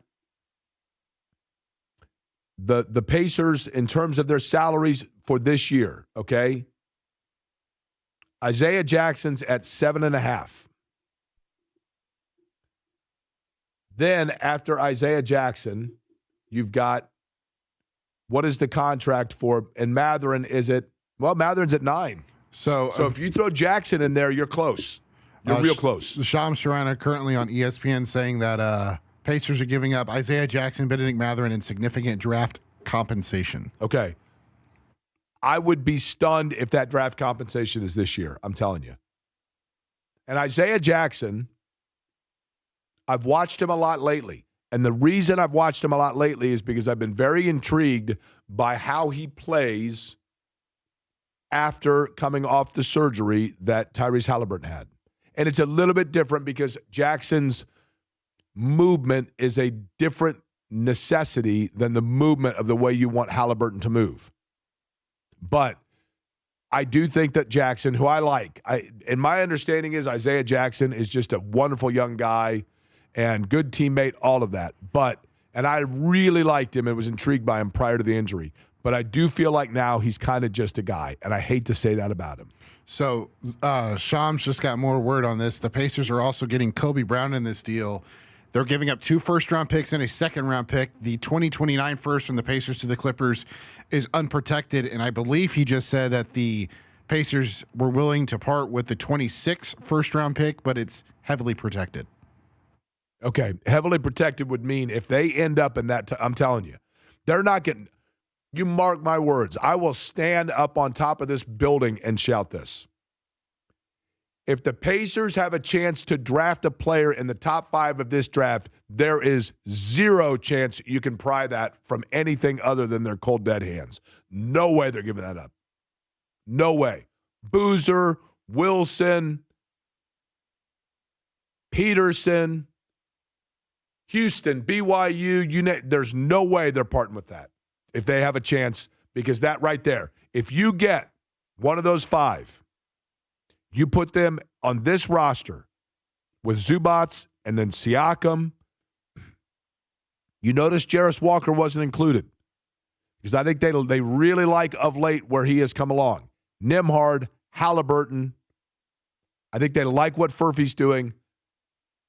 the Pacers, in terms of their salaries for this year, okay? Isaiah Jackson's at 7.5. Then after Isaiah Jackson, you've got, what is the contract for? And Matherin Matherin's at 9. So if you throw Jackson in there, you're close. You're real close. Shams Charania currently on ESPN saying that Pacers are giving up Isaiah Jackson, Benedict Matherin, and significant draft compensation. Okay. I would be stunned if that draft compensation is this year. I'm telling you. And Isaiah Jackson, I've watched him a lot lately. And the reason I've watched him a lot lately is because I've been very intrigued by how he plays after coming off the surgery that Tyrese Halliburton had. And it's a little bit different because Jackson's movement is a different necessity than the movement of the way you want Halliburton to move. But I do think that Jackson, who I like, and my understanding is Isaiah Jackson is just a wonderful young guy and good teammate, all of that. And I really liked him and was intrigued by him prior to the injury. But I do feel like now he's kind of just a guy, and I hate to say that about him. So Shams just got more word on this. The Pacers are also getting Kobe Brown in this deal. They're giving up 2 first-round picks and a second-round pick. The 2029 first from the Pacers to the Clippers is unprotected, and I believe he just said that the Pacers were willing to part with the 26 first-round pick, but it's heavily protected. Okay, heavily protected would mean if they end up in that, I'm telling you, they're not getting, you mark my words, I will stand up on top of this building and shout this. If the Pacers have a chance to draft a player in the top 5 of this draft, there is 0 chance you can pry that from anything other than their cold, dead hands. No way they're giving that up. No way. Boozer, Wilson, Peterson, Houston, BYU, there's no way they're parting with that if they have a chance, because that right there, if you get one of those 5, you put them on this roster with Zubac and then Siakam. You notice Jarris Walker wasn't included because I think they really like of late where he has come along. Nembhard, Halliburton. I think they like what Furphy's doing.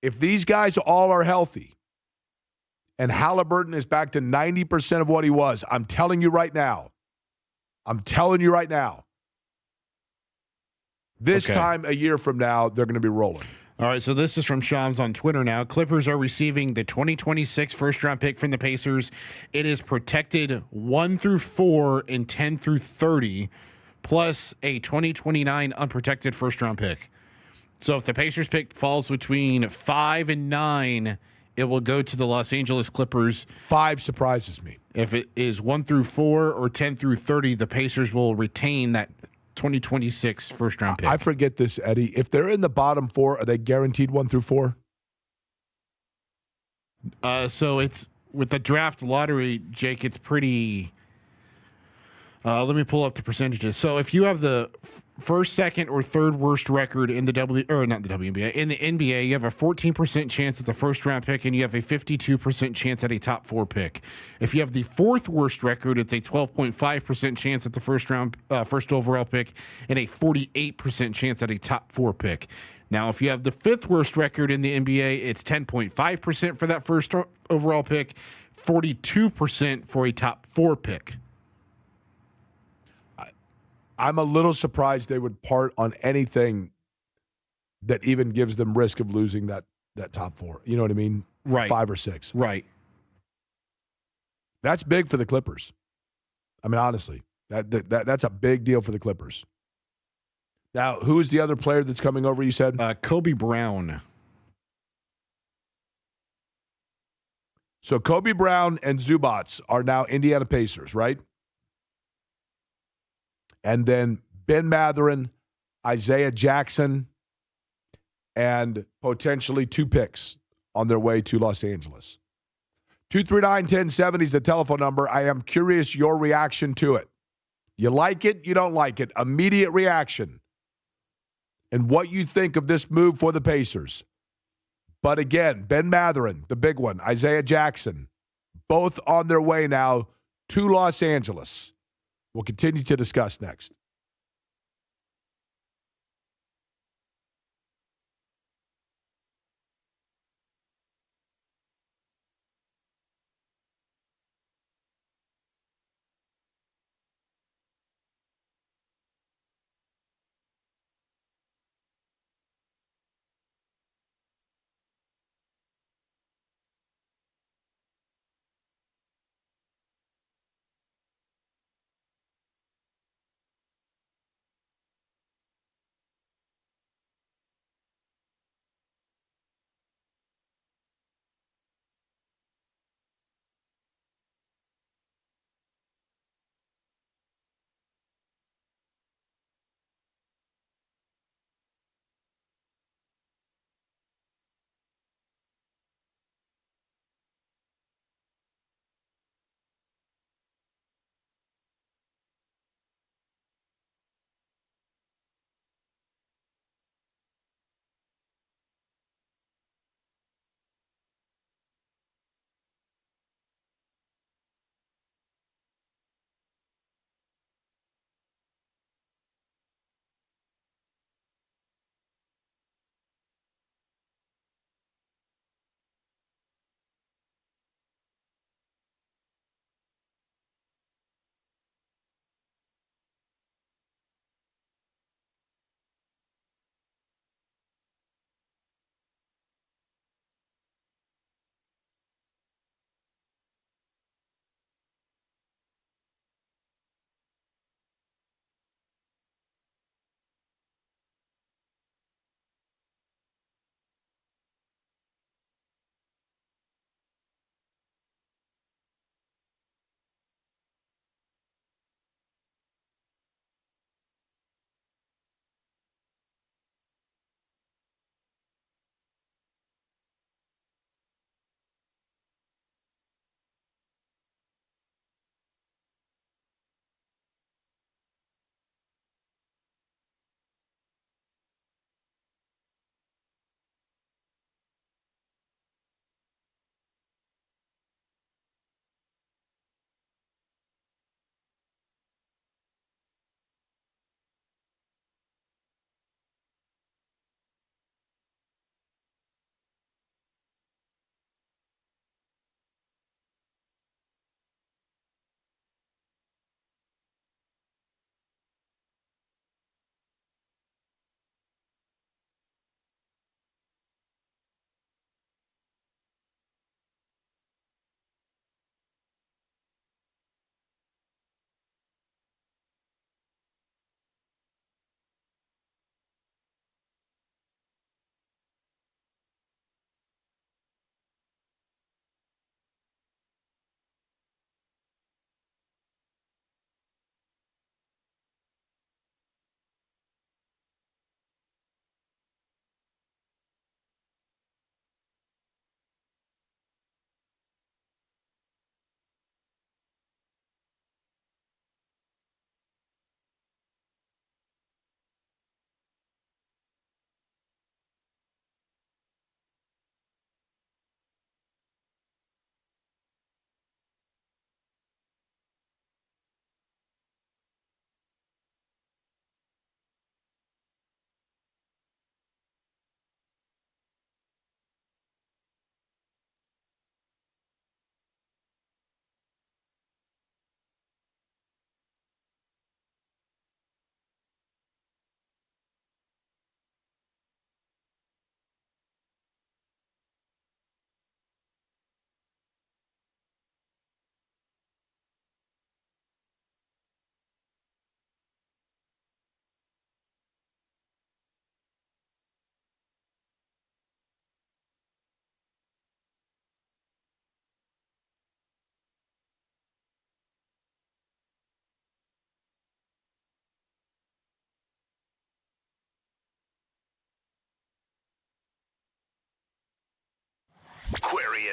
If these guys all are healthy and Halliburton is back to 90% of what he was, I'm telling you right now, this time a year from now, they're going to be rolling. All right, so this is from Shams on Twitter now. Clippers are receiving the 2026 first-round pick from the Pacers. It is protected 1 through 4 and 10 through 30, plus a 2029 unprotected first-round pick. So if the Pacers pick falls between 5 and 9, it will go to the Los Angeles Clippers. 5 surprises me. If it is 1 through 4 or 10 through 30, the Pacers will retain that 2026 first-round pick. I forget this, Eddie. If they're in the bottom 4, are they guaranteed 1 through 4? So it's with the draft lottery, Jake, it's pretty. Let me pull up the percentages. So if you have the first, second, or third worst record in the not the WNBA, in the NBA, you have a 14% chance at the first round pick, and you have a 52% chance at a top 4 pick. If you have the fourth worst record, it's a 12.5% chance at the first overall pick, and a 48% chance at a top 4 pick. Now, if you have the fifth worst record in the NBA, it's 10.5% for that first overall pick, 42% for a top 4 pick. I'm a little surprised they would part on anything that even gives them risk of losing that top 4. You know what I mean? Right. 5 or 6. Right. That's big for the Clippers. I mean, honestly, that's a big deal for the Clippers. Now, who is the other player that's coming over, you said? Kobe Brown. So Kobe Brown and Zubac are now Indiana Pacers, right? And then Ben Mathurin, Isaiah Jackson, and potentially 2 picks on their way to Los Angeles. 239-1070 is the telephone number. I am curious your reaction to it. You like it, you don't like it. Immediate reaction. And what you think of this move for the Pacers. But again, Ben Mathurin, the big one, Isaiah Jackson, both on their way now to Los Angeles. We'll continue to discuss next.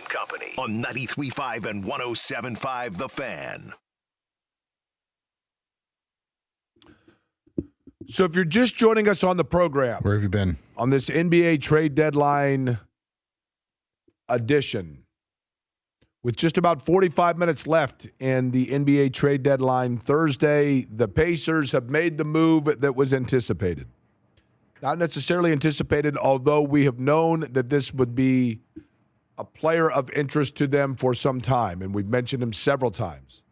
Company on 93.5 and 107.5 The Fan. So if you're just joining us on the program, Where have you been? on this NBA trade deadline edition, with just about 45 minutes left in the NBA trade deadline Thursday, the Pacers have made the move that was anticipated. Not necessarily anticipated, although we have known that this would be a player of interest to them for some time, and we've mentioned him several times.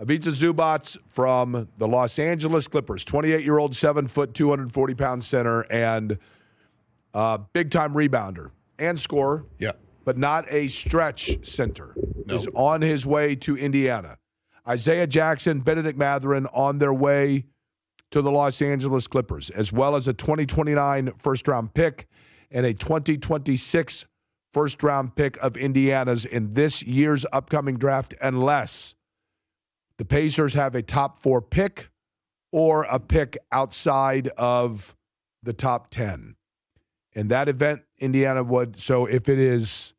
Ivica Zubac from the Los Angeles Clippers, 28-year-old, 7-foot, 240-pound center, and big-time rebounder and scorer, but not a stretch center, is on his way to Indiana. Isaiah Jackson, Benedict Mathurin on their way to the Los Angeles Clippers, as well as a 2029 first-round pick and a 2026 first-round pick of Indiana's in this year's upcoming draft, unless the Pacers have a top 4 pick or a pick outside of the top 10. In that event, Indiana would. So if it is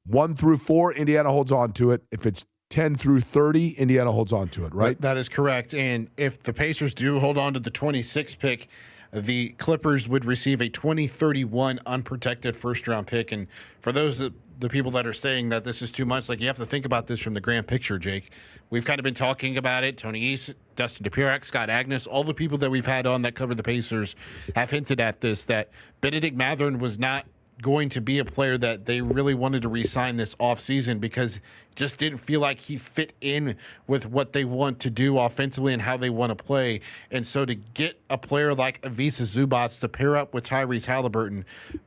1 through 4, Indiana holds on to it. If it's 10 through 30, Indiana holds on to it, right? That is correct. And if the Pacers do hold on to the 26th pick, the Clippers would receive a 2031 unprotected first-round pick. And for those the people that are saying that this is too much, like, you have to think about this from the grand picture, Jake. We've kind of been talking about it. Tony East, Dustin DePurak, Scott Agnes, all the people that we've had on that cover the Pacers have hinted at this, that Benedict Mathurin was not going to be a player that they really wanted to re-sign this offseason because it just didn't feel like he fit in with what they want to do offensively and how they want to play. And so to get a player like Ivica Zubac to pair up with Tyrese Halliburton,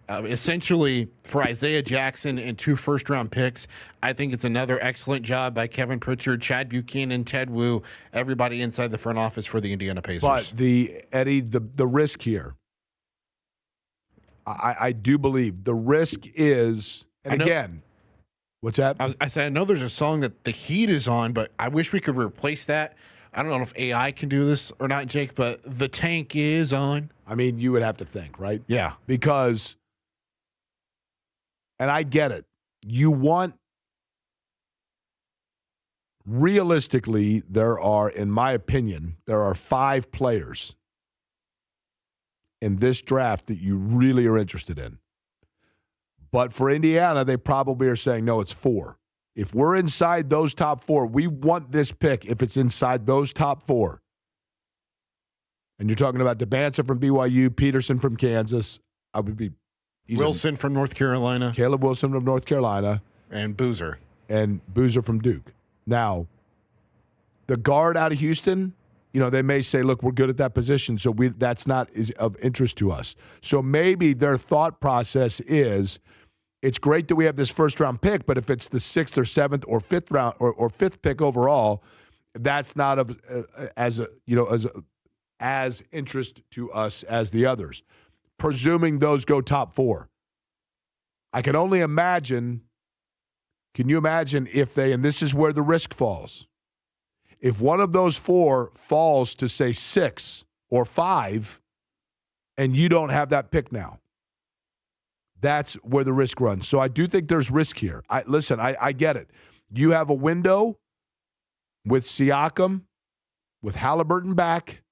essentially for Isaiah Jackson and 2 first-round picks, I think it's another excellent job by Kevin Pritchard, Chad Buchanan, Ted Wu, everybody inside the front office for the Indiana Pacers. But the risk here, I do believe the risk is, and again, what's that? I said, I know there's a song that the Heat is on, but I wish we could replace that. I don't know if AI can do this or not, Jake, but the tank is on. I mean, you would have to think, right? Yeah. Because, and I get it, you want, realistically, there are, in my opinion, there are 5 players in this draft that you really are interested in. But for Indiana, they probably are saying, no, it's 4. If we're inside those top 4, we want this pick if it's inside those top 4. And you're talking about DeBanza from BYU, Peterson from Kansas. I would be Wilson from North Carolina. Caleb Wilson from North Carolina. And Boozer. And Boozer from Duke. Now, the guard out of Houston, you know, they may say, look, we're good at that position, so that's not of interest to us. So maybe their thought process is, it's great that we have this first-round pick, but if it's the 6th or 7th or 5th round or 5th pick overall, that's not of as interest to us as the others, presuming those go top 4. I can only imagine, can you imagine if they, and this is where the risk falls, if one of those 4 falls to, say, 6 or 5, and you don't have that pick now, that's where the risk runs. So I do think there's risk here. I get it. You have a window with Siakam, with Halliburton back,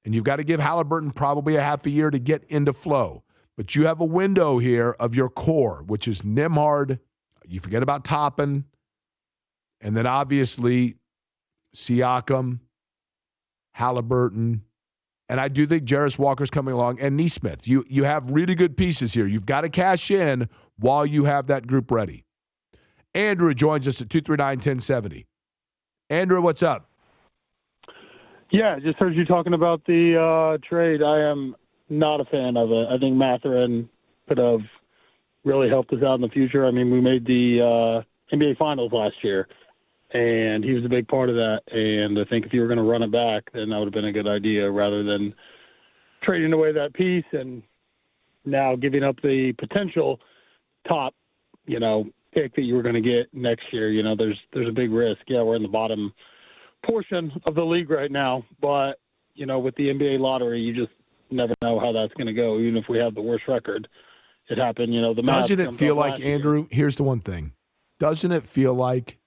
and you've got to give Halliburton probably a half a year to get into flow. But you have a window here of your core, which is Nembhard. You forget about Toppin, and then obviously Siakam, Halliburton, and I do think Jarris Walker's coming along, and Nesmith. You have really good pieces here. You've got to cash in while you have that group ready. Andrew joins us at 239-1070. Andrew, what's up? Yeah, just heard you talking about the trade. I am not a fan of it. I think Mathurin could have really helped us out in the future. I mean, we made the NBA Finals last year, and he was a big part of that. And I think if you were going to run it back, then that would have been a good idea rather than trading away that piece and now giving up the potential top, pick that you were going to get next year. There's a big risk. Yeah, we're in the bottom portion of the league right now, but, with the NBA lottery, you just never know how that's going to go, even if we have the worst record it happened. The Mavs doesn't it jumped feel up like, last year. Andrew, here's the one thing. Doesn't it feel like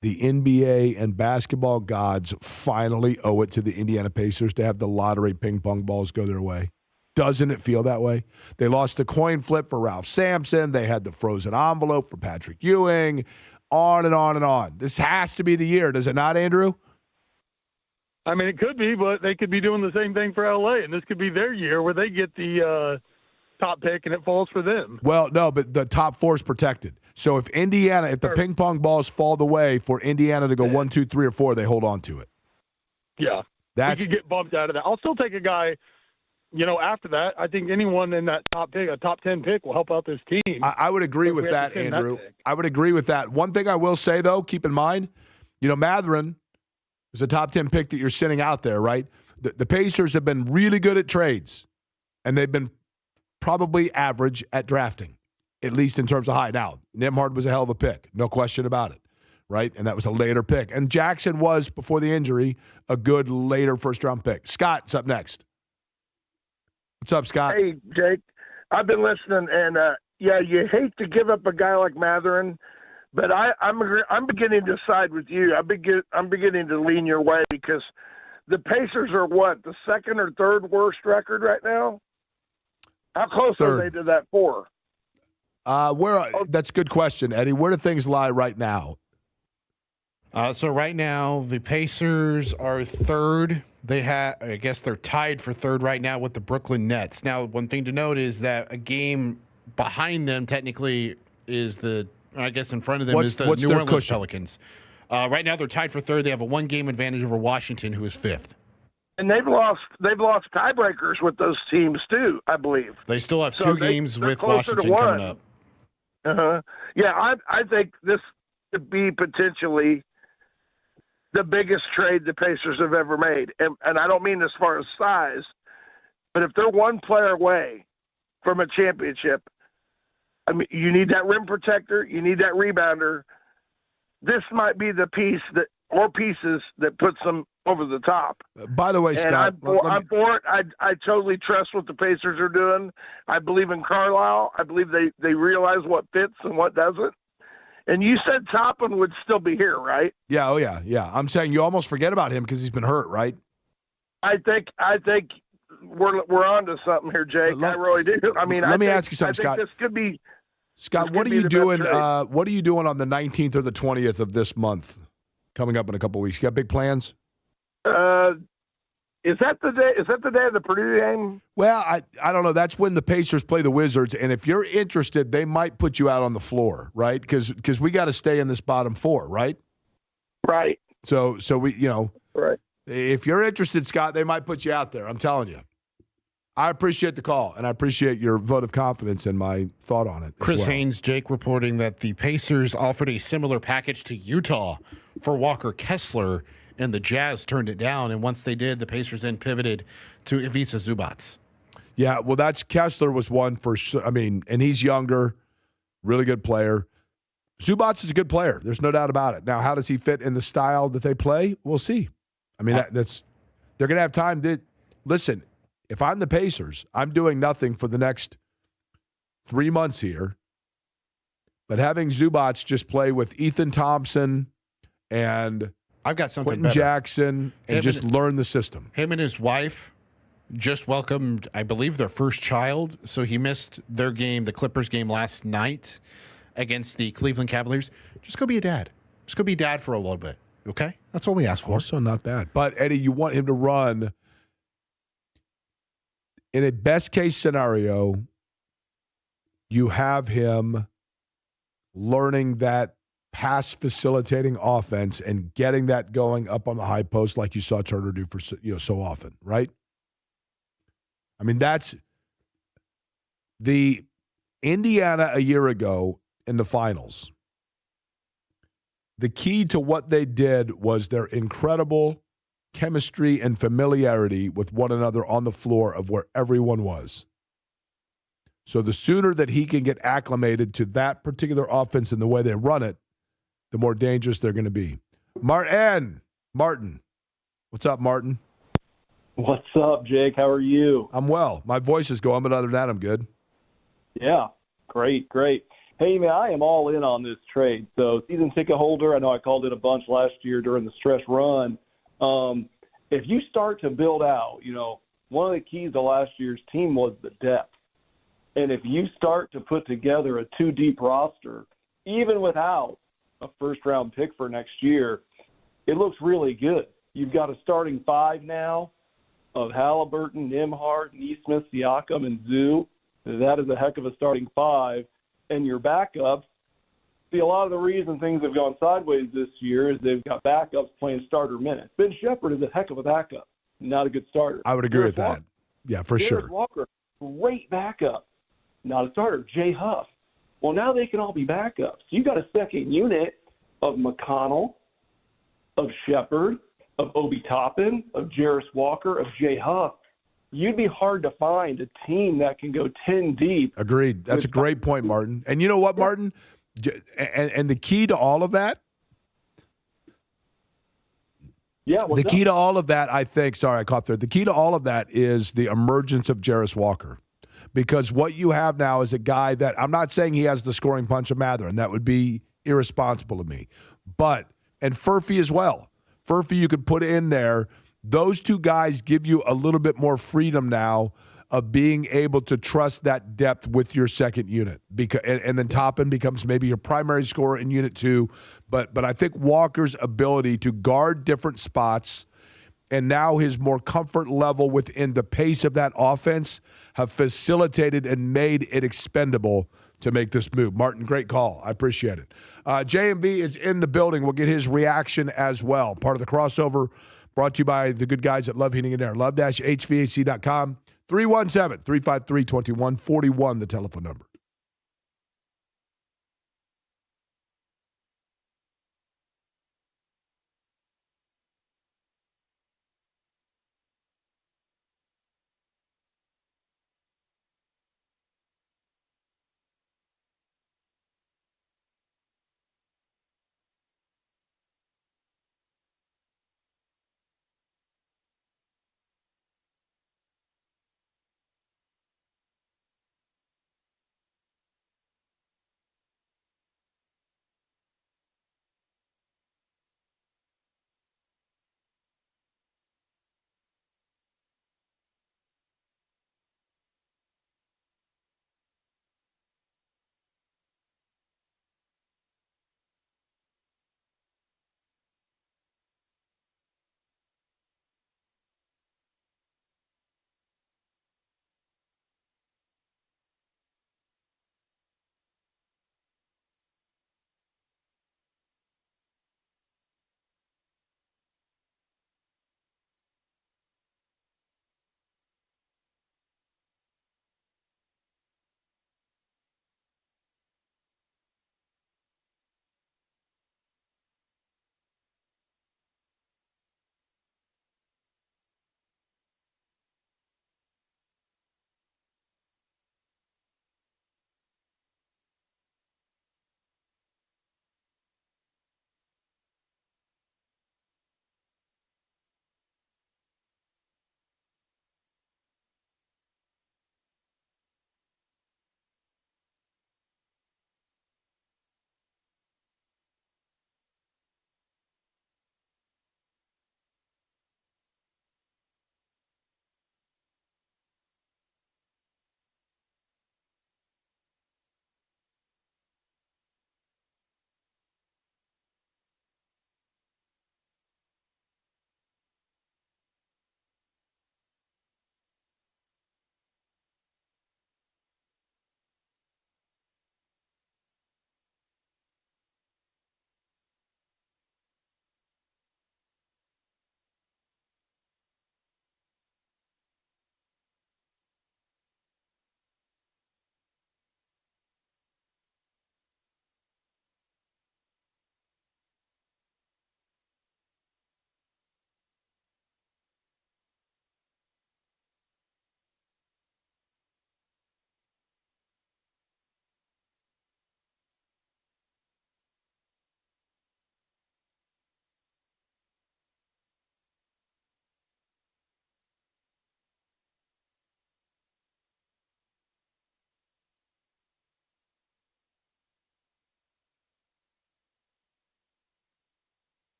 the NBA and basketball gods finally owe it to the Indiana Pacers to have the lottery ping pong balls go their way? Doesn't it feel that way? They lost the coin flip for Ralph Sampson. They had the frozen envelope for Patrick Ewing. On and on and on. This has to be the year, does it not, Andrew? I mean, it could be, but they could be doing the same thing for LA, and this could be their year where they get the top pick and it falls for them. Well, no, but the top four is protected. So if the ping pong balls fall the way for Indiana to go 1, 2, 3, or 4, they hold on to it. Yeah. That's you could get bumped out of that. I'll still take a guy, after that. I think anyone in that top pick, a top 10 pick, will help out this team. I would agree with that, Andrew. I would agree with that. One thing I will say, though, keep in mind, Mathurin is a top 10 pick that you're sitting out there, right? The Pacers have been really good at trades, and they've been probably average at drafting, at least in terms of high. Now, Nembhard was a hell of a pick, no question about it, right? And that was a later pick. And Jackson was, before the injury, a good later first-round pick. Scott's up next. What's up, Scott? Hey, Jake. I've been listening, and you hate to give up a guy like Mathurin, but I'm beginning to side with you. I'm beginning to lean your way because the Pacers are the second or third worst record right now? How close are they to that 4? That's a good question, Eddie. Where do things lie right now? So right now, the Pacers are third. I guess they're tied for third right now with the Brooklyn Nets. Now, one thing to note is that a game behind them technically is in front of them is the New Orleans cushion? Pelicans. Right now, they're tied for third. They have a 1-game advantage over Washington, who is 5th. And they've lost tiebreakers with those teams too, I believe. They still have 2 games with closer to Washington one. coming up. Uh-huh. Yeah, I think this could be potentially the biggest trade the Pacers have ever made. And I don't mean as far as size, but if they're one player away from a championship, I mean, you need that rim protector, you need that rebounder. This might be the pieces that puts them over the top. By the way, Scott, I'm for it. I totally trust what the Pacers are doing. I believe in Carlisle. I believe they realize what fits and what doesn't. And you said Toppin would still be here, right? Yeah, oh yeah. I'm saying you almost forget about him because he's been hurt, right? I think we're on to something here, Jake. I really do. I mean, let me ask you something, Scott. This could be. Scott, what are you doing? What are you doing on the 19th or the 20th of this month, coming up in a couple of weeks? You got big plans? Is that the day? Is that the day of the Purdue game? Well, I don't know. That's when the Pacers play the Wizards, and if you're interested, they might put you out on the floor, right? Because we got to stay in this bottom 4, right? Right. So we, right. If you're interested, Scott, they might put you out there. I'm telling you. I appreciate the call, and I appreciate your vote of confidence in my thought on it. Chris Haynes, Jake, reporting that the Pacers offered a similar package to Utah for Walker Kessler, and the Jazz turned it down. And once they did, the Pacers then pivoted to Ivica Zubac. Yeah, well, Kessler was one for sure. I mean, and he's younger, really good player. Zubac is a good player. There's no doubt about it. Now, how does he fit in the style that they play? We'll see. I mean, they're going to have time to listen. If I'm the Pacers, I'm doing nothing for the next 3 months here. But having Zubac just play with Ethan Thompson and I've got something Quentin better. Jackson and just learn the system. Him and his wife just welcomed, I believe, their first child. So he missed their game, the Clippers game last night against the Cleveland Cavaliers. Just go be a dad. Just go be dad for a little bit. Okay? That's all we ask for. Also not bad. But, Eddie, you want him to run in a best-case scenario, you have him learning that pass-facilitating offense and getting that going up on the high post like you saw Turner do for so often, right? I mean, that's the Indiana a year ago in the finals. The key to what they did was their incredible chemistry and familiarity with one another on the floor of where everyone was. So the sooner that he can get acclimated to that particular offense and the way they run it, the more dangerous they're going to be. Martin. What's up, Martin? What's up, Jake? How are you? I'm well. My voice is going, but other than that, I'm good. Yeah, great, great. Hey, man, I am all in on this trade. So, season ticket holder, I know I called it a bunch last year during the stretch run. If you start to build out, one of the keys to last year's team was the depth. And if you start to put together a two-deep roster, even without a first-round pick for next year, it looks really good. You've got a starting five now of Halliburton, Nimhart, Neesmith, Siakam, and Zoo. That is a heck of a starting five. And your backups, see, a lot of the reason things have gone sideways this year is they've got backups playing starter minutes. Ben Shepherd is a heck of a backup, not a good starter. I would agree with that. Yeah, for sure. Walker, great backup, not a starter. Jay Huff. Well, now they can all be backups. You got a second unit of McConnell, of Shepherd, of Obi Toppin, of Jarris Walker, of Jay Huff. You'd be hard to find a team that can go 10 deep. Agreed. That's a great point, Martin. And you know what, Martin? And the key to all of that? Yeah. The key to all of that, I think, sorry, I caught there. The key to all of that is the emergence of Jarris Walker. Because what you have now is a guy that, I'm not saying he has the scoring punch of Mather, and that would be irresponsible of me. And Furphy as well. Furphy you could put in there. Those two guys give you a little bit more freedom now of being able to trust that depth with your second unit. And then Toppin becomes maybe your primary scorer in unit two. But I think Walker's ability to guard different spots and now his more comfort level within the pace of that offense have facilitated and made it expendable to make this move. Martin, great call. I appreciate it. JMV is in the building. We'll get his reaction as well. Part of the crossover brought to you by the good guys at Love Heating and Air. Love-HVAC.com. 317-353-2141, the telephone number.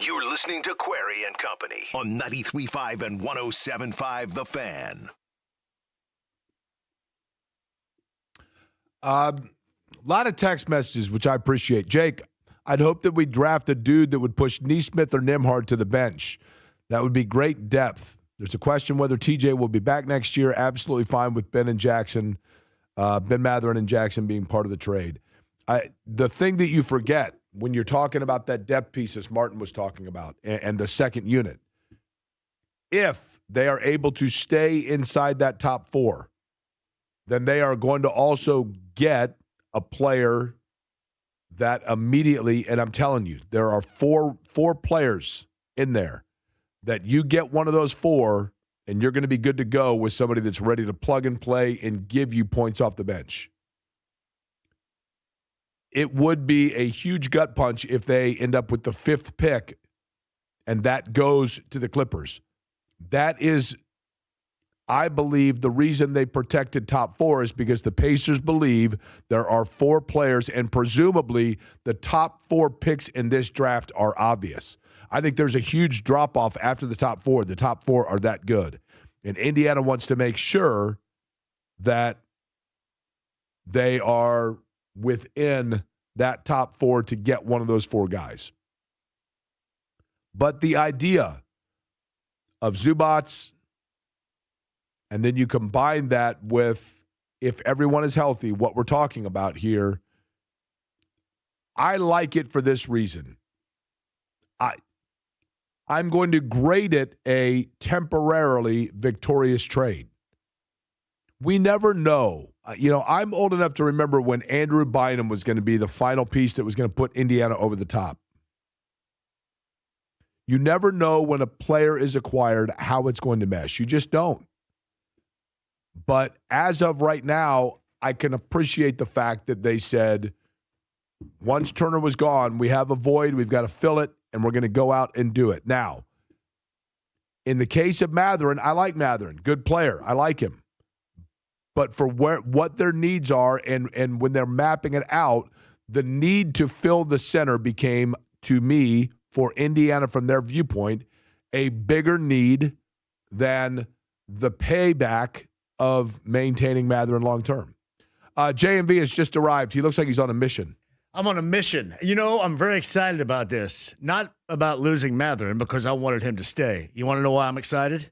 You're listening to Query and Company on 93.5 and 107.5 The Fan. A lot of text messages, which I appreciate. Jake, I'd hope that we draft a dude that would push Neesmith or Nembhard to the bench. That would be great depth. There's a question whether TJ will be back next year. Absolutely fine with Ben and Jackson, Ben Matherin and Jackson being part of the trade. The thing that you forget when you're talking about that depth piece, as Martin was talking about, and the second unit, if they are able to stay inside that top four, then they are going to also get a player that immediately, and I'm telling you, there are four players in there that you get one of those four, and you're going to be good to go with somebody that's ready to plug and play and give you points off the bench. It would be a huge gut punch if they end up with the 5th pick and that goes to the Clippers. That is, I believe, the reason they protected top 4 is because the Pacers believe there are 4 players, and presumably the top 4 picks in this draft are obvious. I think there's a huge drop-off after the top 4. The top 4 are that good. And Indiana wants to make sure that they are within that top 4 to get one of those 4 guys. But the idea of Zubac, and then you combine that with, if everyone is healthy, what we're talking about here, I like it for this reason. I'm going to grade it a temporarily victorious trade. We never know. I'm old enough to remember when Andrew Bynum was going to be the final piece that was going to put Indiana over the top. You never know when a player is acquired how it's going to mesh. You just don't. But as of right now, I can appreciate the fact that they said, once Turner was gone, we have a void, we've got to fill it, and we're going to go out and do it. Now, in the case of Matherin, I like Matherin. Good player. I like him. But for what their needs are, and when they're mapping it out, the need to fill the center became, to me, for Indiana from their viewpoint, a bigger need than the payback of maintaining Matherin long term. JMV has just arrived. He looks like he's on a mission. I'm on a mission. I'm very excited about this. Not about losing Matherin, because I wanted him to stay. You want to know why I'm excited?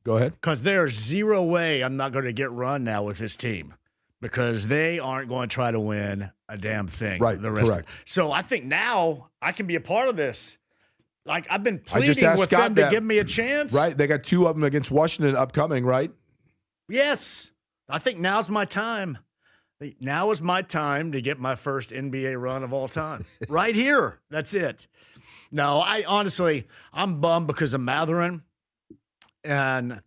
Go ahead. Because there's zero way I'm not going to get run now with this team, because they aren't going to try to win a damn thing. Right, correct. So I think now I can be a part of this. Like, I've been pleading with them to give me a chance. Right. They got 2 of them against Washington upcoming, right? Yes. I think now's my time. Now is my time to get my first NBA run of all time. Right here. That's it. No, I'm bummed because of Matherin. And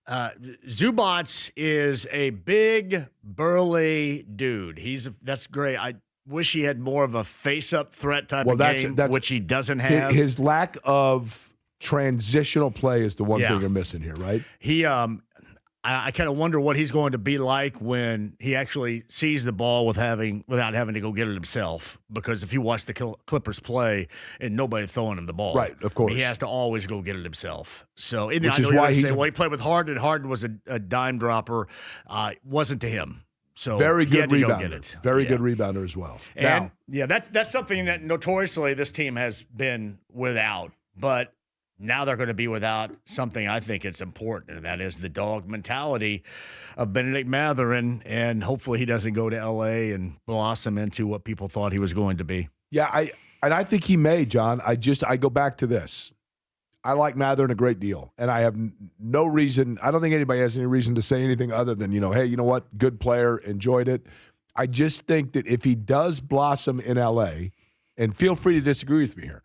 Zubac is a big, burly dude. That's great. I wish he had more of a face-up threat type of game, which he doesn't have. His lack of transitional play is the one thing you're missing here, right? I kind of wonder what he's going to be like when he actually sees the ball without having to go get it himself. Because if you watch the Clippers play and nobody throwing him the ball, right? Of course, he has to always go get it himself. So, which is why he played with Harden. Harden was a dime dropper. Wasn't to him. So very good rebounder. Get it. Very good rebounder as well. And that's something that notoriously this team has been without, but now they're going to be without something I think it's important, and that is the dog mentality of Benedict Matherin, and hopefully he doesn't go to L.A. and blossom into what people thought he was going to be. Yeah, I think he may, John. I go back to this. I like Matherin a great deal, and I have no reason. I don't think anybody has any reason to say anything other than, hey, you know what? Good player, enjoyed it. I just think that if he does blossom in L.A., and feel free to disagree with me here,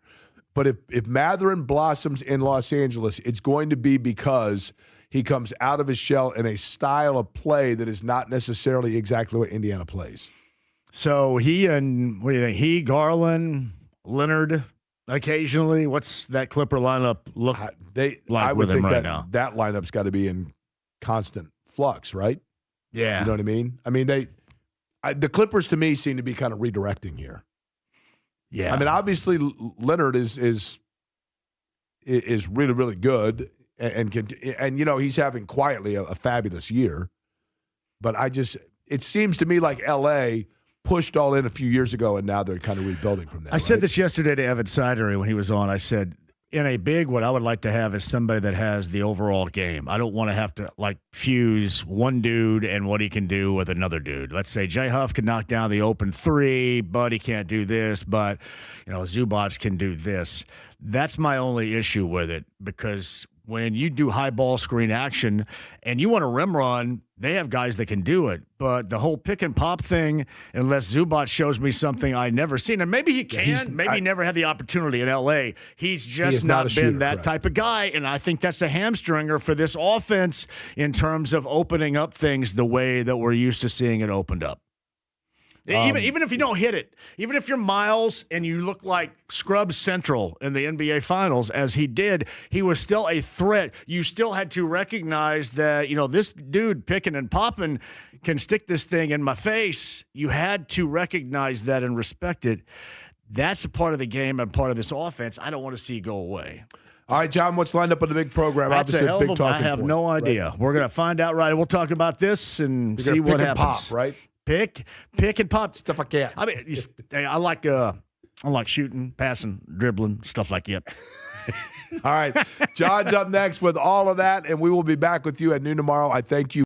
but if Matherin blossoms in Los Angeles, it's going to be because he comes out of his shell in a style of play that is not necessarily exactly what Indiana plays. So what do you think? He, Garland, Leonard, occasionally. What's that Clipper lineup look like I would with think him right that now? That lineup's got to be in constant flux, right? Yeah. You know what I mean? I mean, the Clippers to me seem to be kind of redirecting here. Yeah. I mean, obviously Leonard is really, really good and he's having quietly a fabulous year. But it seems to me like L.A. pushed all in a few years ago, and now they're kind of rebuilding from that. I said this yesterday to Evan Sidery when he was on. I said, in a big, what I would like to have is somebody that has the overall game. I don't want to have to fuse one dude and what he can do with another dude. Let's say Jay Huff can knock down the open three, but he can't do this. But Zubac can do this. That's my only issue with it, because when you do high ball screen action and you want a rim run, they have guys that can do it. But the whole pick and pop thing, unless Zubac shows me something I've never seen, and maybe he can, he never had the opportunity in L.A. He's just not been that type of guy, and I think that's a hamstringer for this offense in terms of opening up things the way that we're used to seeing it opened up. Even if you don't hit it, even if you're Miles and you look like Scrub Central in the NBA Finals, as he did, he was still a threat. You still had to recognize that, this dude picking and popping can stick this thing in my face. You had to recognize that and respect it. That's a part of the game and part of this offense I don't want to see go away. All right, John, what's lined up in the big program? That's obviously a big talking I have point. no idea. Right. We're going to find out right. We'll talk about this and see what happens. Pop, right? Pick and pop. Stuff like that. I mean, I like shooting, passing, dribbling, stuff like that. All right. John's up next with all of that, and we will be back with you at noon tomorrow. I thank you.